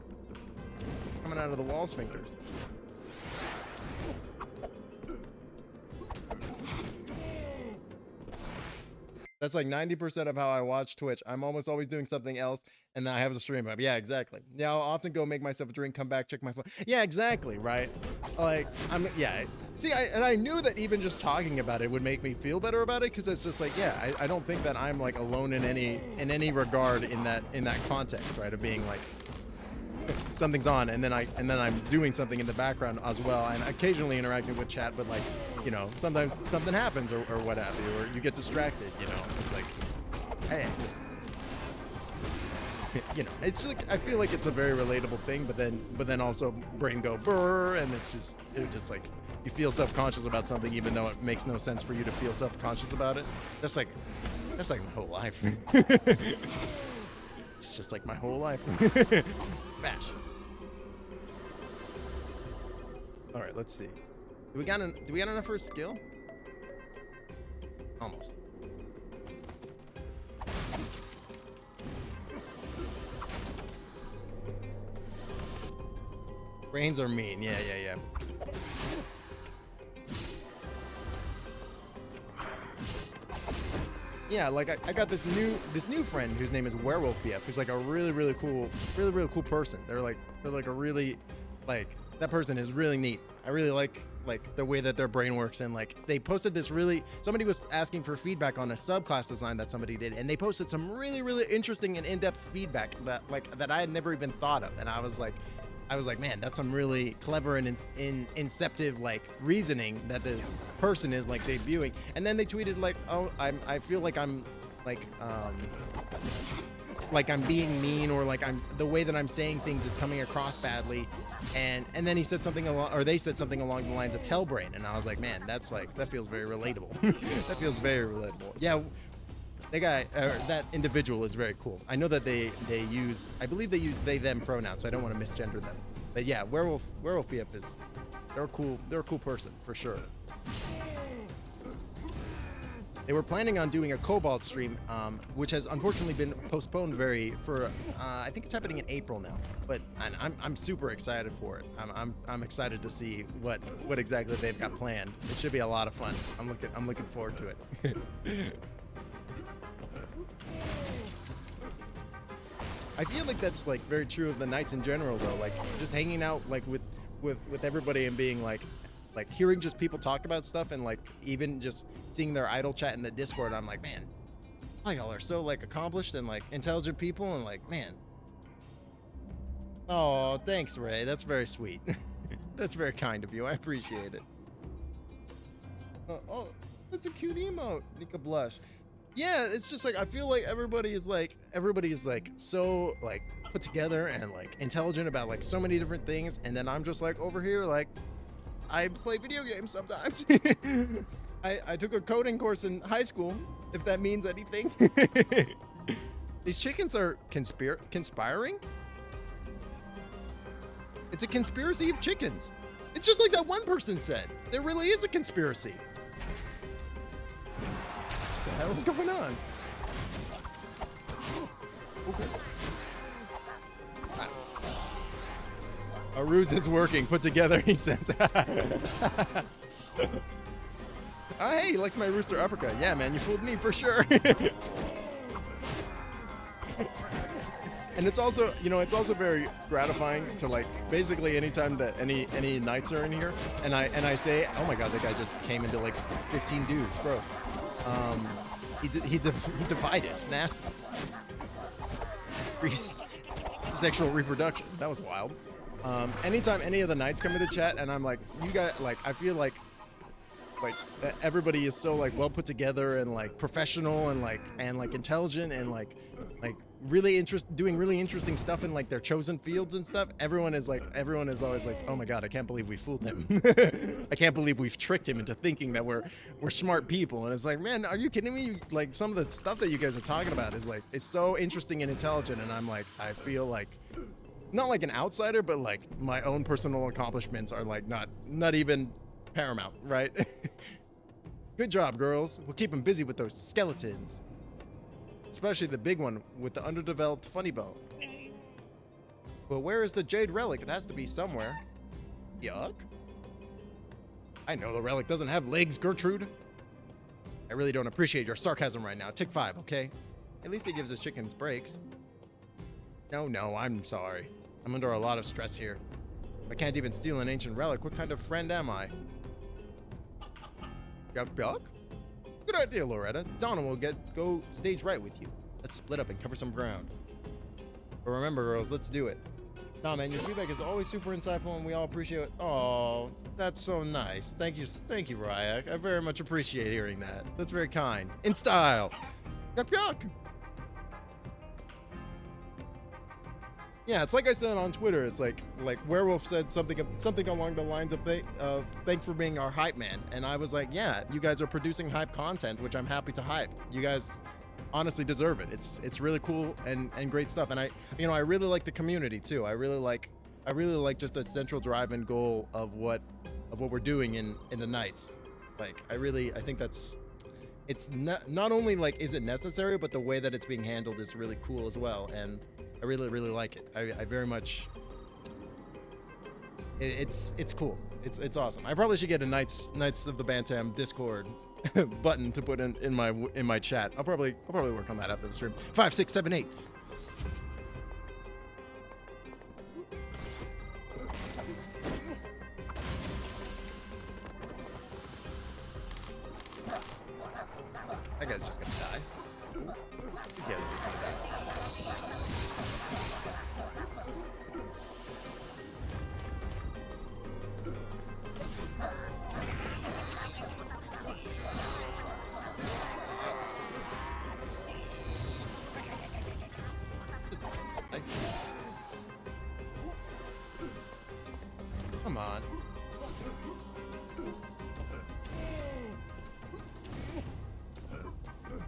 Coming out of the wall sphincters. That's like 90% of how I watch Twitch. I'm almost always doing something else, and then I have the stream up. Yeah, exactly. Yeah, I'll often go make myself a drink, come back, check my phone. Yeah, exactly, right? Like, see, I knew that even just talking about it would make me feel better about it, because it's just like, yeah, I don't think that I'm like alone in any regard in that context, right? Of being like, something's on, and then I'm doing something in the background as well, and occasionally interacting with chat, but like, sometimes something happens or what have you, or you get distracted, it's like, hey, it's like, I feel like it's a very relatable thing, but then also brain go brr, and it's just like, you feel self-conscious about something even though it makes no sense for you to feel self-conscious about it. That's like my whole life. It's just like my whole life. Bash. All right, let's see. Do we got enough for a skill? Almost. Brains are mean. Yeah. Yeah, like I got this new friend whose name is Werewolf BF, who's like a really cool person. They're like a really, like, that person is really neat. I really like the way that their brain works, and like they posted this somebody was asking for feedback on a subclass design that somebody did, and they posted some really interesting and in-depth feedback that I had never even thought of, and I was like, man, that's some really clever and inceptive like reasoning that this person is like debuting. And then they tweeted like, oh, I feel like I'm I'm being mean, or like the way that I'm saying things is coming across badly. And then he said something they said something along the lines of Hellbrain, and I was like, man, that feels very relatable. That feels very relatable. Yeah. That individual is very cool. I know that I believe they use they them pronouns, so I don't want to misgender them. But yeah, Werewolf PF they're a cool person for sure. They were planning on doing a Cobalt stream, which has unfortunately been postponed I think it's happening in April now. But I'm super excited for it. I'm excited to see what exactly they've got planned. It should be a lot of fun. I'm looking forward to it. I feel like that's like very true of the nights in general though, like just hanging out like with everybody and being like hearing just people talk about stuff, and like even just seeing their idle chat in the Discord, I'm like, man, y'all are so like accomplished and like intelligent people, and like, man. Oh, thanks, Ray. That's very sweet. That's very kind of you. I appreciate it. Oh, that's a cute emote. Nika blush. Yeah, it's just like I feel like everybody is like so like put together and like intelligent about like so many different things, and then I'm just like over here like I play video games sometimes. I took a coding course in high school, if that means anything. These chickens are conspiring? It's a conspiracy of chickens. It's just like that one person said. There really is a conspiracy. What the hell is going on? Oh, goodness. Our ruse is working, put together, he says. Oh, hey, he likes my rooster uppercut. Yeah, man, you fooled me for sure. And it's also, you know, it's also very gratifying to like basically anytime that any knights are in here, and I say, oh my god, that guy just came into like 15 dudes, gross. He divided, nasty. Sexual reproduction. That was wild. Anytime any of the knights come into chat, and I'm like, you got like, I feel like everybody is so like well put together and like professional and like intelligent and like really doing really interesting stuff in like their chosen fields and stuff. Everyone is always like, oh my god, I can't believe we fooled him. I can't believe we've tricked him into thinking that we're smart people. And it's like, man, are you kidding me? Like some of the stuff that you guys are talking about is like, it's so interesting and intelligent, and I'm like, I feel like not like an outsider, but like my own personal accomplishments are like not even paramount, right? Good job, girls. We'll keep them busy with those skeletons. Especially the big one with the underdeveloped funny bone. But where is the jade relic? It has to be somewhere. Yuck. I know the relic doesn't have legs, Gertrude. I really don't appreciate your sarcasm right now. Tick 5, okay? At least he gives his chickens breaks. No, I'm sorry. I'm under a lot of stress here. I can't even steal an ancient relic. What kind of friend am I? Yuck? Good idea, Loretta. Donna will go stage right with you. Let's split up and cover some ground. But remember, girls, let's do it. Nah, man, your feedback is always super insightful, and we all appreciate it. Oh, that's so nice. Thank you, Ryak. I very much appreciate hearing that. That's very kind. In style. Yuck. Yeah, it's like I said on Twitter. It's like Werewolf said something along the lines of thanks for being our hype man, and I was like, yeah, you guys are producing hype content, which I'm happy to hype. You guys honestly deserve it. It's really cool and great stuff, and I really like the community too. I really like just the central drive and goal of what we're doing in the nights. Like I think it's not only like is it necessary, but the way that it's being handled is really cool as well, and I really like it. I very much. It's cool. It's awesome. I probably should get a Knights of the Bantam Discord button to put in my chat. I'll probably work on that after the stream. 5, 6, 7, 8. That guy's just gonna die. Yeah, they're just gonna die. Come on.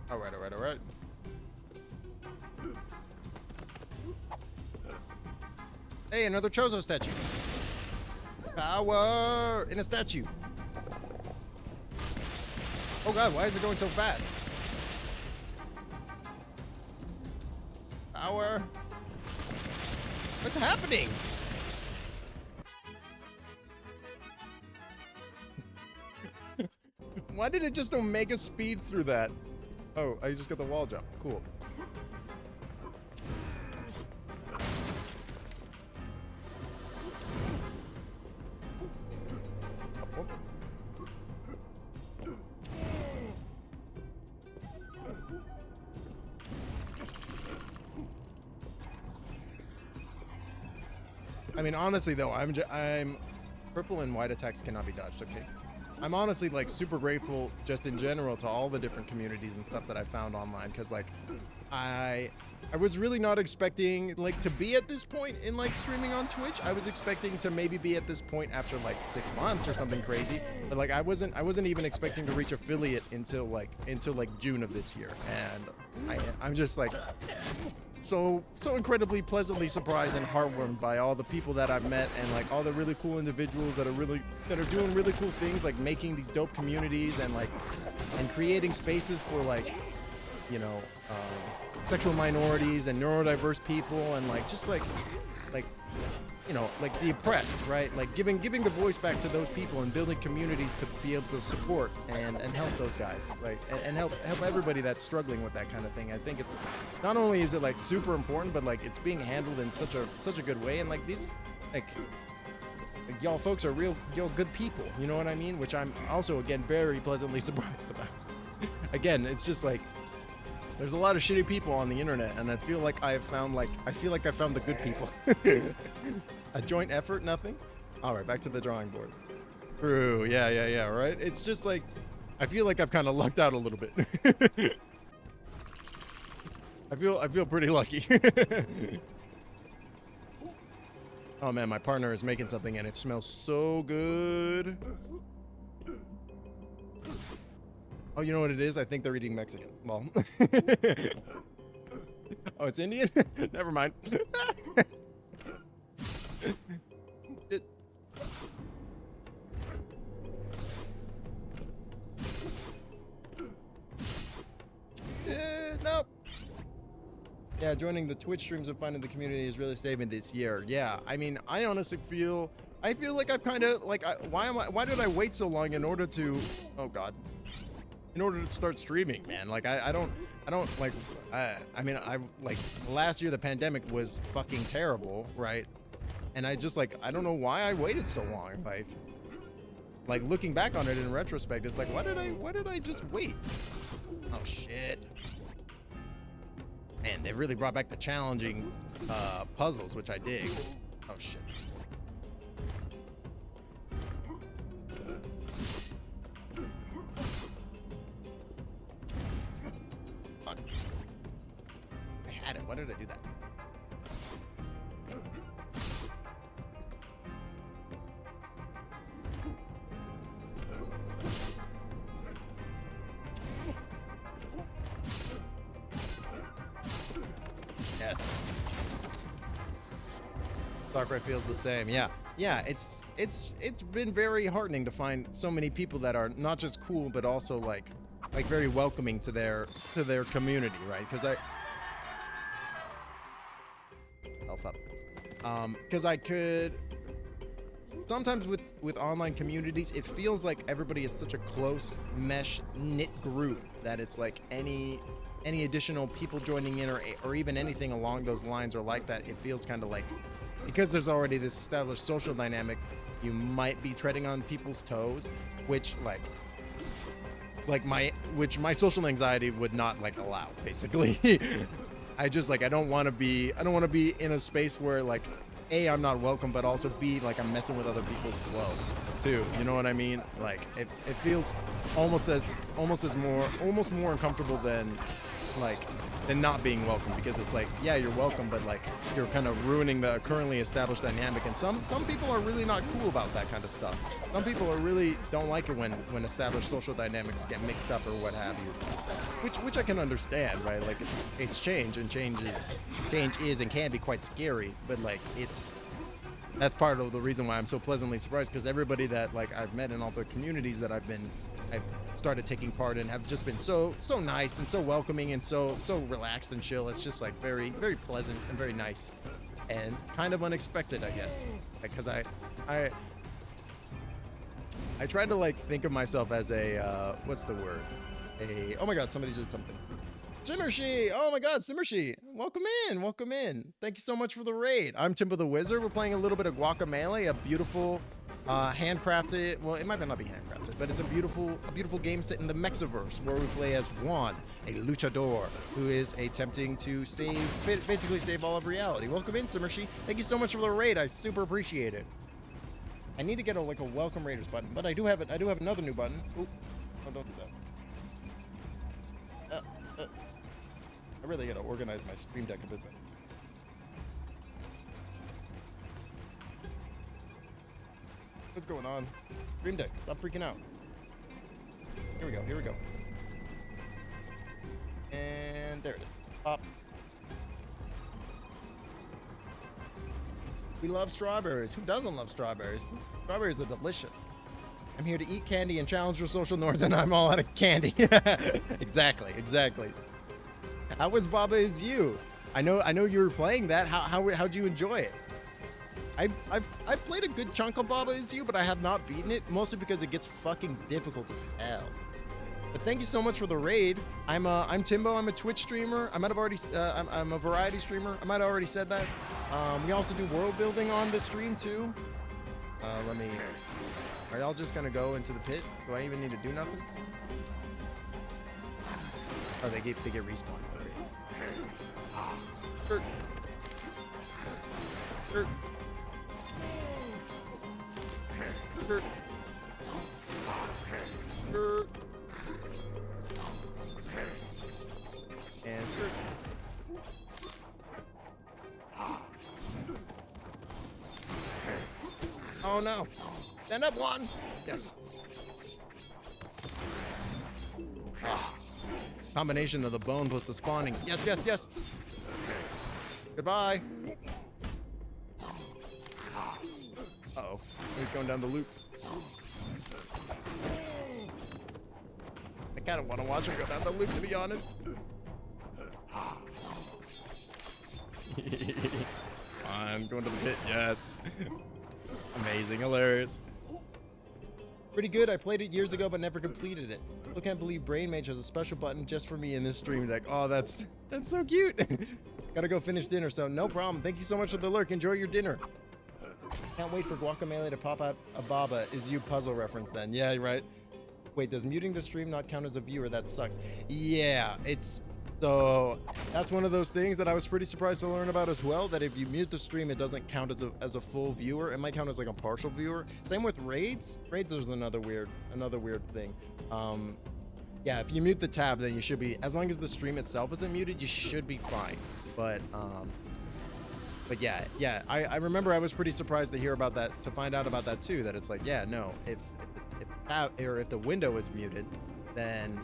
All right. Hey, another Chozo statue. Power in a statue. Oh god, why is it going so fast? Power. What's happening? Why did it just omega speed through that? Oh, I just got the wall jump. Cool. I mean, honestly though, I'm Purple and white attacks cannot be dodged. Okay. I'm honestly like super grateful just in general to all the different communities and stuff that I found online, because like I was really not expecting like to be at this point in like streaming on Twitch. I was expecting to maybe be at this point after like 6 months or something crazy, but like I wasn't even expecting to reach affiliate until like June of this year, and I'm just like so incredibly pleasantly surprised and heartwarmed by all the people that I've met, and like all the really cool individuals that are doing really cool things, like making these dope communities and creating spaces for like, you know, sexual minorities and neurodiverse people, and like just like you know, like the oppressed, right? Like giving the voice back to those people and building communities to be able to support and help those guys, right? And help everybody that's struggling with that kind of thing. I think it's not only is it like super important, but like it's being handled in such a good way, and like these like y'all folks are real good people, you know what I mean? Which I'm also again very pleasantly surprised about. Again, it's just like there's a lot of shitty people on the internet, and I feel like I found the good people. A joint effort, nothing. All right, back to the drawing board. True, yeah, right? It's just like, I feel like I've kind of lucked out a little bit. I feel pretty lucky. Oh man, my partner is making something and it smells so good. Oh, you know what it is? I think they're eating Mexican. Well. Oh, it's Indian? Never mind. Nope. Yeah, joining the Twitch streams and finding the community is really saving this year. Yeah, I mean, I honestly feel like I've kind of like, why did I wait so long in order to, oh God, in order to start streaming, man? Like, I don't like, I mean, like last year the pandemic was fucking terrible, right? And I just like, I don't know why I waited so long. Like looking back on it in retrospect, it's like, why did I just wait? Oh shit. Man, they really brought back the challenging puzzles, which I dig. Oh shit. Fuck. I had it. Why did I do that? Yes. Darkrai feels the same. Yeah. It's been very heartening to find so many people that are not just cool, but also like very welcoming to their community, right? Because health up. Because I could sometimes with online communities, it feels like everybody is such a close mesh knit group that it's like any additional people joining in or even anything along those lines or like that, it feels kind of like, because there's already this established social dynamic, you might be treading on people's toes, which my social anxiety would not like allow, basically. I just like, I don't want to be in a space where like, A, I'm not welcome, but also B, like I'm messing with other people's flow too. You know what I mean? Like it feels almost more uncomfortable than not being welcome, because it's like, yeah, you're welcome, but like you're kind of ruining the currently established dynamic. And some people are really not cool about that kind of stuff. Some people are really don't like it when established social dynamics get mixed up or what have you, which I can understand, right? Like it's change, and change is and can be quite scary, but like that's part of the reason why I'm so pleasantly surprised, because everybody that like I've met in all the communities that I've started taking part in have just been so nice and so welcoming and so relaxed and chill. It's just like very, very pleasant and very nice and kind of unexpected, I guess, because I try to like think of myself as a what's the word, oh my god, somebody did something. Simmershi! Oh my god, Simmershi! Welcome in. Thank you so much for the raid. I'm Timbo the Wizard. We're playing a little bit of Guacamelee, a beautiful handcrafted, well, it might not be handcrafted, but it's a beautiful game set in the Mexiverse, where we play as Juan, a luchador who is attempting to basically save all of reality. Welcome in, Simmershi. Thank you so much for the raid. I super appreciate it. I need to get like a welcome Raiders button, but I do have it. I do have another new button. Oop. Oh, don't do that. I really gotta organize my stream deck a bit better. What's going on? Stream deck, stop freaking out. Here we go, here we go. And there it is. Pop. We love strawberries. Who doesn't love strawberries? Strawberries are delicious. I'm here to eat candy and challenge your social norms, and I'm all out of candy. Exactly, exactly. How was Baba Is You? I know you were playing that. How'd you enjoy it? I've played a good chunk of Baba Is You, but I have not beaten it, mostly because it gets fucking difficult as hell. But thank you so much for the raid. I'm Timbo. I'm a Twitch streamer. I might have already. I'm a variety streamer. I might have already said that. We also do world building on the stream too. Let me. Are y'all just gonna go into the pit? Do I even need to do nothing? Oh, they get respawned. Great. Skirt. Skirt. Skirt. And skirt. Oh no. Stand up one. Yes. Combination of the bone plus the spawning. Yes, yes, yes. Goodbye. Uh-oh. He's going down the loop. I kind of want to watch him go down the loop, to be honest. I'm going to the pit. Yes. Amazing. Hilarious. Pretty good. I played it years ago, but never completed it. Still can't believe Brain Mage has a special button just for me in this stream deck. Oh, that's so cute. Gotta go finish dinner, so no problem. Thank you so much for the lurk. Enjoy your dinner. Can't wait for Guacamelee to pop out a Baba Is You puzzle reference then. Yeah, right. Wait, does muting the stream not count as a viewer? That sucks. Yeah, it's... So that's one of those things that I was pretty surprised to learn about as well, that if you mute the stream, it doesn't count as a full viewer. It might count as like a partial viewer. Same with raids. Raids is another weird thing. Yeah, if you mute the tab, then you should be, as long as the stream itself isn't muted, you should be fine. But yeah, I remember I was pretty surprised to hear about that, to find out about that too, that it's like, yeah, no, if the window is muted, then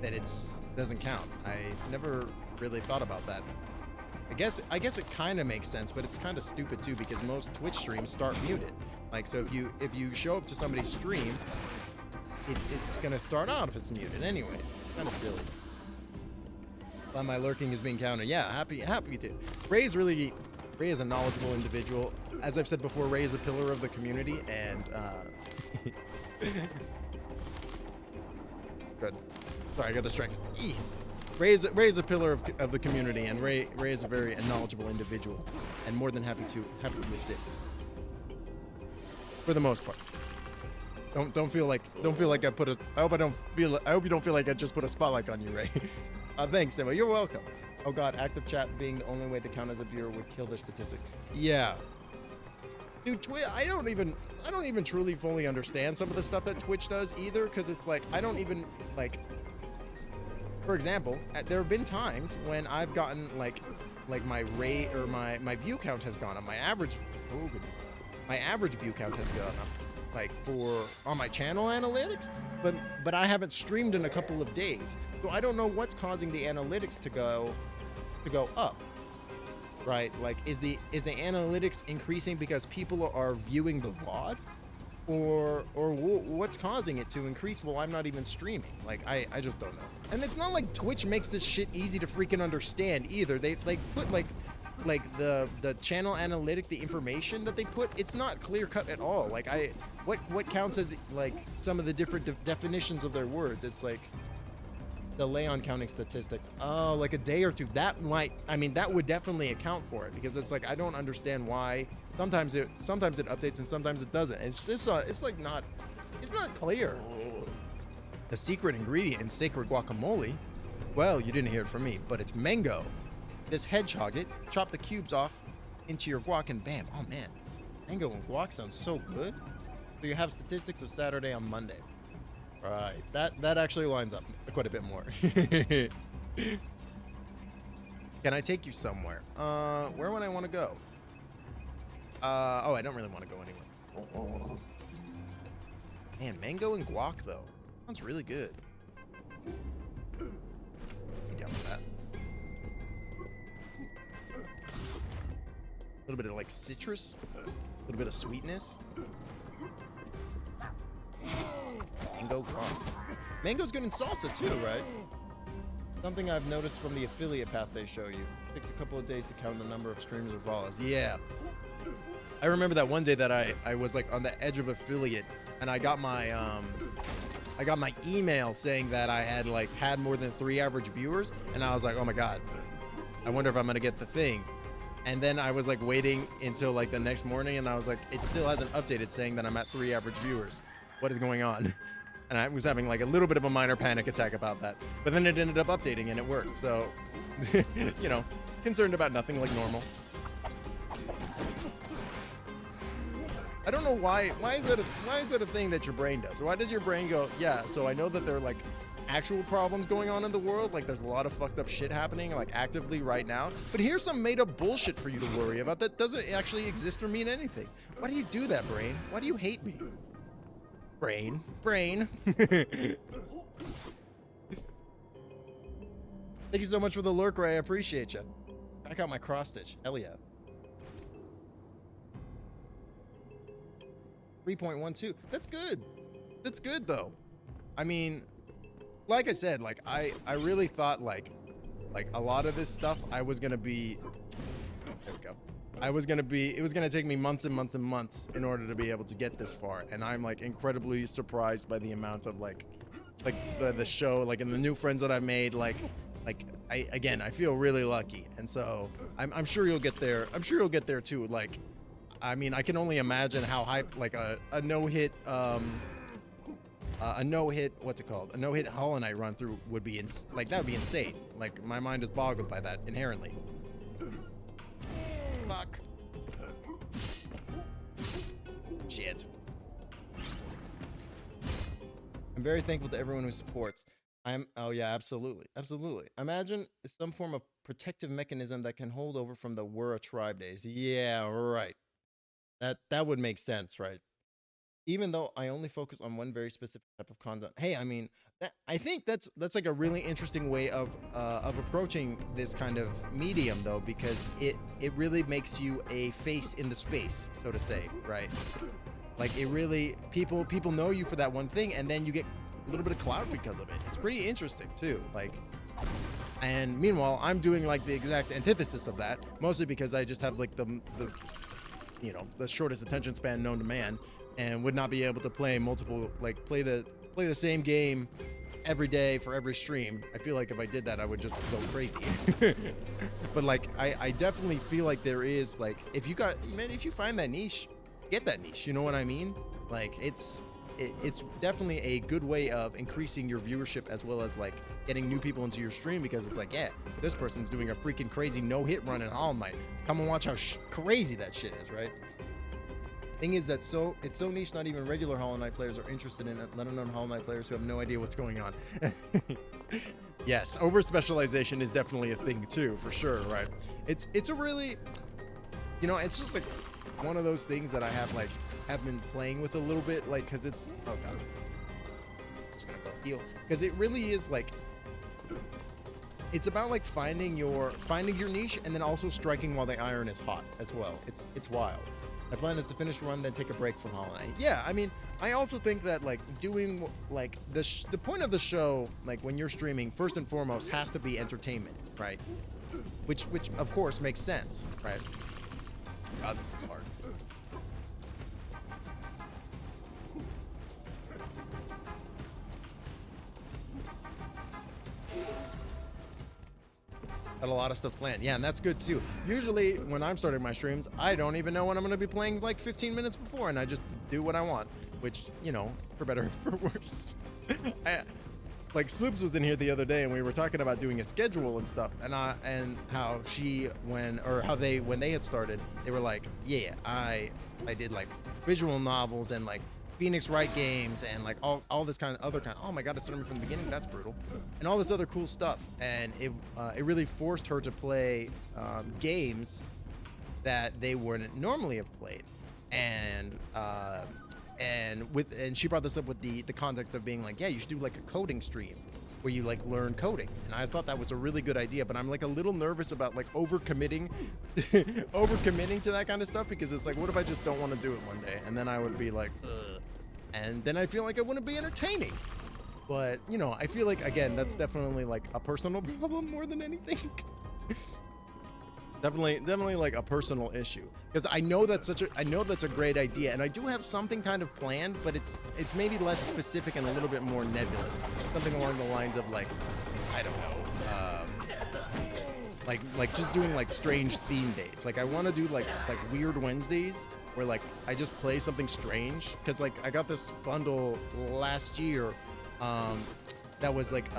it's doesn't count. I never really thought about that. I guess it kind of makes sense, but it's kind of stupid too, because most Twitch streams start muted. Like, so if you show up to somebody's stream, it's gonna start out if it's muted anyway. Kind of silly. But my lurking is being counted. Yeah, happy to. Ray is a knowledgeable individual. As I've said before, Ray is a pillar of the community, and good. Sorry, I got distracted. Ray is a pillar of the community, and Ray is a very knowledgeable individual, and more than happy to assist. For the most part. Don't feel like I put a. I hope you don't feel like I just put a spotlight on you, Ray. Thanks, Emma. You're welcome. Oh God, active chat being the only way to count as a viewer would kill their statistics. Yeah. Dude, I don't even truly fully understand some of the stuff that Twitch does either, because it's like I don't even like. For example, there have been times when I've gotten like my rate or my view count has gone up. My average view count has gone up, like on my channel analytics, but I haven't streamed in a couple of days, so I don't know what's causing the analytics to go up. Right? Like, is the analytics increasing because people are viewing the VOD? Or what's causing it to increase while I'm not even streaming? Like, I just don't know. And it's not like Twitch makes this shit easy to freaking understand either. They put like the channel analytic, the information that they put, it's not clear cut at all. Like what counts as like some of the different definitions of their words. It's like delay on counting statistics. Oh, like a day or two. That would definitely account for it, because it's like I don't understand why sometimes it updates and sometimes it doesn't. It's just it's not clear. The secret ingredient in sacred guacamole, well, you didn't hear it from me, but it's mango. Just hedgehog it, chop the cubes off into your guac, and bam. Oh man, Mango and guac sounds so good. So you have statistics of Saturday on Monday. Right. That actually lines up quite a bit more. Can I take you somewhere? Where would I want to go? Oh, I don't really want to go anywhere. Man, mango and guac though. Sounds really good. Be down with that. A little bit of like citrus, a little bit of sweetness. Mango guac. Mango's good in salsa too, right? Something I've noticed from the affiliate path they show you. It takes a couple of days to count the number of streamers or followers. Yeah. I remember that one day that I was like on the edge of affiliate and I got my email saying that I had like had more than 3 average viewers, and I was like, oh my god, I wonder if I'm gonna get the thing. And then I was like waiting until like the next morning, and I was like, it still hasn't updated saying that I'm at 3 average viewers. What is going on? And I was having like a little bit of a minor panic attack about that, but then it ended up updating and it worked. So, you know, concerned about nothing, like normal. I don't know why is that a thing that your brain does? Why does your brain go, yeah, so I know that there are like actual problems going on in the world, like there's a lot of fucked up shit happening like actively right now, but here's some made up bullshit for you to worry about that doesn't actually exist or mean anything. Why do you do that, brain? Why do you hate me? Brain. Thank you so much for the lurk, Ray. I appreciate you. Back out my cross stitch. Hell yeah. 3.12. That's good. That's good though. I mean, like I said, like I really thought like a lot of this stuff I was gonna be. There we go. It was gonna take me months and months and months in order to be able to get this far, and I'm like incredibly surprised by the amount of like the show, like, and the new friends that I've made. Like I feel really lucky, and so I'm sure you'll get there. I'm sure you'll get there too. Like, I mean, I can only imagine how hype like a no-hit what's it called? A no-hit Hollow Knight run through would be like that would be insane. Like my mind is boggled by that inherently. Fuck. Shit. I'm very thankful to everyone who supports. Oh yeah, absolutely. Imagine some form of protective mechanism that can hold over from the We're a Tribe days. Yeah, right. That would make sense, right? Even though I only focus on one very specific type of content. Hey, I mean, I think that's like a really interesting way of approaching this kind of medium, though, because it really makes you a face in the space, so to say, right? Like it really people know you for that one thing, and then you get a little bit of clout because of it. It's pretty interesting too. Like, and meanwhile, I'm doing like the exact antithesis of that, mostly because I just have like the you know, the shortest attention span known to man, and would not be able to play multiple, like play the same game every day for every stream. I feel like if I did that, I would just go crazy. But like, I definitely feel like there is like, if you find that niche, get that niche. You know what I mean? Like it's definitely a good way of increasing your viewership as well as like getting new people into your stream, because it's like, yeah, this person's doing a freaking crazy no-hit run in Hollow Knight. Come and watch how crazy that shit is, right? Thing is that it's so niche, not even regular Hollow Knight players are interested in it, let alone Hollow Knight players who have no idea what's going on. Yes, over specialization is definitely a thing too, for sure, right? It's a really, you know, it's just like one of those things that I have been playing with a little bit, like, because it's, oh god, I'm just gonna go heal, because it really is like, it's about like finding your niche and then also striking while the iron is hot as well. It's wild. My plan is to finish the run, then take a break from Hollow Knight. Yeah, I mean, I also think that like doing like the point of the show, like when you're streaming, first and foremost has to be entertainment, right? Which of course makes sense, right? God, this is hard. Got a lot of stuff planned. Yeah, and that's good too. Usually when I'm starting my streams, I don't even know when I'm going to be playing like 15 minutes before, and I just do what I want, which, you know, for better or for worse. Like Sloops was in here the other day and we were talking about doing a schedule and stuff, and how when they had started, they were like, yeah, I did like visual novels and like Phoenix Wright games and like all this kind of other kind. Oh my God, it started me from the beginning. That's brutal. And all this other cool stuff. And it really forced her to play games that they wouldn't normally have played. And she brought this up with the context of being like, yeah, you should do like a coding stream where you like learn coding. And I thought that was a really good idea, but I'm like a little nervous about like overcommitting to that kind of stuff, because it's like, what if I just don't want to do it one day? And then I would be like, ugh. And then I feel like I wouldn't be entertaining. But, you know, I feel like, again, that's definitely like a personal problem more than anything. Definitely like a personal issue, because I know that's a great idea, and I do have something kind of planned, but it's maybe less specific and a little bit more nebulous. Something along the lines of like, I don't know, like just doing like strange theme days. Like I want to do like weird Wednesdays where like I just play something strange, because like I got this bundle last year that was like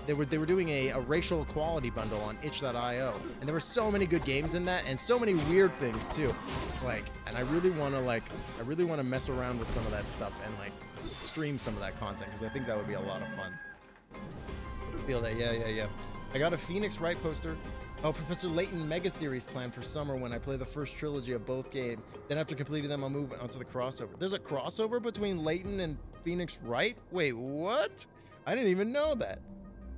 they were doing a racial equality bundle on itch.io, and there were so many good games in that and so many weird things too. Like, and I really want to mess around with some of that stuff and like stream some of that content, because I think that would be a lot of fun. Feel that, yeah. I got a Phoenix Wright poster. Oh, Professor Layton Mega Series planned for summer when I play the first trilogy of both games. Then after completing them, I'll move onto the crossover. There's a crossover between Layton and Phoenix Wright? Wait, what? I didn't even know that.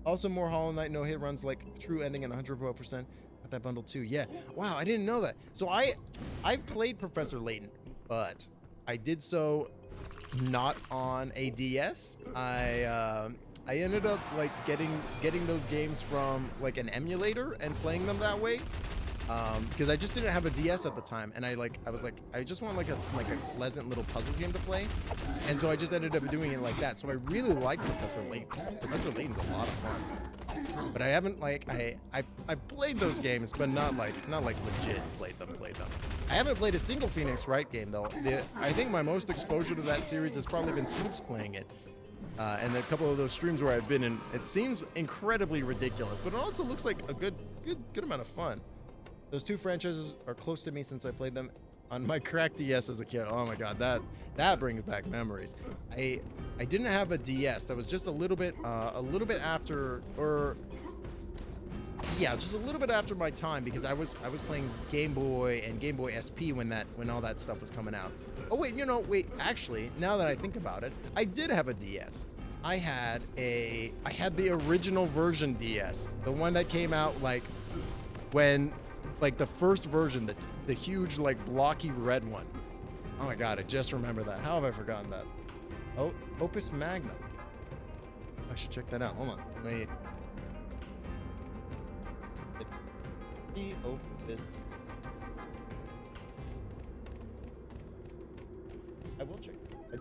Also, more Hollow Knight no-hit runs like true ending at 112%. Got that bundle too. Yeah. Wow, I didn't know that. So I played Professor Layton, but I did so not on a DS. I ended up like getting those games from like an emulator and playing them that way. Because I just didn't have a DS at the time, and I was like, I just want like a pleasant little puzzle game to play, and so I just ended up doing it like that. So I really like Professor Layton. Professor Layton's a lot of fun, but I haven't I've played those games, but not like legit played them. I haven't played a single Phoenix Wright game though. I think my most exposure to that series has probably been Sloops playing it. And a couple of those streams where I've been in, it seems incredibly ridiculous, but it also looks like a good amount of fun. Those two franchises are close to me since I played them on my cracked DS as a kid. Oh my God, that brings back memories. I didn't have a DS. That was just a little bit after, just a little bit after my time, because I was playing Game Boy and Game Boy SP when all that stuff was coming out. Oh wait, actually, now that I think about it, I did have a DS. I had the original version DS, the one that came out like when, like the first version, the huge like blocky red one. Oh my God, I just remember that. How have I forgotten that? Oh, Opus Magnum. I should check that out. Hold on, wait. The Opus. I will check. I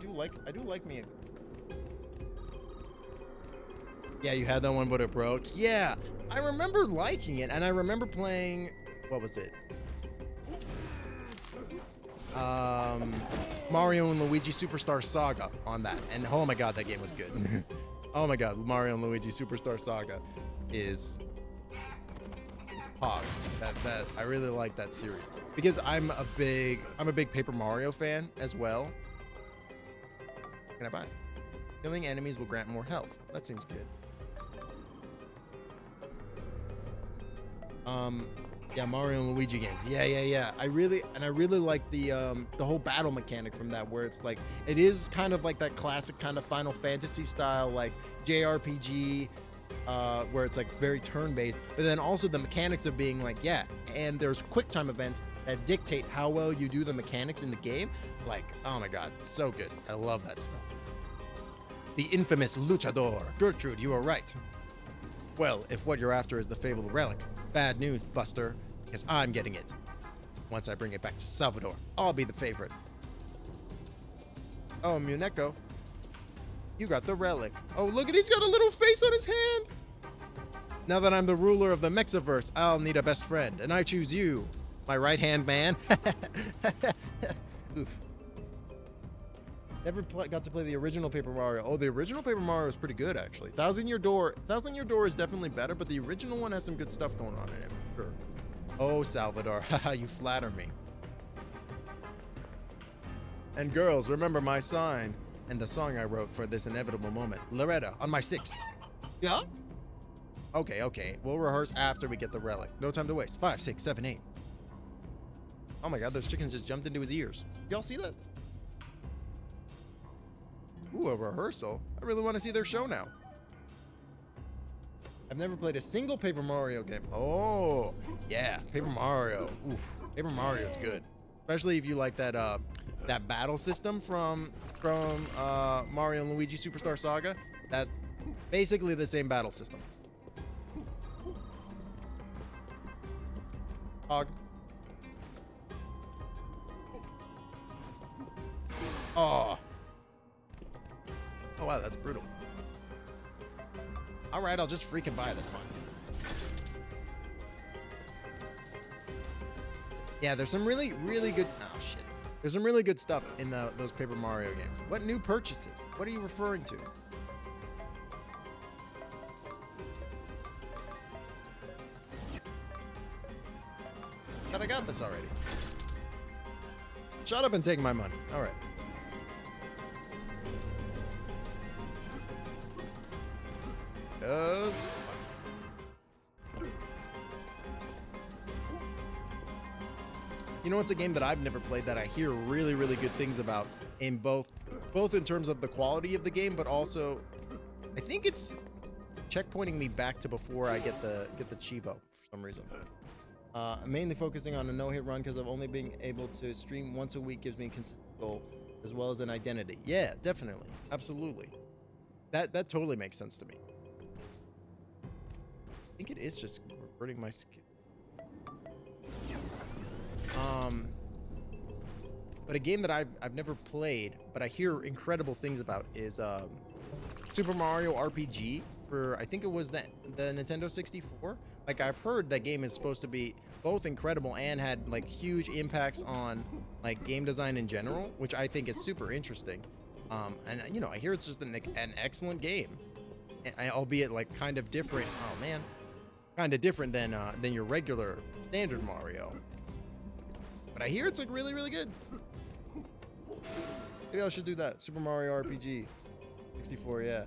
do like me. Yeah, you had that one, but it broke. Yeah, I remember liking it, and I remember playing. What was it? Mario and Luigi Superstar Saga on that, and oh my God, that game was good. Oh my God, Mario and Luigi Superstar Saga is pog. That I really like that series, because I'm a big Paper Mario fan as well. What can I buy? Killing enemies will grant more health. That seems good. Yeah, Mario and Luigi games. Yeah. I really like the whole battle mechanic from that, where it's like, it is kind of like that classic kind of Final Fantasy style, like JRPG, where it's like very turn-based, but then also the mechanics of being like, yeah, and there's quick time events that dictate how well you do the mechanics in the game. Like, oh my God, so good. I love that stuff. The infamous luchador. Gertrude, you are right. Well, if what you're after is the fabled relic, bad news, Buster, because I'm getting it. Once I bring it back to Salvador, I'll be the favorite. Oh, Muneko, you got the relic. Oh, look, he's got a little face on his hand. Now that I'm the ruler of the Mexiverse, I'll need a best friend, and I choose you, my right-hand man. Oof. Never got to play the original Paper Mario. Oh, the original Paper Mario is pretty good, actually. Thousand Year Door is definitely better, but the original one has some good stuff going on in it, for sure. Oh, Salvador, haha, you flatter me. And girls, remember my sign and the song I wrote for this inevitable moment. Loretta, on my 6. Yeah? Okay. We'll rehearse after we get the relic. No time to waste. 5, 6, 7, 8. Oh my god, those chickens just jumped into his ears. Y'all see that? Ooh, a rehearsal. I really want to see their show now. I've never played a single Paper Mario game. Oh, yeah, Paper Mario. Oof, Paper Mario is good, especially if you like that that battle system from Mario and Luigi Superstar Saga. That basically the same battle system. Hog. Oh. Oh wow, that's brutal. All right, I'll just freaking buy this one. Yeah, there's some really good. Oh shit. There's some really good stuff in those Paper Mario games. What new purchases? What are you referring to? Thought I got this already. Shut up and take my money. All right. You know, it's a game that I've never played that I hear really good things about in both in terms of the quality of the game, but also I think it's checkpointing me back to before I get the Chivo for some reason. I'm mainly focusing on a no-hit run because of only being able to stream once a week gives me a consistent goal as well as an identity. Yeah, definitely. Absolutely. That totally makes sense to me. I think it is just reverting my skill. But a game that I've never played, but I hear incredible things about is Super Mario RPG for, I think it was the Nintendo 64. Like, I've heard that game is supposed to be both incredible and had like huge impacts on like game design in general, which I think is super interesting. And you know, I hear it's just an excellent game, albeit like kind of different. Oh man, kind of different than your regular standard Mario. But I hear it's like really good. Maybe I should do that. Super Mario RPG 64, yeah.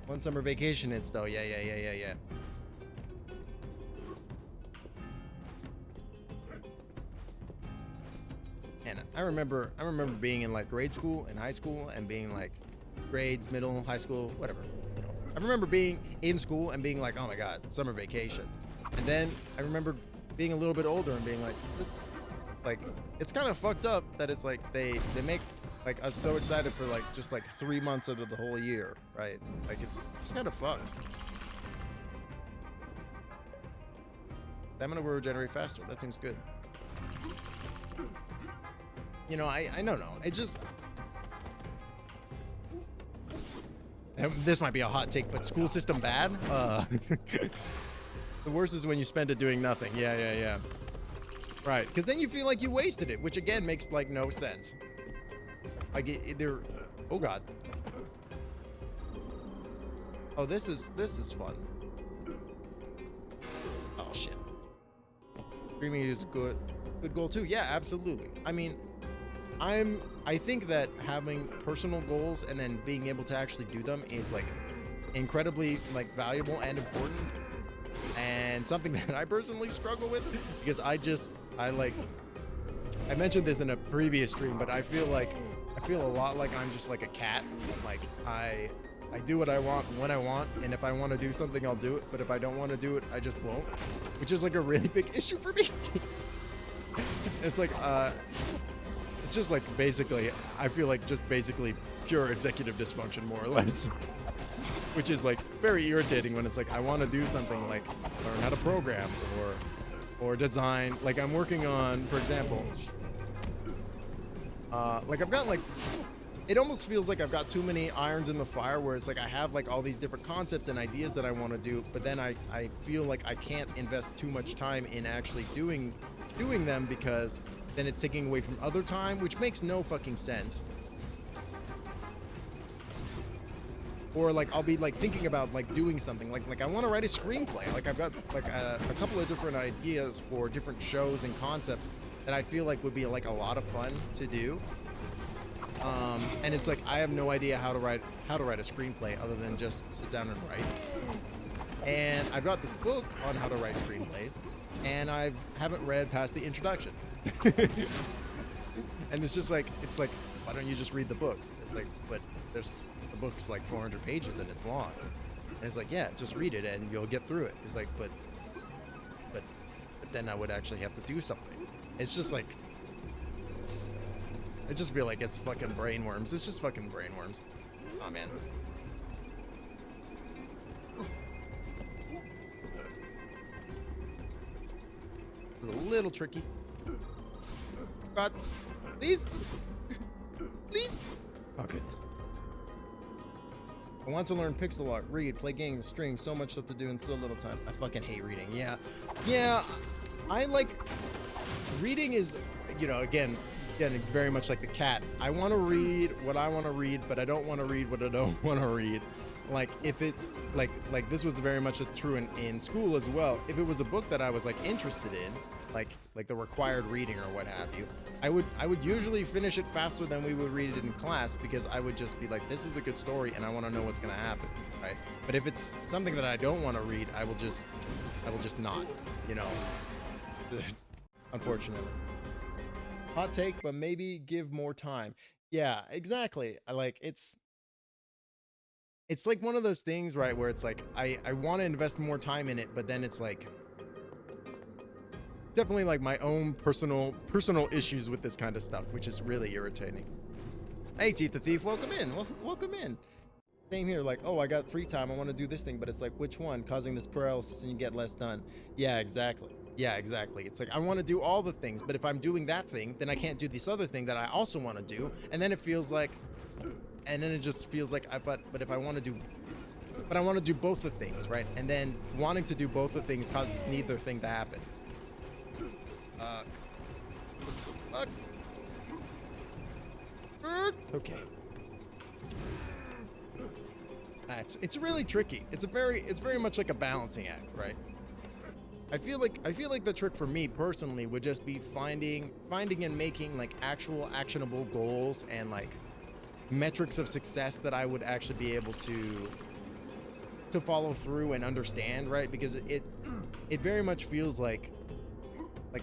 One summer vacation it's though. Yeah. And I remember being in like grade school and high school and being like grades, middle, high school, whatever. You know. I remember being in school and being like, oh my god, summer vacation. And then I remember being a little bit older and being like it's kind of fucked up that it's like they make like us so excited for like just like 3 months out of the whole year, right? Like it's kind of fucked. Stamina will regenerate faster. That seems good. You know, I don't know. It's just this might be a hot take, but school system bad. The worst is when you spend it doing nothing. Yeah. Right, because then you feel like you wasted it, which again makes like no sense. Like either, oh god. Oh, this is fun. Oh shit. Streaming is good goal too. Yeah, absolutely. I mean, I think that having personal goals and then being able to actually do them is like incredibly like valuable and important, and something that I personally struggle with because I mentioned this in a previous stream, but I feel a lot like I'm just like a cat. Like I do what I want when I want, and if I want to do something, I'll do it. But if I don't want to do it, I just won't, which is like a really big issue for me. It's like it's just like basically, I feel like just basically pure executive dysfunction, more or less, which is like very irritating when it's like I want to do something like learn how to program or design. Like I'm working on, for example, like I've got like, it almost feels like I've got too many irons in the fire where it's like I have like all these different concepts and ideas that I want to do, but then I feel like I can't invest too much time in actually doing them because then it's taking away from other time, which makes no fucking sense. Or like I'll be like thinking about like doing something like I want to write a screenplay. Like I've got like a couple of different ideas for different shows and concepts that I feel like would be like a lot of fun to do. And it's like I have no idea how to write a screenplay other than just sit down and write. And I've got this book on how to write screenplays, and I haven't read past the introduction. And it's just like, why don't you just read the book? It's like, but the book's like 400 pages and it's long. And it's like, yeah, just read it and you'll get through it. It's like, but then I would actually have to do something. It's just like, I just feel like it's fucking brainworms. It's just fucking brainworms. Oh man. It's a little tricky. God, please, please. Oh goodness. I want to learn pixel art, read, play games, stream. So much stuff to do in so little time. I fucking hate reading. Yeah. I like reading. Is, you know, again, very much like the cat. I want to read what I want to read, but I don't want to read what I don't want to read. Like if it's like this was very much true in school as well. If it was a book that I was like interested in, like the required reading or what have you, I would usually finish it faster than we would read it in class, because I would just be like, this is a good story and I want to know what's gonna happen, right? But if it's something that I don't want to read, I will just not, you know. Unfortunately. Hot take, but maybe give more time. Yeah, exactly. It's like one of those things, right, where it's like I want to invest more time in it, but then it's like definitely like my own personal issues with this kind of stuff, which is really irritating. Hey, Teeth the Thief, welcome in. Welcome in. Same here, like, oh, I got free time, I want to do this thing, but it's like, which one? Causing this paralysis and you get less done. Yeah, exactly. It's like I want to do all the things, but if I'm doing that thing, then I can't do this other thing that I also want to do, and then it feels like, and then it just feels like but if I want to do both the things, right? And then wanting to do both the things causes neither thing to happen. Fuck. Okay. It's really tricky. It's very much like a balancing act, right? I feel like the trick for me personally would just be finding and making like actual actionable goals and like metrics of success that I would actually be able to follow through and understand, right? Because it very much feels like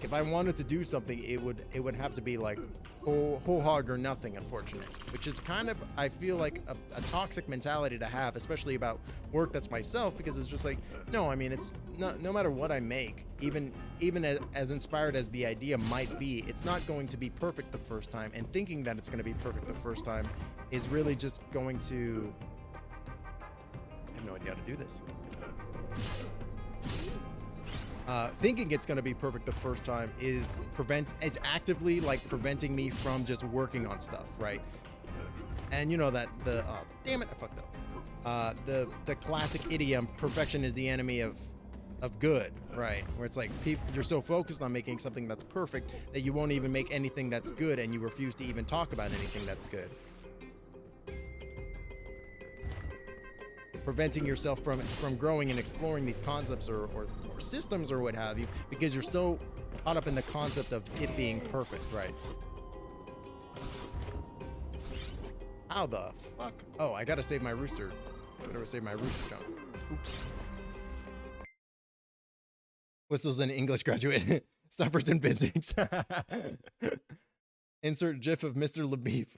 if I wanted to do something, it would have to be like whole hog or nothing, unfortunately, which is kind of, I feel like a toxic mentality to have, especially about work that's myself, because it's just like, no, I mean, it's not, no matter what I make, even as inspired as the idea might be, it's not going to be perfect the first time, and thinking that it's going to be perfect the first time is really just going to, I have no idea how to do this. Thinking it's going to be perfect the first time is actively like preventing me from just working on stuff, right? And you know that damn it, I fucked up. The classic idiom, perfection is the enemy of good, right? Where it's like you're so focused on making something that's perfect that you won't even make anything that's good, and you refuse to even talk about anything that's good. Preventing yourself from growing and exploring these concepts or systems or what have you, because you're so caught up in the concept of it being perfect, right? How the fuck? Oh, I gotta save my rooster. I gotta save my rooster jump. Oops. Whistle's an English graduate. Suffers in physics. Insert gif of Mr. LaBeef.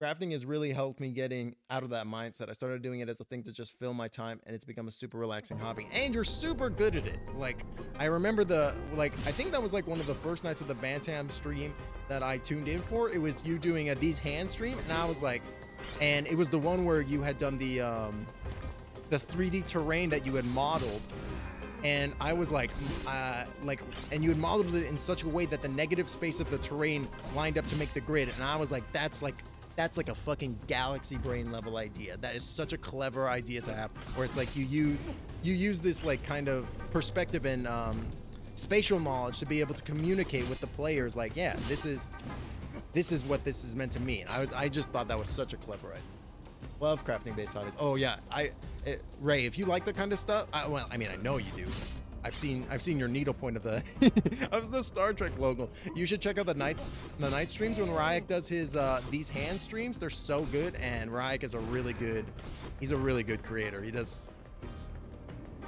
Crafting has really helped me getting out of that mindset. I started doing it as a thing to just fill my time, and it's become a super relaxing hobby. And you're super good at it. Like, I remember I think that was like one of the first nights of the Bantam stream that I tuned in for. It was you doing these hand stream, and I was like, and it was the one where you had done the 3D terrain that you had modeled. And I was like, and you had modeled it in such a way that the negative space of the terrain lined up to make the grid. And I was like, that's like a fucking galaxy brain level idea. That is such a clever idea to have, where it's like you use this like kind of perspective and spatial knowledge to be able to communicate with the players. Like, yeah, this is what this is meant to mean. I just thought that was such a clever idea. Love crafting based hobbies. Oh yeah, Ray, if you like that kind of stuff, well, I mean, I know you do. I've seen your needle point of the of the Star Trek logo. You should check out the night streams when Ryak does his these hand streams. They're so good, and Ryak is a really good creator. He's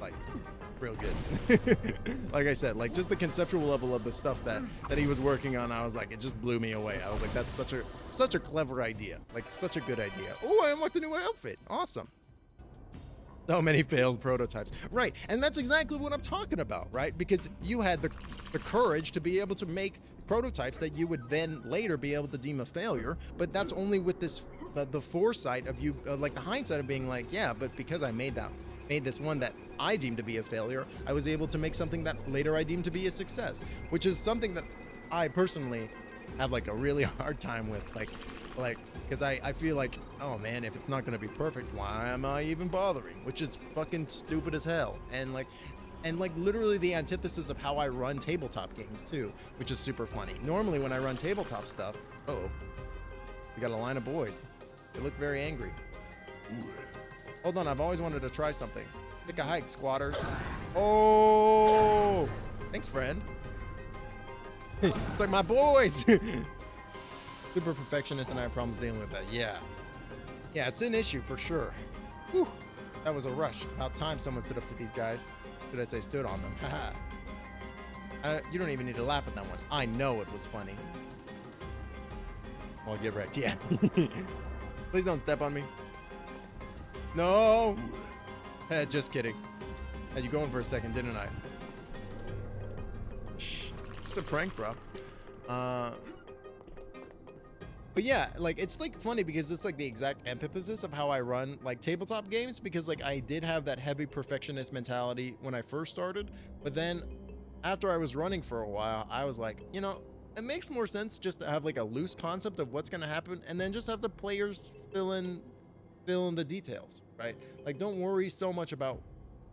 like real good. Like I said, like just the conceptual level of the stuff that he was working on, I was like, it just blew me away. I was like, that's such a clever idea, like such a good idea. Oh, I unlocked a new outfit. Awesome. So many failed prototypes. Right, and that's exactly what I'm talking about, right? Because you had the courage to be able to make prototypes that you would then later be able to deem a failure, but that's only with this the foresight of you, like the hindsight of being like, yeah, but because I made this one that I deemed to be a failure, I was able to make something that later I deemed to be a success, which is something that I personally have like a really hard time with, like because I feel like, oh man, if it's not going to be perfect, why am I even bothering? Which is fucking stupid as hell. And like literally the antithesis of how I run tabletop games too, which is super funny. Normally when I run tabletop stuff, we got a line of boys. They look very angry. Hold on, I've always wanted to try something. Take a hike, squatters. Oh, thanks, friend. It's like my boys. Super perfectionist and I have problems dealing with that. Yeah, it's an issue for sure. Whew. That was a rush. About time someone stood up to these guys. Should I say stood on them? Haha. You don't even need to laugh at that one. I know it was funny. Well, get wrecked. Yeah. Please don't step on me. No. Just kidding. Had you going for a second, didn't I? Just a prank, bro. But yeah, like it's like funny because it's like the exact antithesis of how I run like tabletop games, because like I did have that heavy perfectionist mentality when I first started, but then after I was running for a while, I was like, you know, it makes more sense just to have like a loose concept of what's going to happen and then just have the players fill in the details, right? Like don't worry so much about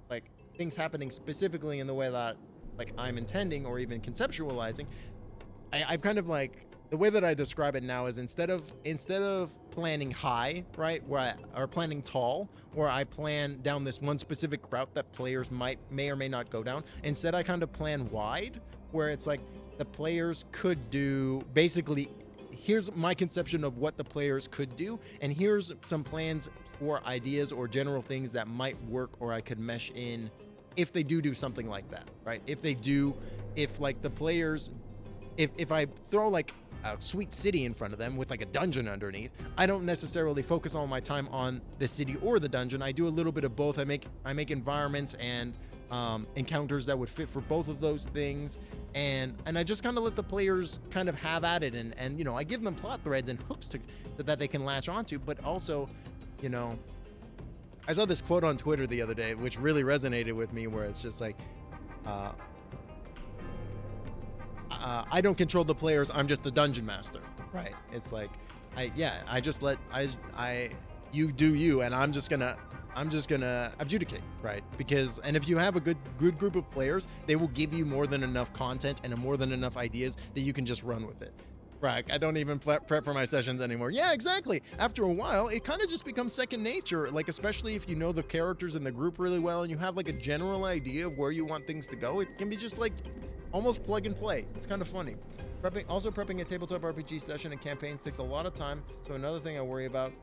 like things happening specifically in the way that like I'm intending or even conceptualizing. I've kind of like, the way that I describe it now is instead of planning high, right, or planning tall, where I plan down this one specific route that players may or may not go down. Instead, I kind of plan wide, where it's like the players could do basically. Here's my conception of what the players could do, and here's some plans for ideas or general things that might work or I could mesh in if they do something like that, right? If like the players, if I throw like a sweet city in front of them with like a dungeon underneath, I don't necessarily focus all my time on the city or the dungeon. I do a little bit of both. I make environments and encounters that would fit for both of those things, and I just kind of let the players kind of have at it, and you know, I give them plot threads and hooks that they can latch onto, but also, you know, I saw this quote on Twitter the other day which really resonated with me, where it's just like, I don't control the players, I'm just the dungeon master, right? It's like, I just let you do you, and I'm just gonna adjudicate, right? Because, and if you have a good group of players, they will give you more than enough content and more than enough ideas that you can just run with it. Right, I don't even prep for my sessions anymore. Yeah, exactly. After a while, it kind of just becomes second nature, like especially if you know the characters in the group really well and you have like a general idea of where you want things to go. It can be just like almost plug and play. It's kind of funny. Prepping a tabletop RPG session and campaigns takes a lot of time, so another thing I worry about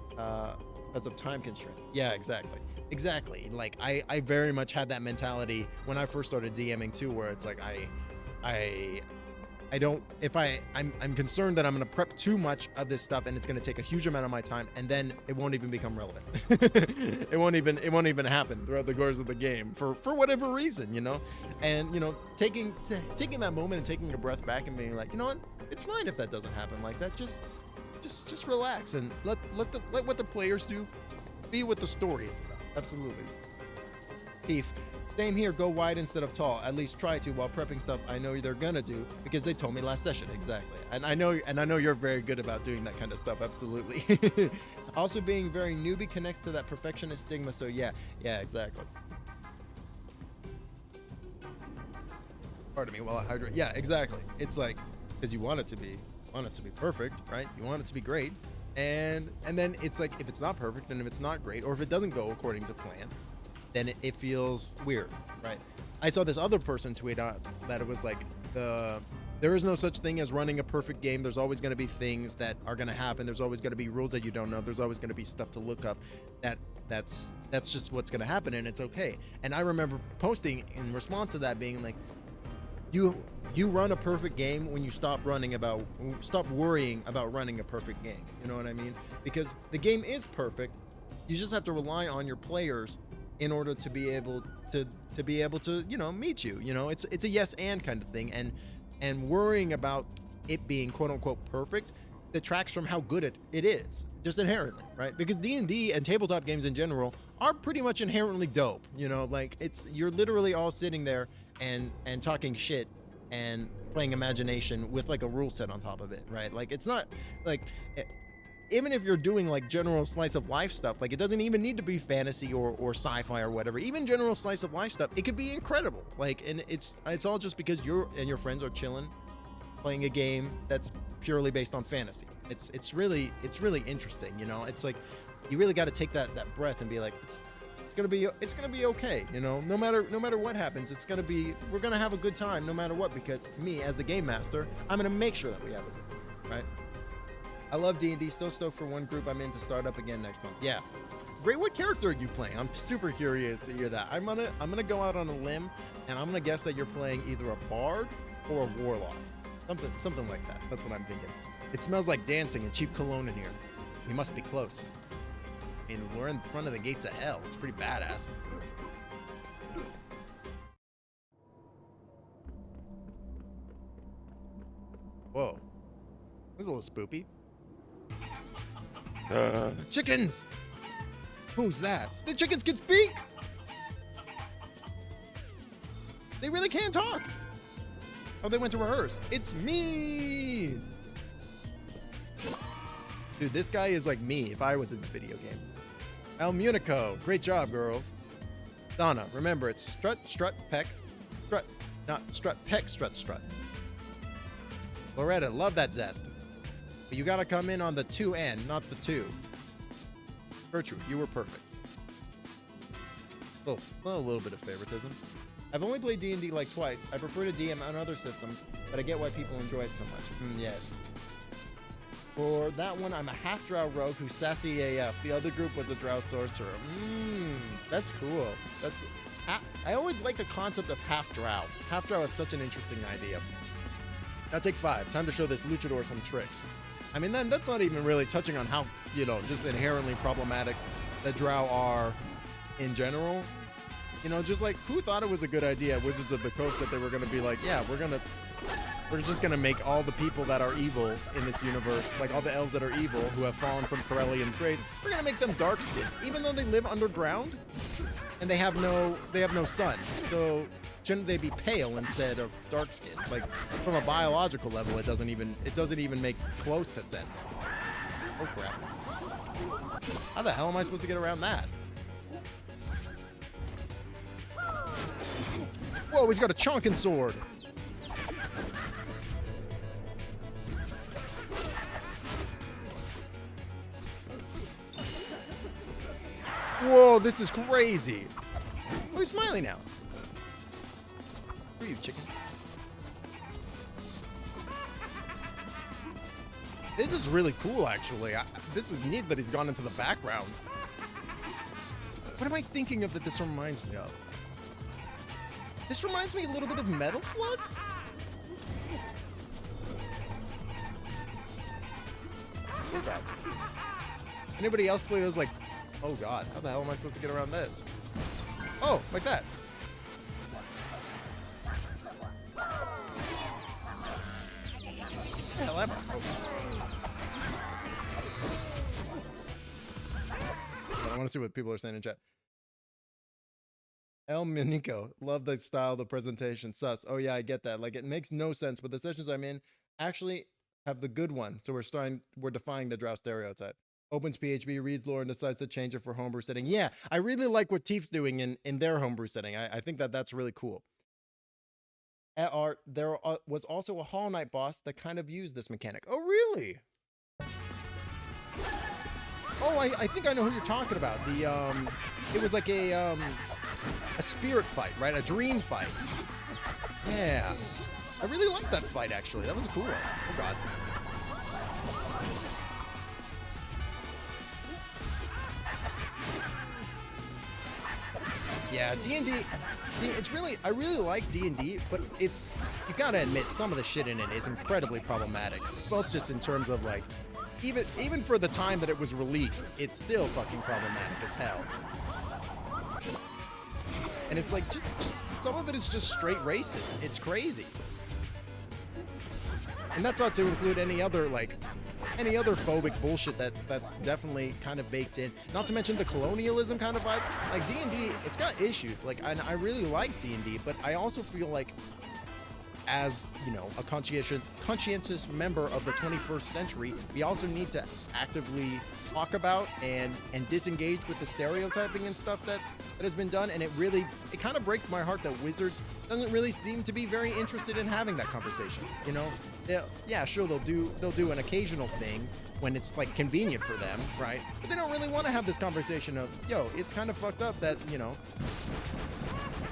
because of time constraints. Yeah, exactly. Like I very much had that mentality when I first started DMing too, where it's like I'm concerned that I'm going to prep too much of this stuff and it's going to take a huge amount of my time, and then it won't even become relevant. It won't even happen throughout the course of the game for whatever reason, you know. And you know, taking that moment and taking a breath back and being like, you know what, it's fine if that doesn't happen like that. Just relax and let what the players do be what the story is about. Absolutely. Thief. Same here, go wide instead of tall. At least try to while prepping stuff I know they're gonna do because they told me last session. Exactly. And I know you're very good about doing that kind of stuff. Absolutely. Also, being very newbie connects to that perfectionist stigma. So yeah, exactly. Pardon me while I hydrate. Yeah, exactly. It's like, because you want it to be perfect, right? You want it to be great. And then it's like, if it's not perfect and if it's not great, or if it doesn't go according to plan, then it feels weird, right? I saw this other person tweet out that it was like there is no such thing as running a perfect game. There's always going to be things that are going to happen. There's always going to be rules that you don't know. There's always going to be stuff to look up. That's just what's going to happen, and it's okay. And I remember posting in response to that being like, you run a perfect game when you stop worrying about running a perfect game. You know what I mean? Because the game is perfect. You just have to rely on your players in order to be able to meet you. It's a yes and kind of thing, and worrying about it being quote unquote perfect detracts from how good it is just inherently, right? Because D&D and tabletop games in general are pretty much inherently dope. You're literally all sitting there and talking shit and playing imagination with like a rule set on top of it, right? Like, it's not like, even if you're doing like general slice of life stuff, like it doesn't even need to be fantasy or sci-fi or whatever. Even general slice of life stuff, it could be incredible. Like, and it's all just because you and your friends are chilling, playing a game that's purely based on fantasy. It's really interesting. It's like you really got to take that breath and be like, it's gonna be okay. No matter what happens, we're gonna have a good time no matter what, because me as the game master, I'm gonna make sure that we have a good time, right? I love D&D. So stoked for one group I'm in to start up again next month. Yeah. Great. What character are you playing? I'm super curious to hear that. I'm gonna go out on a limb, and I'm gonna guess that you're playing either a bard or a warlock. Something like that. That's what I'm thinking. It smells like dancing and cheap cologne in here. We must be close. I mean, we're in front of the gates of hell. It's pretty badass. Whoa. This is a little spoopy. Chickens! Who's that? The chickens can speak! They really can talk! Oh, they went to rehearse. It's me! Dude, this guy is like me if I was in the video game. El Munico, great job, girls. Donna, remember, it's strut, strut, peck, strut. Not strut, peck, strut, strut. Loretta, love that zest. But you gotta come in on the 2 and, not the 2. Gertrude, you were perfect. A little bit of favoritism. I've only played D&D like twice. I prefer to DM on other systems, but I get why people enjoy it so much. Yes. For that one, I'm a half-drow rogue who's sassy AF. The other group was a drow sorcerer. That's cool. I always like the concept of half-drow. Half-drow is such an interesting idea. Now take 5. Time to show this luchador some tricks. I mean, then that's not even really touching on how, just inherently problematic the drow are in general. Just like, who thought it was a good idea at Wizards of the Coast that they were going to be like, yeah, we're just going to make all the people that are evil in this universe, like all the elves that are evil who have fallen from Corellian's grace, we're going to make them dark-skinned, even though they live underground and they have no sun. So shouldn't they be pale instead of dark-skinned? Like, from a biological level, it doesn't even make close to sense. Oh crap. How the hell am I supposed to get around that? Whoa, he's got a chonkin sword. Whoa, this is crazy. Oh, he's smiling now. Who are you, chicken? This is really cool, actually. This is neat that he's gone into the background. What am I thinking of that this reminds me of? This reminds me a little bit of Metal Slug? Oh god. Anybody else play those like... Oh god, how the hell am I supposed to get around this? Oh, like that. What the hell am I? I want to see what people are saying in chat. El Minico, love the style of the presentation. Sus. Oh yeah, I get that. Like, it makes no sense, but the sessions I'm in actually have the good one. So we're defying the drow stereotype. Opens PHB, reads lore, and decides to change it for homebrew setting. Yeah, I really like what Tief's doing in their homebrew setting. I think that's really cool. There was also a Hollow Knight boss that kind of used this mechanic. Oh, really? Oh, I think I know who you're talking about. It was like a a spirit fight, right? A dream fight. Yeah. I really liked that fight, actually. That was a cool one. Oh, God. Yeah, D&D. See, it's really, I really like D&D, but it's, you gotta admit, some of the shit in it is incredibly problematic. Both just in terms of, like, even for the time that it was released, it's still fucking problematic as hell. And it's like, just some of it is just straight racist. It's crazy. And that's not to include any other phobic bullshit that's definitely kind of baked in. Not to mention the colonialism kind of vibes. Like D&D, it's got issues. Like, and I really like D&D, but I also feel like, as you know, a conscientious member of the 21st century, we also need to actively talk about and disengage with the stereotyping and stuff that has been done. And it kind of breaks my heart that Wizards doesn't really seem to be very interested in having that conversation. You know, yeah, sure, they'll do an occasional thing when it's like convenient for them, right? But they don't really want to have this conversation of, yo, it's kind of fucked up that, you know,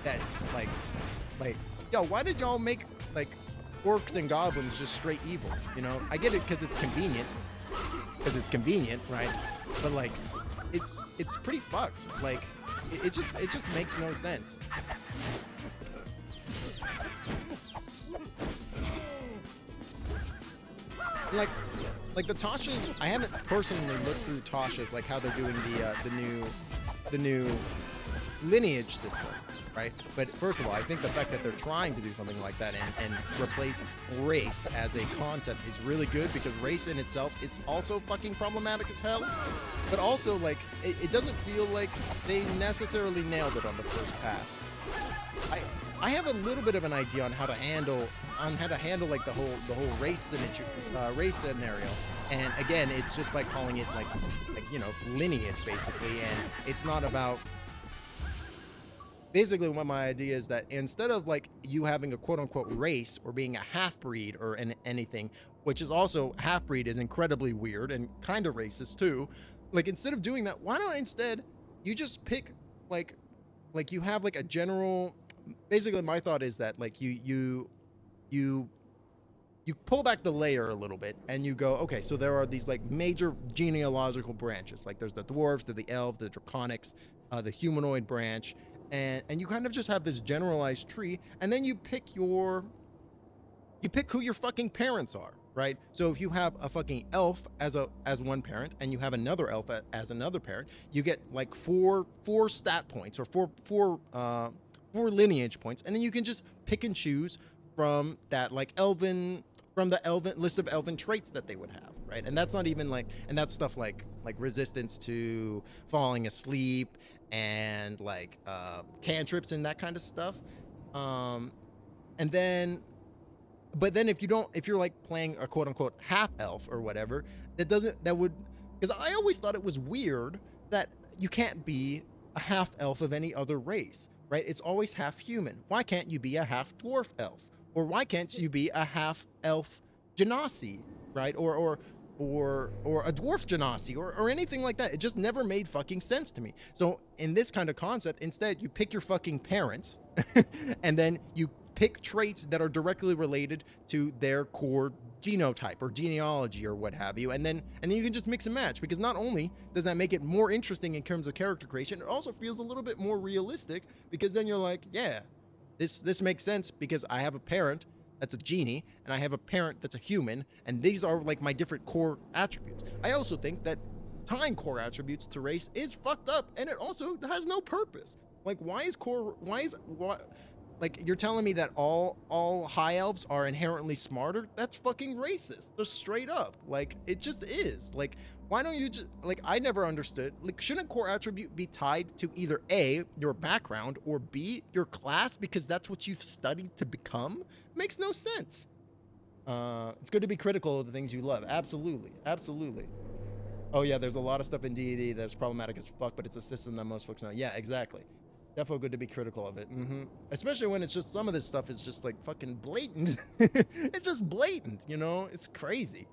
that like yo, why did y'all make like orcs and goblins just straight evil? You know, I get it because it's convenient, right? But like, it's pretty fucked. Like, it just makes no sense. Like the Tasha's, I haven't personally looked through Tasha's, like how they're doing the new lineage system, right? But first of all, I think the fact that they're trying to do something like that and replace race as a concept is really good, because race in itself is also fucking problematic as hell. But also, like, it doesn't feel like they necessarily nailed it on the first pass. I have a little bit of an idea on how to handle like the whole race scenario, and again, it's just by calling it like you know, lineage basically, and it's not about. Basically, what my idea is that instead of like you having a quote unquote race or being a half breed or anything, which is also, half breed is incredibly weird and kind of racist too. Like, instead of doing that, why don't instead you just pick like you have like a general. Basically, my thought is that like you pull back the layer a little bit and you go, okay, so there are these like major genealogical branches. Like there's the dwarves, the elves, the draconics, the humanoid branch, and you kind of just have this generalized tree, and then you pick who your fucking parents are, right? So if you have a fucking elf as one parent and you have another elf as another parent, you get like four stat points, or four lineage points, and then you can just pick and choose from that, like from the elven list of elven traits that they would have, right? And that's not even like, and that's stuff like resistance to falling asleep and like cantrips and that kind of stuff. And then, but then if you're like playing a quote unquote half elf or whatever, because I always thought it was weird that you can't be a half elf of any other race, right? It's always half human. Why can't you be a half dwarf elf? Or why can't you be a half elf genasi, right? Or a dwarf genasi, or anything like that. It just never made fucking sense to me. So in this kind of concept, instead you pick your fucking parents and then you pick traits that are directly related to their core genotype or genealogy or what have you, and then you can just mix and match, because not only does that make it more interesting in terms of character creation, it also feels a little bit more realistic, because then you're like, yeah, this makes sense, because I have a parent that's a genie and I have a parent that's a human, and these are like my different core attributes. I also think that tying core attributes to race is fucked up, and it also has no purpose. Like, like, you're telling me that all high elves are inherently smarter? That's fucking racist. They're straight up. Like, it just is. Like, why don't you just, like, I never understood, like, shouldn't core attribute be tied to either A, your background, or B, your class, because that's what you've studied to become? Makes no sense. It's good to be critical of the things you love. Absolutely. Absolutely. Oh yeah, there's a lot of stuff in D&D that's problematic as fuck, but it's a system that most folks know. Yeah, exactly. Definitely good to be critical of it. Especially when it's just, some of this stuff is just like fucking blatant. It's just blatant, you know? It's crazy.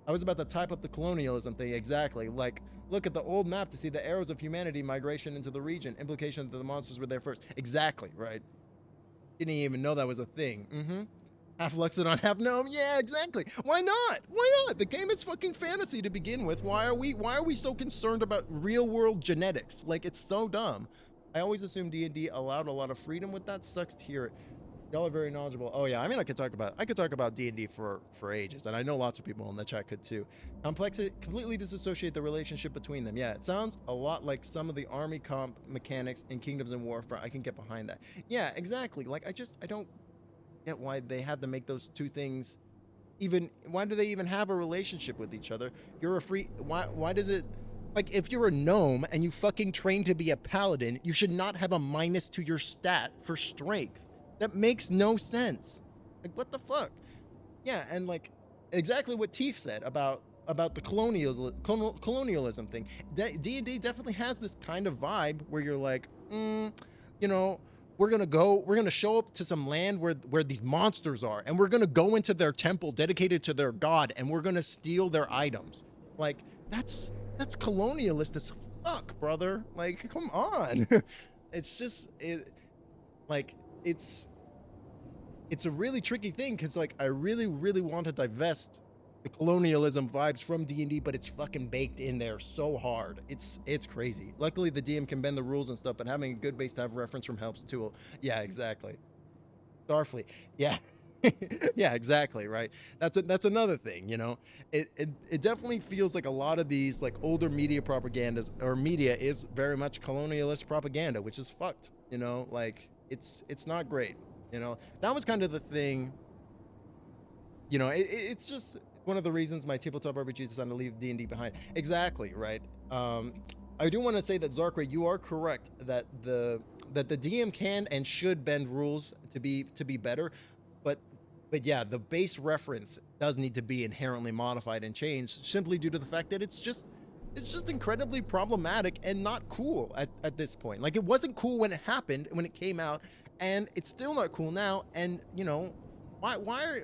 I was about to type up the colonialism thing, exactly. Like Look at the old map to see the arrows of humanity migration into the region. Implication that the monsters were there first. Exactly, right? Didn't even know that was a thing. Mm-hmm. Half Luxodon, half Gnome. Yeah, exactly. Why not? Why not? The game is fucking fantasy to begin with. Why are we so concerned about real world genetics? Like, it's so dumb. I always assumed D&D allowed a lot of freedom with that. Sucks to hear it. Y'all are very knowledgeable. Oh yeah, I mean, I could talk about D&D for ages, and I know lots of people in the chat could too. Complexity, completely disassociate the relationship between them. Yeah, it sounds a lot like some of the army comp mechanics in Kingdoms and Warfare. I can get behind that. Yeah, exactly. Like, I don't get why they had to make those two things even. Why do they even have a relationship with each other? You're a free. Why does it? Like, if you're a gnome and you fucking train to be a paladin, you should not have a minus to your stat for strength. That makes no sense. Like, what the fuck? Yeah, and like exactly what Teef said about the colonialism thing. D&D definitely has this kind of vibe where you're like, you know, we're gonna show up to some land where these monsters are, and we're gonna go into their temple dedicated to their god, and we're gonna steal their items. Like, that's colonialist as fuck, brother. Like, come on. It's just it's a really tricky thing, because like I really want to divest the colonialism vibes from D&D, but it's fucking baked in there so hard. It's crazy. Luckily the DM can bend the rules and stuff, but having a good base to have reference from helps too. Yeah, exactly. Starfleet. Yeah. Yeah, exactly, right? That's another thing, you know. It definitely feels like a lot of these like older media propagandas or media is very much colonialist propaganda, which is fucked, you know. Like, it's not great, you know. That was kind of the thing, you know. It's just one of the reasons my tabletop RPG decided to leave D&D behind. Exactly, right? I do want to say that Zarkray, you are correct that the DM can and should bend rules to be better, but yeah, the base reference does need to be inherently modified and changed, simply due to the fact that it's just incredibly problematic and not cool at this point. Like, it wasn't cool when it happened, when it came out, and it's still not cool now. And you know, why are,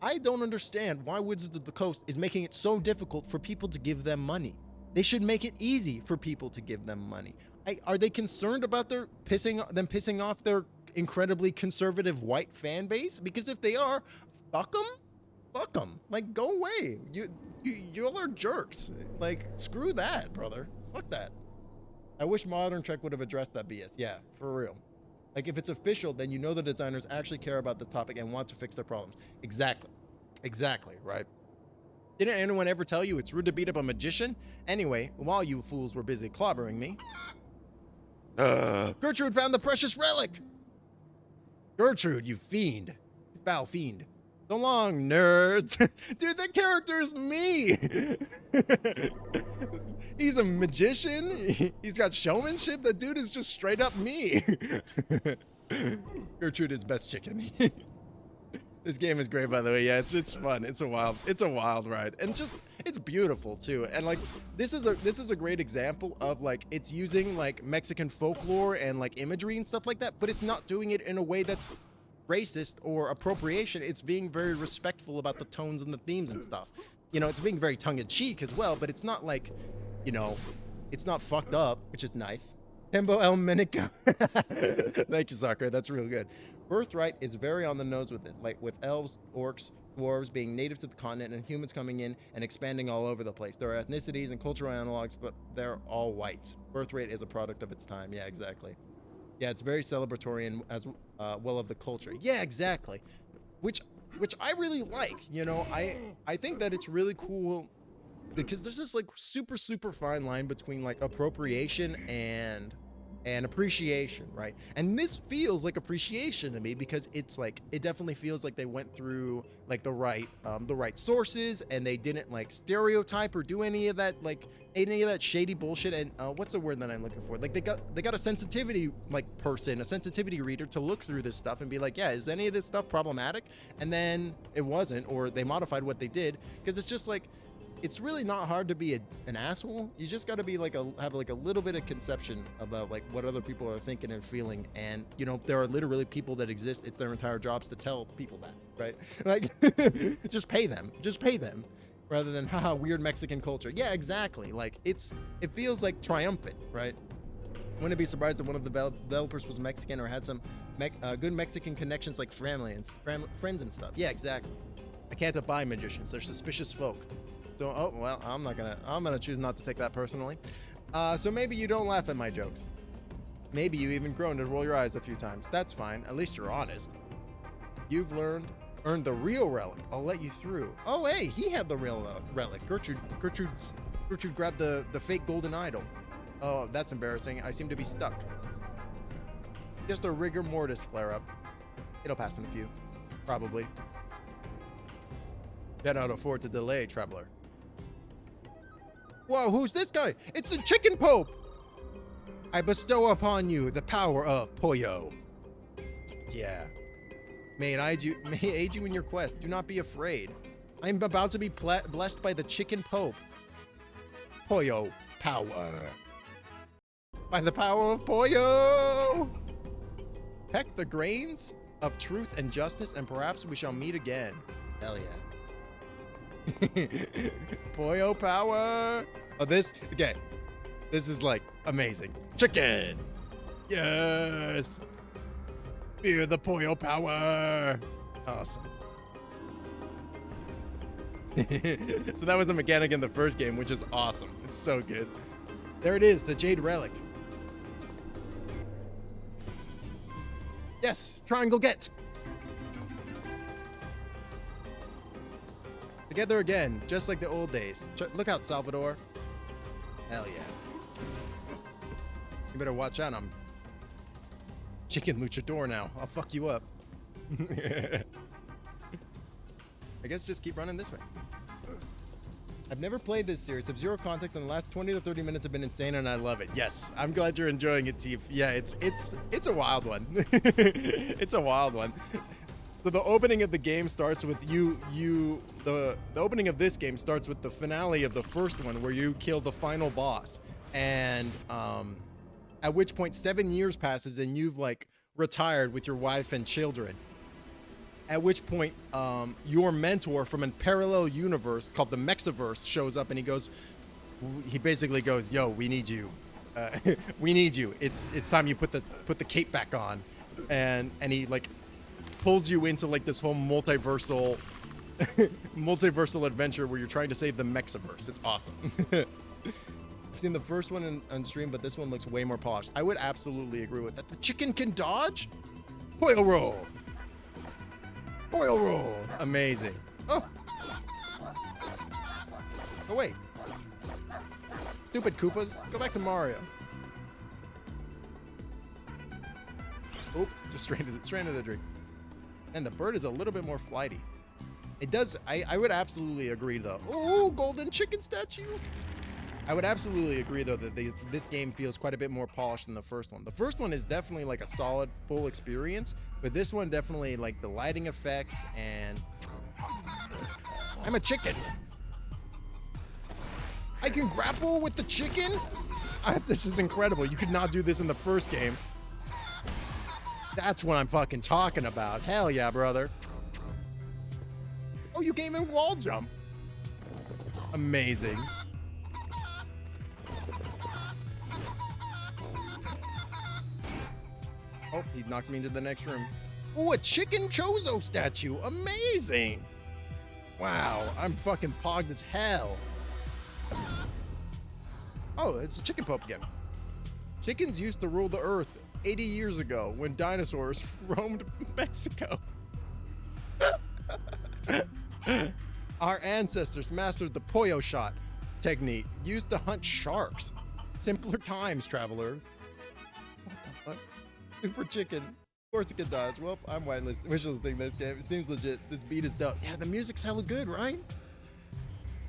I don't understand why Wizards of the Coast is making it so difficult for people to give them money. They should make it easy for people to give them money. Are they concerned about them pissing off their incredibly conservative white fan base? Because if they are, fuck them. Like, go away. Y'all are jerks. Like, screw that, brother. Fuck that. I wish Modern Trek would have addressed that BS. Yeah, for real. Like, if it's official, then you know the designers actually care about the topic and want to fix their problems. Exactly, right? Didn't anyone ever tell you it's rude to beat up a magician? Anyway, while you fools were busy clobbering me, Gertrude found the precious relic! Gertrude, you fiend. You foul fiend. So long, nerds. Dude, that character is me. He's a magician. He's got showmanship. That dude is just straight up me. Gertrude is best chicken. This game is great, by the way. Yeah, it's fun. It's a wild ride, and just, it's beautiful too. And like, this is a great example of like, it's using like Mexican folklore and like imagery and stuff like that, but it's not doing it in a way that's racist or appropriation. It's being very respectful about the tones and the themes and stuff. You know, it's being very tongue-in-cheek as well, but it's not like, you know, it's not fucked up, which is nice. Tembo El Minico. Thank you, Soccer. That's real good. Birthright is very on the nose with it, like with elves, orcs, dwarves being native to the continent, and humans coming in and expanding all over the place. There are ethnicities and cultural analogs, but they're all white. Birthright is a product of its time. Yeah, exactly. Yeah, it's very celebratory and as well of the culture. Yeah, exactly. Which I really like. You know, I think that it's really cool because there's this like super fine line between like appropriation and appreciation, right? And this feels like appreciation to me because it's like, it definitely feels like they went through like the right sources, and they didn't like stereotype or do any of that shady bullshit. And what's the word that I'm looking for? Like, they got a sensitivity a sensitivity reader to look through this stuff and be like, yeah, is any of this stuff problematic? And then it wasn't, or they modified what they did, because it's just like, it's really not hard to be an asshole. You just got to be have a little bit of conception about like what other people are thinking and feeling. And you know, there are literally people that exist. It's their entire jobs to tell people that, right? Like, just pay them, rather than haha weird Mexican culture. Yeah, exactly. Like it feels like triumphant, right? Wouldn't be surprised if one of the developers was Mexican or had some good Mexican connections like family and friends and stuff. Yeah, exactly. I can't abide magicians. They're suspicious folk. So, oh well, I'm gonna choose not to take that personally. So maybe you don't laugh at my jokes. Maybe you even groaned and roll your eyes a few times. That's fine. At least you're honest. You've earned the real relic. I'll let you through. Oh, hey, he had the real relic. Gertrude grabbed the fake golden idol. Oh, that's embarrassing. I seem to be stuck. Just a rigor mortis flare-up. It'll pass in a few. Probably. Cannot afford to delay, traveler. Whoa, who's this guy? It's the Chicken Pope! I bestow upon you the power of Pollo. Yeah. May it aid you in your quest. Do not be afraid. I'm about to be blessed by the Chicken Pope. Pollo power. By the power of Pollo! Peck the grains of truth and justice, and perhaps we shall meet again. Hell yeah. Pollo power! Oh, okay. This is like amazing. Chicken! Yes! Fear the Pollo power! Awesome. So that was a mechanic in the first game, which is awesome. It's so good. There it is, the Jade Relic. Yes, triangle get. Together again, just like the old days. Look out, Salvador. Hell yeah. You better watch out, I'm Chicken Luchador now. I'll fuck you up. I guess just keep running this way. I've never played this series. I have zero context, and the last 20 to 30 minutes have been insane, and I love it. Yes, I'm glad you're enjoying it, Tief. Yeah, it's a wild one. It's a wild one. So the opening of the game starts with the opening of this game starts with the finale of the first one, where you kill the final boss, and at which point 7 years passes and you've like retired with your wife and children. At which point your mentor from a parallel universe called the Mexiverse shows up, and he basically goes, yo, we need you. We need you. It's time you put the cape back on. And he like pulls you into like this whole multiversal adventure where you're trying to save the Mexiverse. It's awesome. I've seen the first one on stream, but this one looks way more polished. I would absolutely agree with that. The chicken can dodge? Pollo roll. Pollo roll. Amazing. Oh. Oh, wait. Stupid Koopas. Go back to Mario. Oh, just straight into the drink. And the bird is a little bit more flighty. It does. I would absolutely agree, though. Oh, golden chicken statue. I would absolutely agree, though, that this game feels quite a bit more polished than the first one. The first one is definitely like a solid, full experience, but this one definitely like the lighting effects and... I'm a chicken. I can grapple with the chicken? This is incredible. You could not do this in the first game. That's what I'm fucking talking about. Hell yeah, brother. Oh, you came in wall jump. Amazing. Oh, he knocked me into the next room. Oh, a chicken Chozo statue. Amazing. Wow, I'm fucking pogged as hell. Oh, it's a chicken pope again. Chickens used to rule the earth 80 years ago when dinosaurs roamed Mexico. Our ancestors mastered the pollo shot technique used to hunt sharks. Simpler times, traveler. What the fuck? Super chicken. Of course it can dodge. Well, I'm wishlisting this game. It seems legit. This beat is dope. Yeah, the music's hella good, right?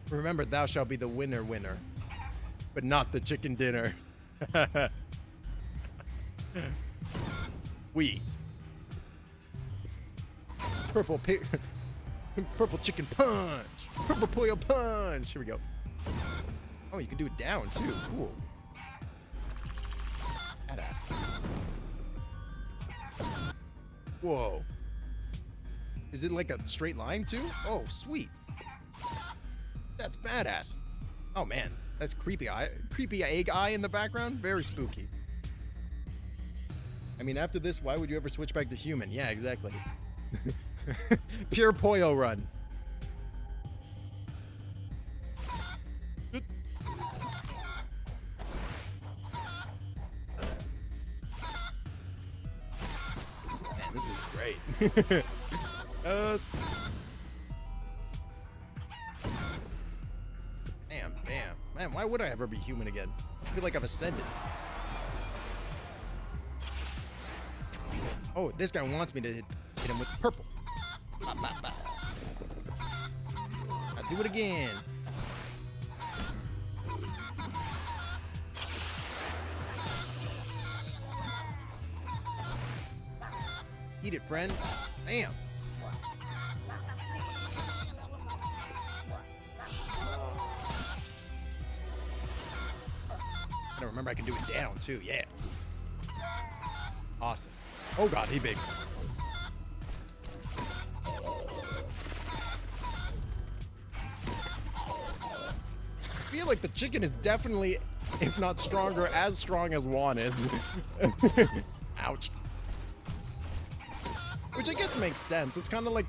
Remember, thou shalt be the winner, but not the chicken dinner. Wheat. Purple chicken punch. Purple pollo punch. Here we go. Oh, you can do it down too. Cool. Badass. Whoa. Is it like a straight line too? Oh, sweet. That's badass. Oh man, that's creepy eye, creepy egg eye in the background. Very spooky. I mean, after this, why would you ever switch back to human? Yeah, exactly. Pure Pollo run. Man, this is great. Bam, bam. Man, why would I ever be human again? I feel like I've ascended. Oh, this guy wants me to hit him with purple. Bah, bah, bah. I'll do it again. Eat it, friend. Bam. I don't remember I can do it down too. Yeah. Awesome. Oh god, he big. I feel like the chicken is definitely, if not stronger, as strong as Juan is. Ouch. Which I guess makes sense. It's kind of like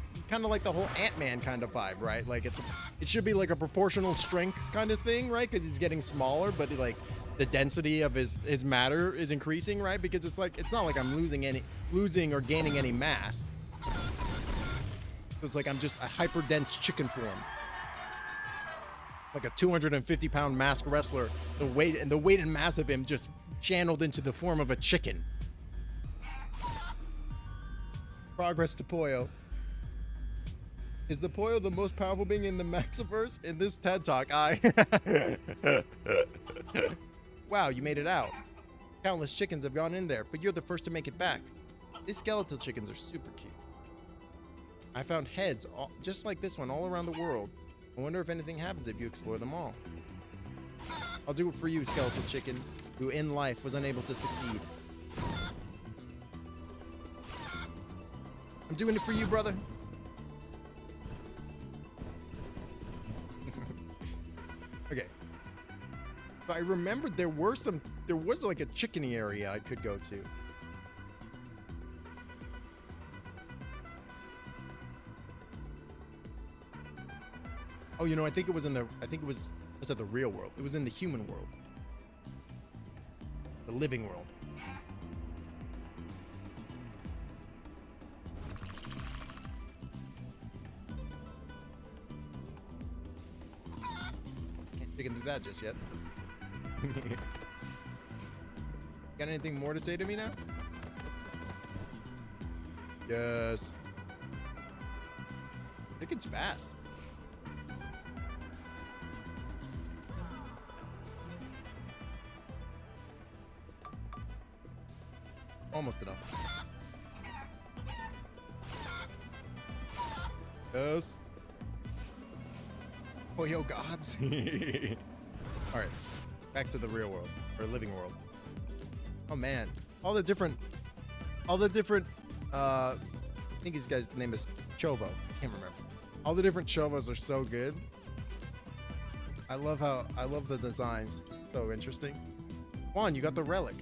the whole Ant-Man kind of vibe, right? Like it should be like a proportional strength kind of thing, right? Because he's getting smaller, but like the density of his matter is increasing, right? Because it's not like I'm losing or gaining any mass. So it's like I'm just a hyper dense chicken form. Like a 250-pound masked wrestler, the weight and mass of him just channeled into the form of a chicken. Progress to Pollo. Is the Pollo the most powerful being in the Maxiverse? In this TED Talk, Wow, you made it out. Countless chickens have gone in there, but you're the first to make it back. These skeletal chickens are super cute. I found heads just like this one all around the world. I wonder if anything happens if you explore them all. I'll do it for you, skeletal chicken, who in life was unable to succeed. I'm doing it for you, brother. Okay. So I remembered there was like a chickeny area I could go to. Oh, you know, I think it was at the real world. It was in the human world. The living world. Can't chicken do that just yet. Got anything more to say to me now? Yes. Chicken's fast. Almost enough. Yes. Oh, yo, gods. All right, back to the real world or living world. Oh man, all the different. I think this guy's name is Chovo. I can't remember. All the different Chovos are so good. I love the designs. So interesting. Juan, you got the relic.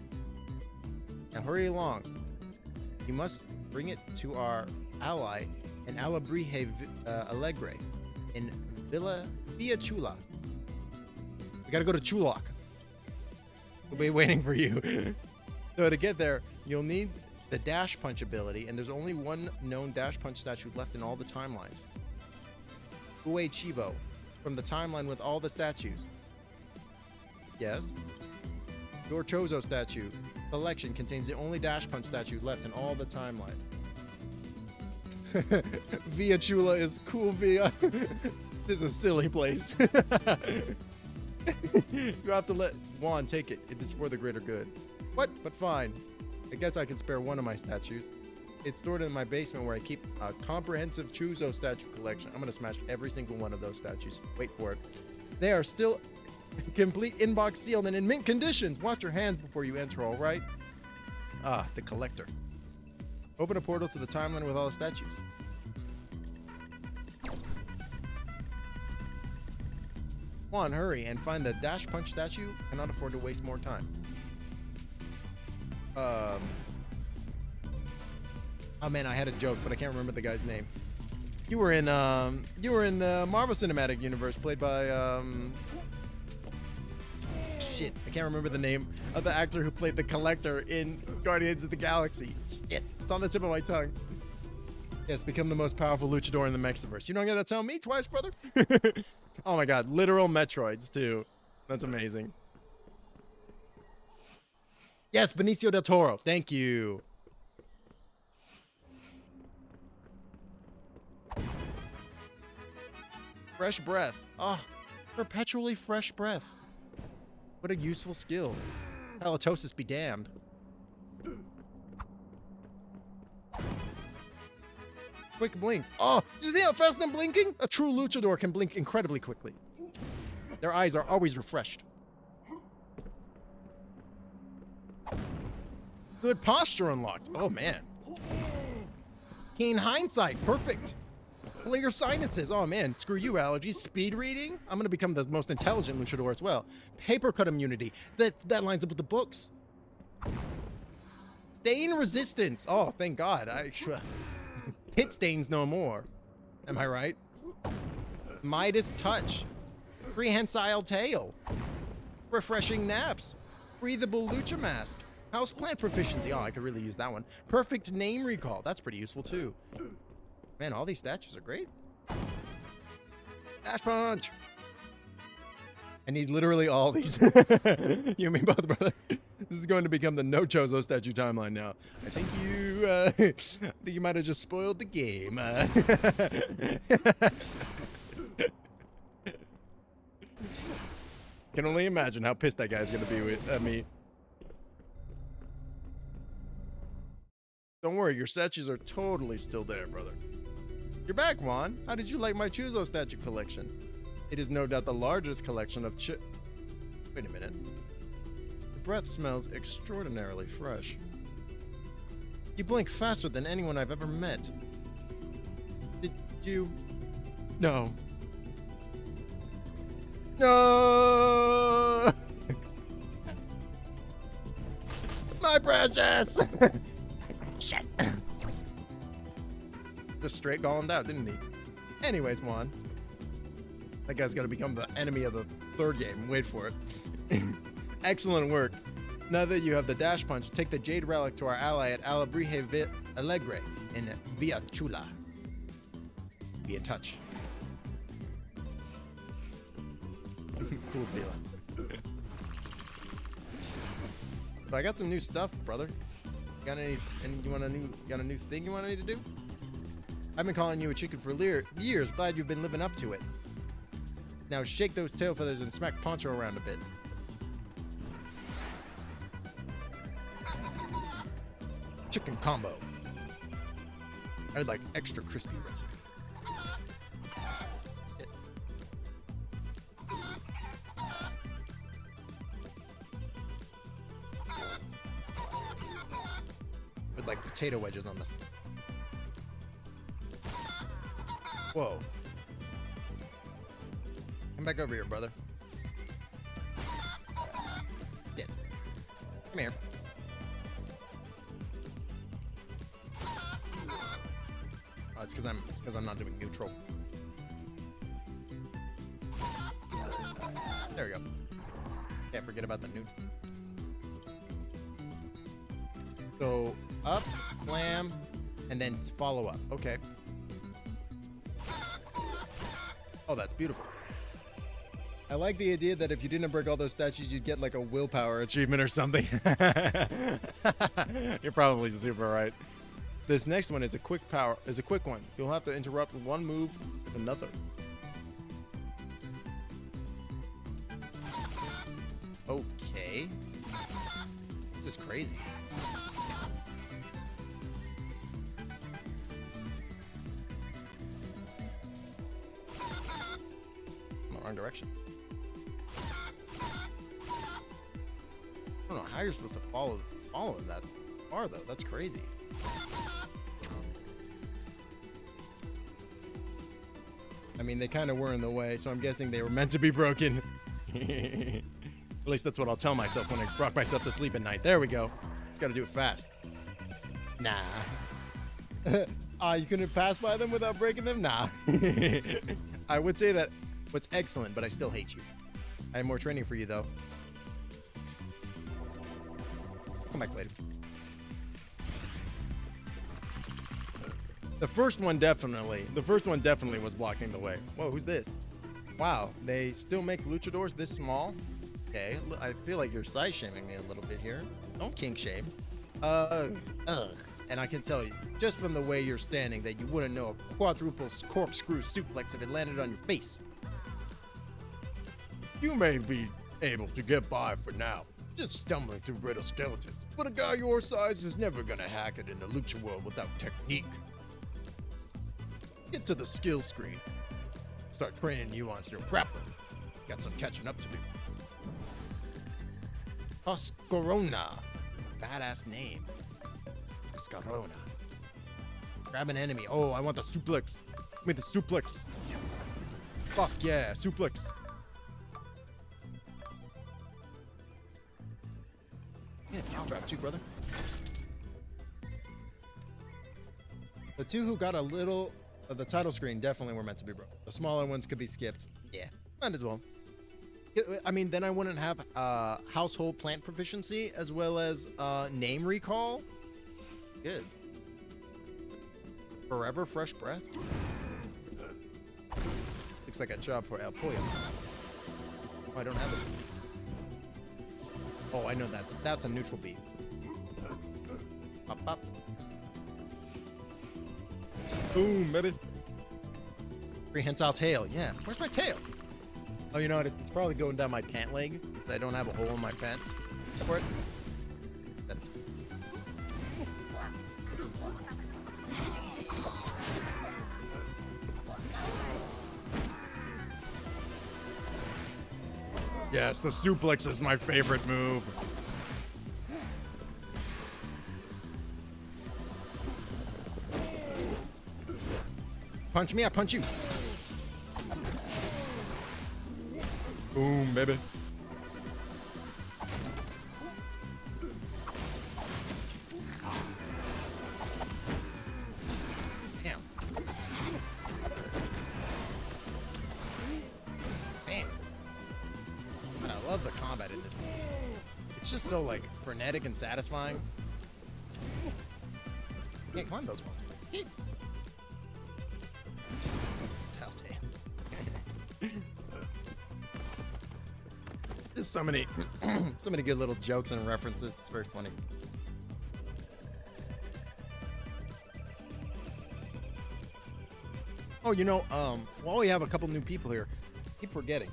Now hurry along. You must bring it to our ally in Alabrije Alegre in Villa Chula. We gotta go to Chulok. We'll be waiting for you. So to get there, you'll need the dash punch ability, and there's only one known dash punch statue left in all the timelines. Ue Chivo, from the timeline with all the statues. Yes. Your Chozo statue collection contains the only dash punch statue left in all the timeline. Villa Chula is cool, Villa. This is a silly place. You have to let Juan take it. It is for the greater good. What? But fine. I guess I can spare one of my statues. It's stored in my basement where I keep a comprehensive Chozo statue collection. I'm gonna smash every single one of those statues. Wait for it. They are still complete, inbox sealed, and in mint conditions. Watch your hands before you enter, all right? Ah, the collector. Open a portal to the timeline with all the statues. Come on, hurry and find the dash punch statue. Cannot afford to waste more time. Oh man, I had a joke, but I can't remember the guy's name. You were in the Marvel Cinematic Universe, played by shit. I can't remember the name of the actor who played the Collector in Guardians of the Galaxy. Shit, it's on the tip of my tongue. Yes, become the most powerful luchador in the Mexiverse. You don't gotta tell me twice, brother. Oh my god, literal Metroids too. That's amazing. Yes, Benicio del Toro. Thank you. Fresh breath. Oh, perpetually fresh breath. What a useful skill. Halitosis be damned. Quick blink. Oh, did you see how fast I'm blinking? A true luchador can blink incredibly quickly. Their eyes are always refreshed. Good posture unlocked. Oh, man. Keen hindsight. Perfect. Clear sinuses. Oh, man. Screw you, allergies. Speed reading. I'm going to become the most intelligent luchador as well. Paper cut immunity. That lines up with the books. Stain resistance. Oh, thank God. Pit stains no more. Am I right? Midas touch. Prehensile tail. Refreshing naps. Breathable lucha mask. Houseplant proficiency. Oh, I could really use that one. Perfect name recall. That's pretty useful too. Man, all these statues are great. Dash punch. I need literally all these. You and me both, brother. This is going to become the no Chozo statue timeline now. I think you might have just spoiled the game. Can only imagine how pissed that guy's gonna be at me. Don't worry, your statues are totally still there, brother. You're back, Juan. How did you like my Chuzo statue collection? It is no doubt the largest collection of Wait a minute. The breath smells extraordinarily fresh. You blink faster than anyone I've ever met. Did you... No. No! My precious! Shit. Just straight galled out, didn't he? Anyways, Juan. That guy's gonna become the enemy of the third game. Wait for it. Excellent work. Now that you have the dash punch, take the Jade Relic to our ally at Alebrije Alegre in Villa Chula. Be in touch. Cool Villa. But I got some new stuff, brother. Got any got a new thing you want me to do? I've been calling you a chicken for years. Glad you've been living up to it. Now shake those tail feathers and smack Poncho around a bit. Chicken combo. I'd like extra crispy recipe. With like potato wedges on this. Whoa. Come back over here, brother. Shit. Come here. Oh, it's because I'm not doing neutral. There we go. Can't forget about the neutral. So up, slam, and then follow up. Okay. Oh, that's beautiful. I like the idea that if you didn't break all those statues, you'd get like a willpower achievement or something. You're probably super right. This next one is a quick one. You'll have to interrupt one move with another. Okay. This is crazy. Wrong direction. I don't know how you're supposed to follow that far though. That's crazy. I mean, they kind of were in the way, so I'm guessing they were meant to be broken. At least that's what I'll tell myself when I rock myself to sleep at night. There we go. Just gotta do it fast. Nah. You couldn't pass by them without breaking them? Nah. I would say that was excellent, but I still hate you. I have more training for you, though. Come back later. The first one definitely was blocking the way. Whoa, who's this? Wow, they still make luchadors this small? Okay, I feel like you're size shaming me a little bit here. Don't kink shame. And I can tell you, just from the way you're standing, that you wouldn't know a quadruple corkscrew suplex if it landed on your face. You may be able to get by for now, just stumbling through brittle skeletons, but a guy your size is never gonna hack it in the lucha world without technique. Get to the skill screen. Start training you on your grappling. Got some catching up to do. Oscorona. Badass name. Oscorona. Grab an enemy. Oh, I want the suplex. Give me the suplex. Fuck yeah, suplex. Yeah, I'll drive too, brother. The two who got a little of the title screen definitely were meant to be broken. The smaller ones could be skipped. Yeah, might as well. I mean, then I wouldn't have household plant proficiency as well as name recall. Good. Forever fresh breath. Looks like a job for El Pollo. Oh, I don't have it. Oh, I know that. That's a neutral beat. Pop, pop. Boom, baby. Prehensile tail. Yeah. Where's my tail? Oh, you know what? It's probably going down my pant leg. I don't have a hole in my pants. For it. That's... Yes, the suplex is my favorite move. Punch me, I punch you. Boom, baby. Damn. Man. I love the combat in this game. It's just so, like, frenetic and satisfying. Can't climb those walls. There's so many good little jokes and references. It's very funny. Oh, you know, while we have a couple new people here, I keep forgetting.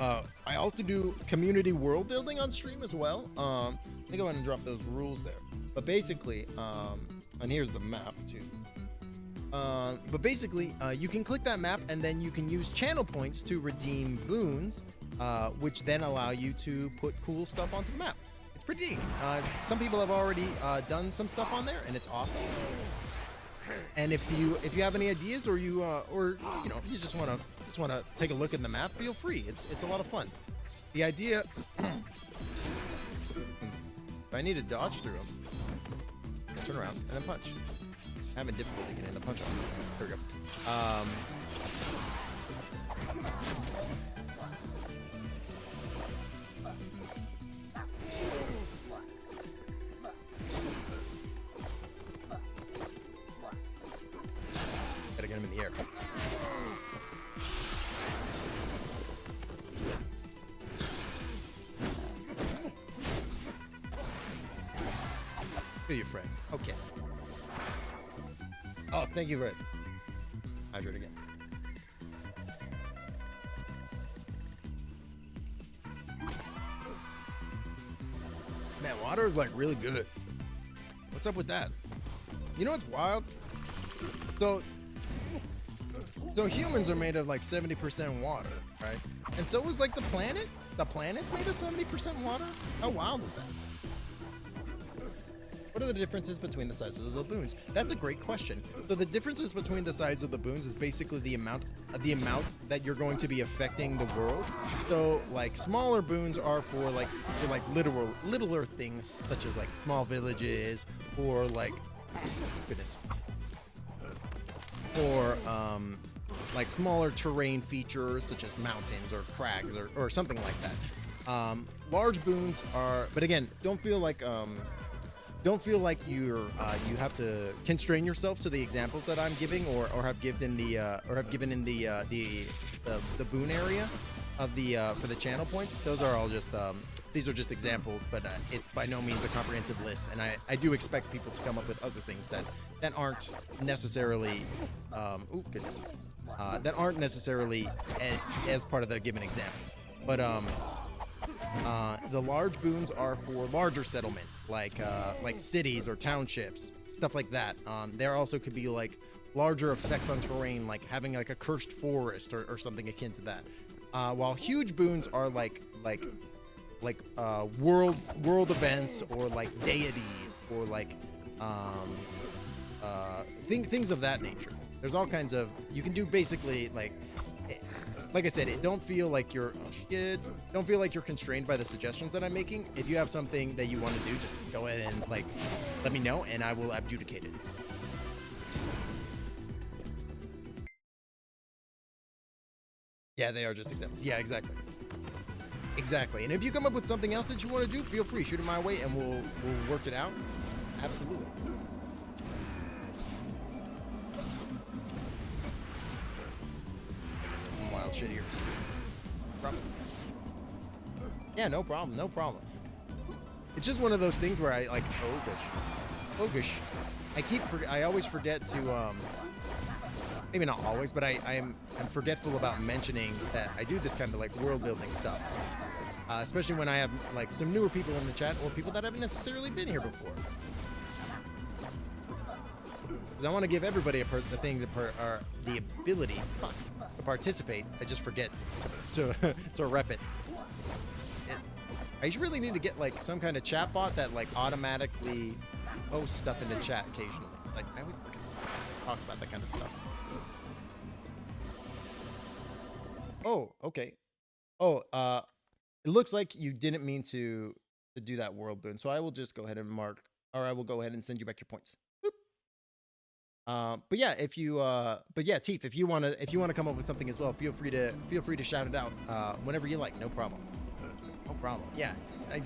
I also do community world building on stream as well. Let me go ahead and drop those rules there. But basically, and here's the map too. But basically, you can click that map and then you can use channel points to redeem boons, which then allow you to put cool stuff onto the map. It's pretty neat. Some people have already done some stuff on there, and it's awesome. And if you have any ideas, or you you know, you just want to take a look at the map, feel free. It's a lot of fun. The idea. If I need to dodge through them, turn around and then punch. I'm having difficulty getting the punch off. There we go. Gotta get him in the air. Feel your friend. Okay. Oh, thank you, Red. Hydrate again. Man, water is like really good. What's up with that? You know what's wild? So humans are made of like 70% water, right? And so is like the planet. The planet's made of 70% water. How wild is that? What are the differences between the sizes of the boons? That's a great question. So the differences between the size of the boons is basically the amount that you're going to be affecting the world. So like smaller boons are for like littler things such as like small villages or like goodness. Or like smaller terrain features such as mountains or crags or something like that. Large boons are, but again, don't feel like you have to constrain yourself to the examples that I'm giving or have given in the boon area of the for the channel points. Those are all just these are just examples, but it's by no means a comprehensive list, and I do expect people to come up with other things that aren't necessarily that aren't necessarily as part of the given examples. But the large boons are for larger settlements, like cities or townships, stuff like that. There also could be like larger effects on terrain, like having like a cursed forest or something akin to that. While huge boons are like world events or like deities or like things of that nature. There's all kinds of, you can do basically like I said, don't feel like you're don't feel like you're constrained by the suggestions that I'm making. If you have something that you want to do, just go ahead and like let me know and I will adjudicate it. Yeah, they are just examples. Yeah, exactly. And if you come up with something else that you want to do, feel free, shoot it my way and we'll work it out. Absolutely. Some wild shit here. Yeah, no problem. It's just one of those things where I like, oh gosh. I always forget to maybe not always, but I'm forgetful about mentioning that I do this kind of like world building stuff, especially when I have like some newer people in the chat or people that haven't necessarily been here before. Because I want to give everybody the ability to participate. I just forget to rep it. I really need to get like some kind of chat bot that like automatically posts stuff in the chat occasionally. Like I always forget to talk about that kind of stuff. Oh, okay. Oh, it looks like you didn't mean to do that world boon, so I will just go ahead and I will go ahead and send you back your points. Boop. But yeah, Teef, if you wanna come up with something as well, feel free to shout it out whenever you like. No problem. Yeah, I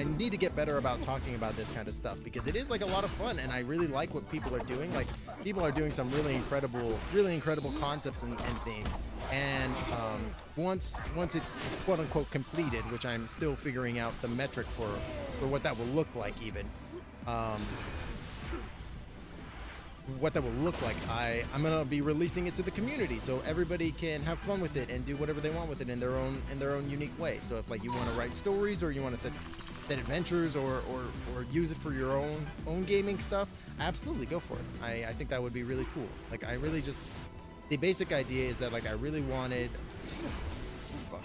need to get better about talking about this kind of stuff because it is like a lot of fun, and I really like what people are doing. Like people are doing some really incredible concepts and things. And once it's quote unquote completed, which I'm still figuring out the metric for what that will look like, even what that will look like, I'm gonna be releasing it to the community so everybody can have fun with it and do whatever they want with it in their own unique way. So if like you want to write stories or you want to set adventures or use it for your own gaming stuff, absolutely go for it. I think that would be really cool. Like I really just, the basic idea is that like I really wanted, fuck.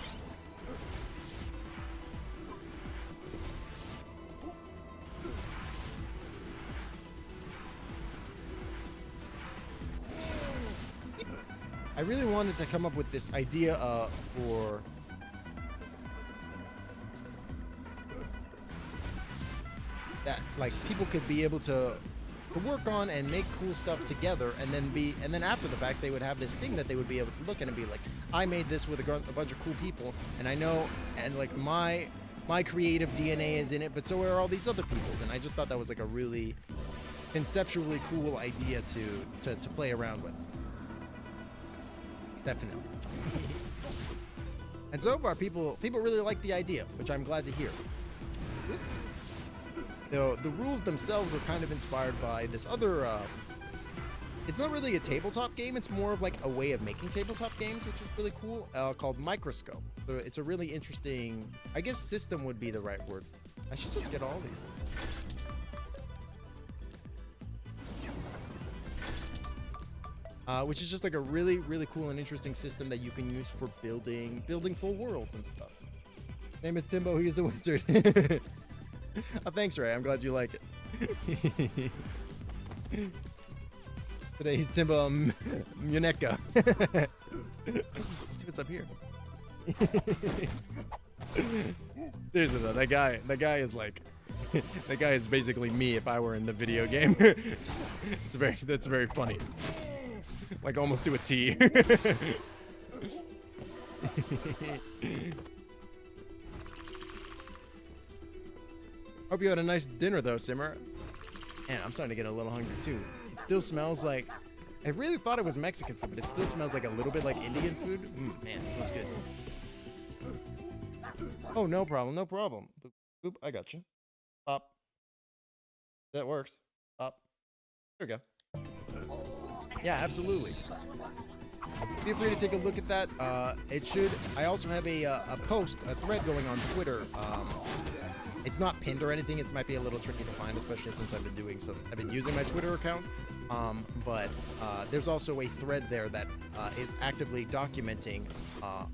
I really wanted to come up with this idea for that like people could be able to work on and make cool stuff together, and then after the fact they would have this thing that they would be able to look at and be like, I made this with a bunch of cool people, and I know, and like my creative DNA is in it, but so are all these other people's, and I just thought that was like a really conceptually cool idea to play around with. Definitely. And so far, people really like the idea, which I'm glad to hear. The rules themselves were kind of inspired by this other, it's not really a tabletop game, it's more of like a way of making tabletop games, which is really cool, called Microscope. So it's a really interesting, I guess system would be the right word. I should just get all these. Which is just like a really cool and interesting system that you can use for building full worlds and stuff. Name is Timbo, he is a wizard. Oh, thanks, Ray. I'm glad you like it. Today's Timbo Muneka. Let's see what's up here. Seriously though, that guy is like, that guy is basically me if I were in the video game. That's very funny. Like almost to a T. Hope you had a nice dinner though, Simmer. Man, I'm starting to get a little hungry too. It still smells like, I really thought it was Mexican food, but it still smells like a little bit like Indian food. Man, it smells good. Oh, no problem, no problem. Boop, boop, I got you. Up. That works. Up. There we go. Yeah, absolutely. Feel free to take a look at that. It should. I also have a post, a thread going on Twitter. It's not pinned or anything. It might be a little tricky to find, especially since I've been using my Twitter account. But there's also a thread there that is actively documenting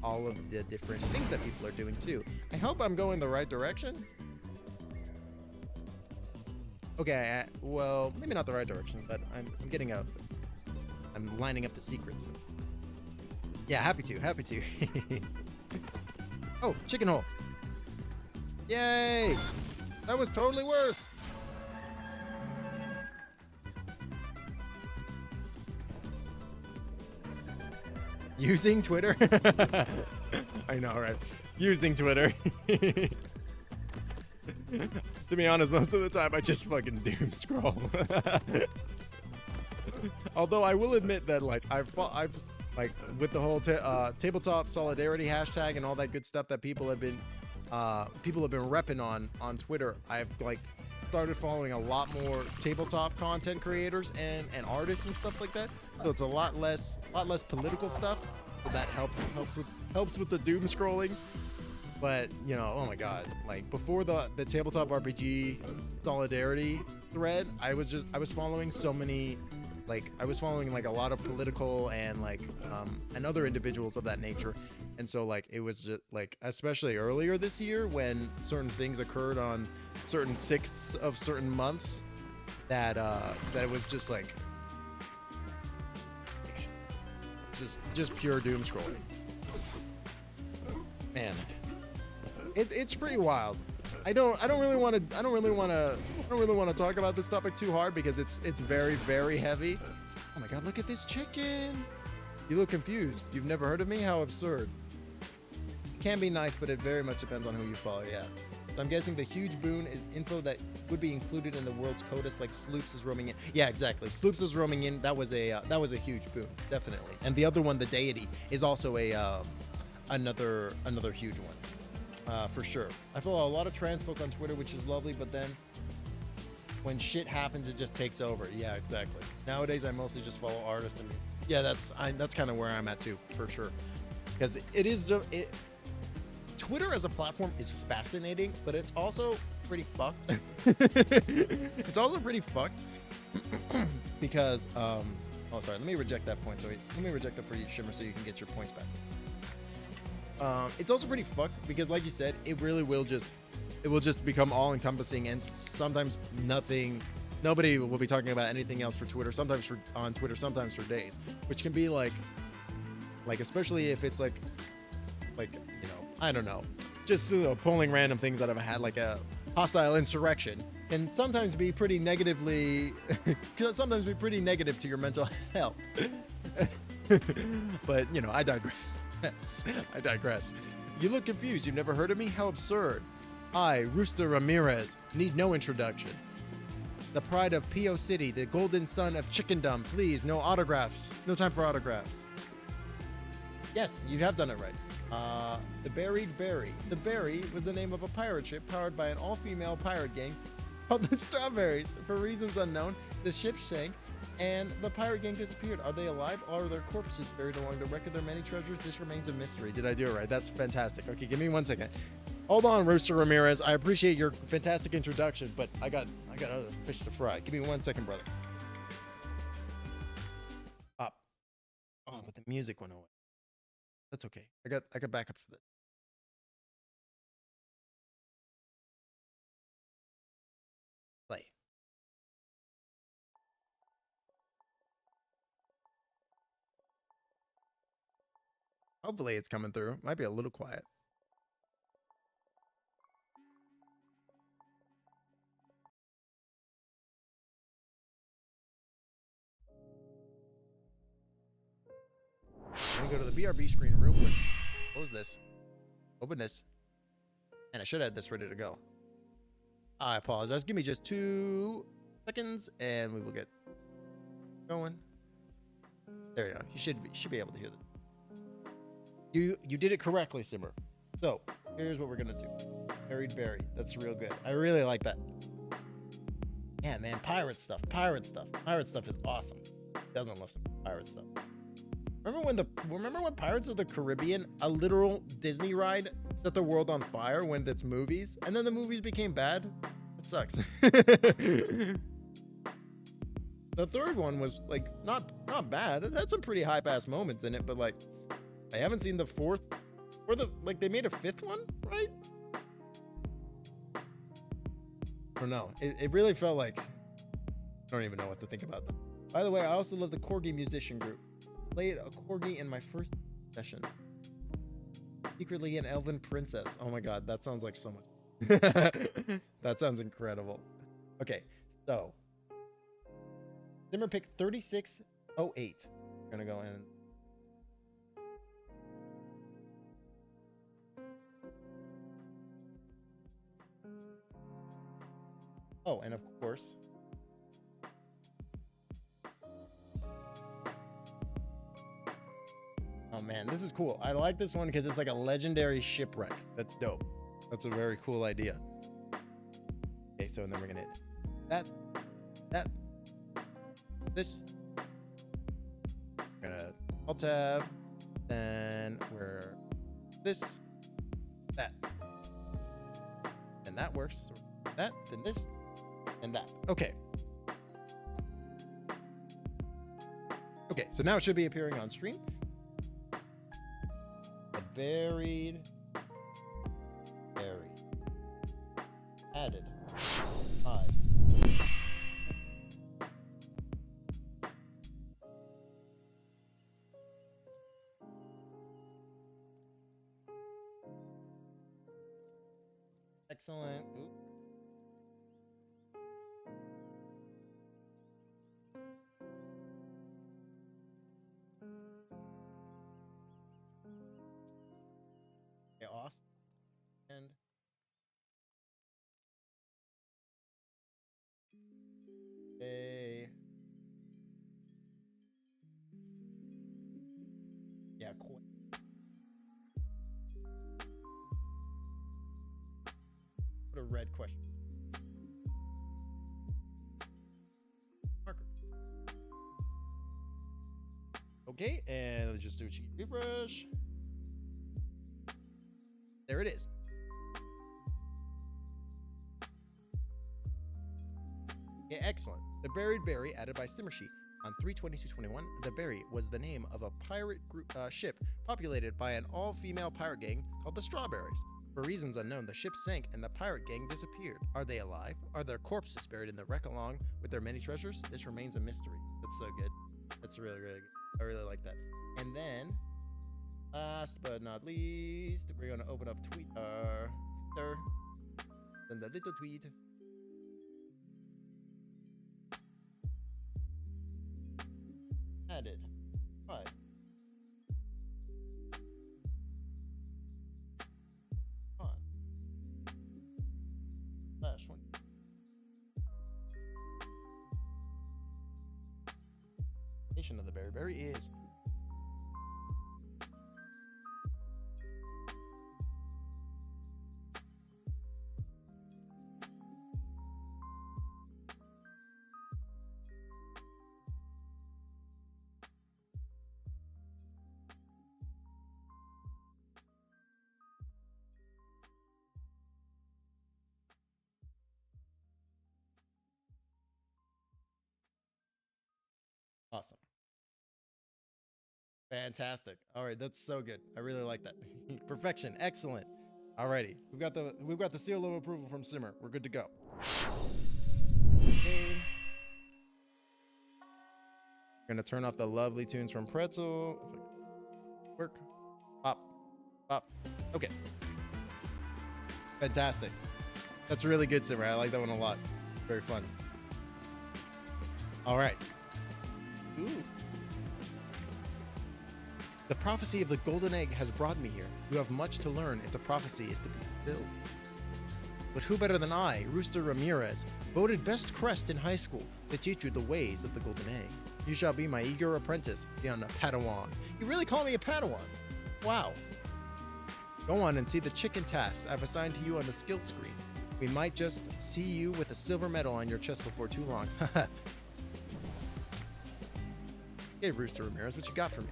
all of the different things that people are doing too. I hope I'm going the right direction. Okay, well, maybe not the right direction, but I'm lining up the secrets. Yeah, happy to. Oh, chicken hole. Yay! That was totally worth. Using Twitter? I know, right? Using Twitter. To be honest, most of the time I just fucking doom scroll. Although I will admit that, like, I've like with the whole tabletop solidarity hashtag and all that good stuff that people have been repping on Twitter, I've like started following a lot more tabletop content creators and artists and stuff like that. So it's a lot less political stuff. So that helps with the doom scrolling. But you know, oh my god, like before the tabletop RPG solidarity thread, I was following so many, like I was following like a lot of political and like and other individuals of that nature. And so like it was just like, especially earlier this year when certain things occurred on certain sixths of certain months, that it was just like just pure doom scrolling. Man, it's pretty wild. I don't really want to talk about this topic too hard because it's very, very heavy. Oh my god, look at this chicken. You look confused. You've never heard of me? How absurd. It can be nice, but it very much depends on who you follow, yeah. So I'm guessing the huge boon is info that would be included in the world's codus, like Sloops is roaming in. Yeah, exactly. Sloops is roaming in. That was a huge boon, definitely. And the other one, the deity, is also another huge one, for sure. I follow a lot of trans folk on Twitter, which is lovely, but then when shit happens, it just takes over. Yeah, exactly. Nowadays, I mostly just follow artists, and yeah, that's kind of where I'm at too, for sure. Because Twitter as a platform is fascinating, but it's also pretty fucked. It's also pretty fucked because oh sorry, let me reject that point. Let me reject that for you, Shimmer, so you can get your points back. It's also pretty fucked because, like you said, it will just become all encompassing, and sometimes nobody will be talking about anything else for Twitter. Sometimes on Twitter, sometimes for days, which can be like especially if it's like you know, I don't know, just pulling random things out of a hat, like a hostile insurrection, can sometimes be pretty negatively sometimes be pretty negative to your mental health. But you know, I digress. You look confused. You've never heard of me? How absurd. I, Rooster Ramirez, need no introduction. The pride of P.O. City, the golden son of chickendom. Please, no autographs. No time for autographs. Yes, you have done it right. The Buried Berry. The Berry was the name of a pirate ship powered by an all-female pirate gang called the Strawberries. For reasons unknown, the ship sank and the pirate gang disappeared. Are they alive, or are their corpses buried along the wreck of their many treasures? This remains a mystery. Did I do it right? That's fantastic. Okay, give me 1 second. Hold on, Rooster Ramirez. I appreciate your fantastic introduction, but I got other fish to fry. Give me 1 second, brother. Up. Oh, but the music went away. That's okay. I got backup for that. Play. Hopefully it's coming through. Might be a little quiet. I'm gonna go to the BRB screen real quick. Close this. Open this. And I should have this ready to go. I apologize. Give me just 2 seconds and we will get going. There you go. You should be able to hear this. You did it correctly, Simmer. So here's what we're gonna do. Buried berry. That's real good. I really like that. Yeah, man. Pirate stuff. Pirate stuff. Pirate stuff is awesome. Doesn't love some pirate stuff. Remember when Pirates of the Caribbean, a literal Disney ride, set the world on fire when it's movies, and then the movies became bad? It sucks. The third one was like not bad. It had some pretty hype ass moments in it, but like I haven't seen the fourth or they made a fifth one, right? I don't know. It really felt like I don't even know what to think about them. By the way, I also love the Corgi musician group. Played a Corgi in my first session. Secretly an elven princess. Oh my god, that sounds like so much. That sounds incredible. Okay, so Simmer pick 3608. We're gonna go in. Oh, and of course, oh man, this is cool. I like this one because it's like a legendary shipwreck. That's dope. That's a very cool idea. Okay, so and then we're gonna hit this. We're gonna alt tab, then we're this, that, and that works. So that, then this, and that. Okay. Okay, so now it should be appearing on stream. The buried added 5. Excellent. Ooh. Okay, awesome. And yeah, cool. Put a red question marker. Okay, and let's just do a cheeky refresh. There it is. Okay, excellent. The Buried Berry, added by Simmersheet on 3/22/21. The Berry was the name of a pirate group ship populated by an all-female pirate gang called the Strawberries. For reasons unknown, the ship sank and the pirate gang disappeared. Are they alive? Are their corpses buried in the wreck along with their many treasures? This remains a mystery. That's so good. That's really, really good. I really like that. And then, last but not least, we're going to open up Twitter. Send a little tweet. Added 5. On. Slash 1. Location of the berry is awesome. Fantastic. All right, that's so good. I really like that. Perfection. Excellent. Alrighty, we've got the seal of approval from Simmer. We're good to go. Okay. We're gonna turn off the lovely tunes from Pretzel. Work. Okay. Fantastic. That's really good, Simmer. I like that one a lot. Very fun. All right. Ooh. The prophecy of the golden egg has brought me here. You have much to learn if the prophecy is to be fulfilled. But who better than I, Rooster Ramirez, voted best crest in high school to teach you the ways of the golden egg? You shall be my eager apprentice, beyond a Padawan. You really call me a Padawan? Wow. Go on and see the chicken tasks I've assigned to you on the skill screen. We might just see you with a silver medal on your chest before too long. Hey, Rooster Ramirez, what you got for me?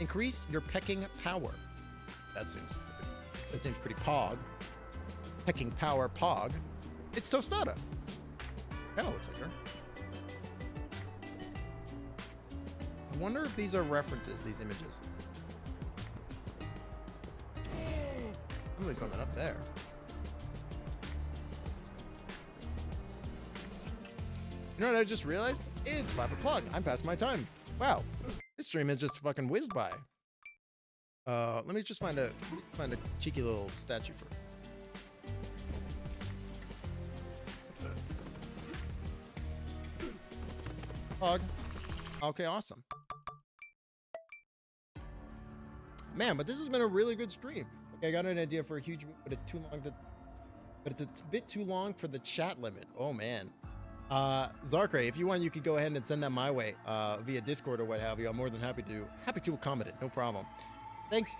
Increase your pecking power. That seems pretty pog. Pecking power pog. It's Tostada. Kinda looks like her. I wonder if these are references, these images. Oh, there's something up there. You know what I just realized? It's 5 o'clock. I'm past my time. Wow. This stream has just fucking whizzed by. Let me just find a cheeky little statue for Hog. Okay, awesome. Man, but this has been a really good stream. Okay, I got an idea for a huge, but it's too long it's a bit too long for the chat limit. Oh man. Zarkray, if you want, you could go ahead and send that my way via Discord or what have you. I'm more than happy to accommodate. No problem. Thanks,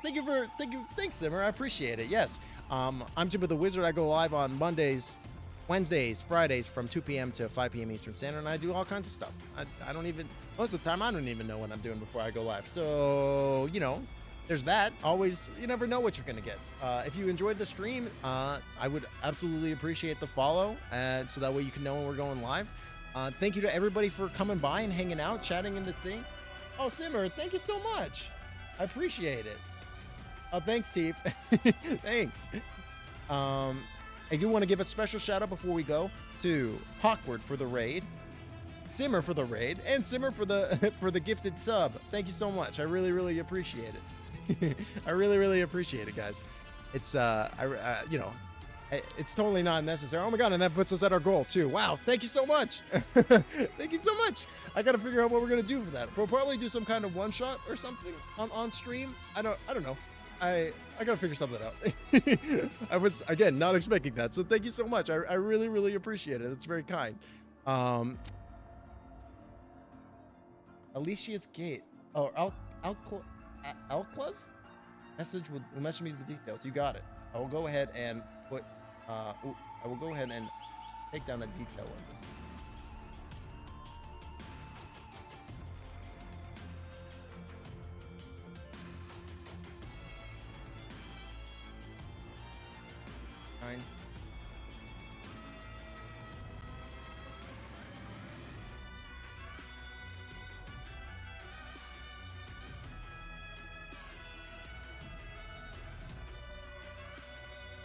Simmer. I appreciate it. Yes, I'm Jimbo the Wizard. I go live on Mondays, Wednesdays, Fridays from 2 p.m. to 5 p.m. Eastern Standard, and I do all kinds of stuff. I don't even, most of the time, I don't even know what I'm doing before I go live. So, you know, there's that. Always, you never know what you're going to get. If you enjoyed the stream, I would absolutely appreciate the follow, and so that way you can know when we're going live. Thank you to everybody for coming by and hanging out, chatting in the thing. Oh, Simmer, thank you so much. I appreciate it. Oh, thanks, Teef. Thanks. I do want to give a special shout out before we go to Hawkward for the raid, Simmer for the raid, and Simmer for the for the gifted sub. Thank you so much. I really appreciate it. I really appreciate it, guys. It's you know, it's totally not necessary. Oh my god, and that puts us at our goal too. Wow, thank you so much. Thank you so much. I gotta figure out what we're gonna do for that. We'll probably do some kind of one shot or something on stream. I don't know. I gotta figure something out. I was, again, not expecting that, so thank you so much. I really appreciate it. It's very kind. Alicia's Gate. Oh, Alcla's message will message me the details. You got it. I will go ahead and put. I will go ahead and take down the detail of it. Fine.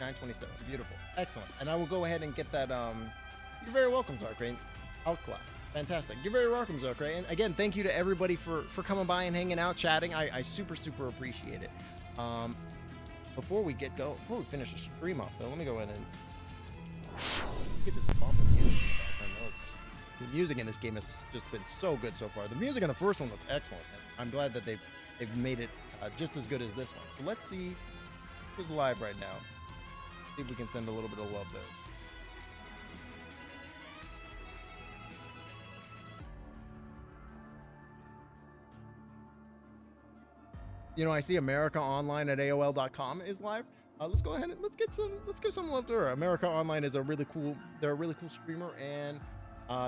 $9.27. Beautiful. Excellent. And I will go ahead and get that. You're very welcome, Zarkrane. Outclaw. Fantastic. You're very welcome, Zarkrane. And again, thank you to everybody for coming by and hanging out, chatting. I super appreciate it. Before we finish the stream off, though, let me go ahead and get this bump in here. The music in this game has just been so good so far. The music in the first one was excellent. And I'm glad that they've made it just as good as this one. So let's see who's live right now. See if we can send a little bit of love there. You know, I see America Online at AOL.com is live. Let's go ahead and let's give some love to her. America Online is they're a really cool streamer, and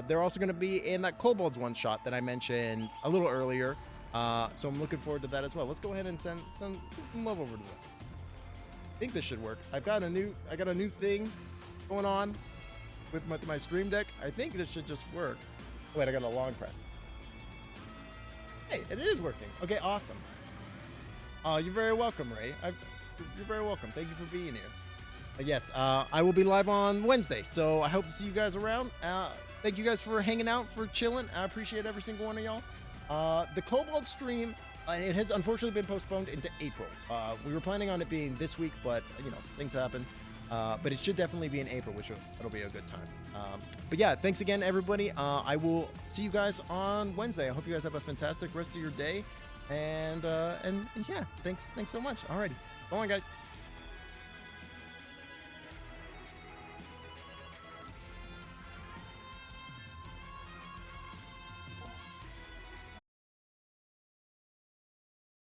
they're also going to be in that Kobolds one shot that I mentioned a little earlier. So I'm looking forward to that as well. Let's go ahead and send some love over to them. I think this should work. I got a new thing going on with my stream deck. I think this should just work. Oh, wait, I got a long press. Hey, it is working. Okay, awesome. You're very welcome, Ray. You're very welcome. Thank you for being here. Yes, I will be live on Wednesday, so I hope to see you guys around. Thank you guys for hanging out, for chilling. I appreciate every single one of y'all. The Cobalt stream, it has unfortunately been postponed into April. We were planning on it being this week, but things happen. But it should definitely be in April, which it'll be a good time. But yeah, thanks again, everybody. I will see you guys on Wednesday. I hope you guys have a fantastic rest of your day. And yeah, thanks so much. Alrighty, go on, guys.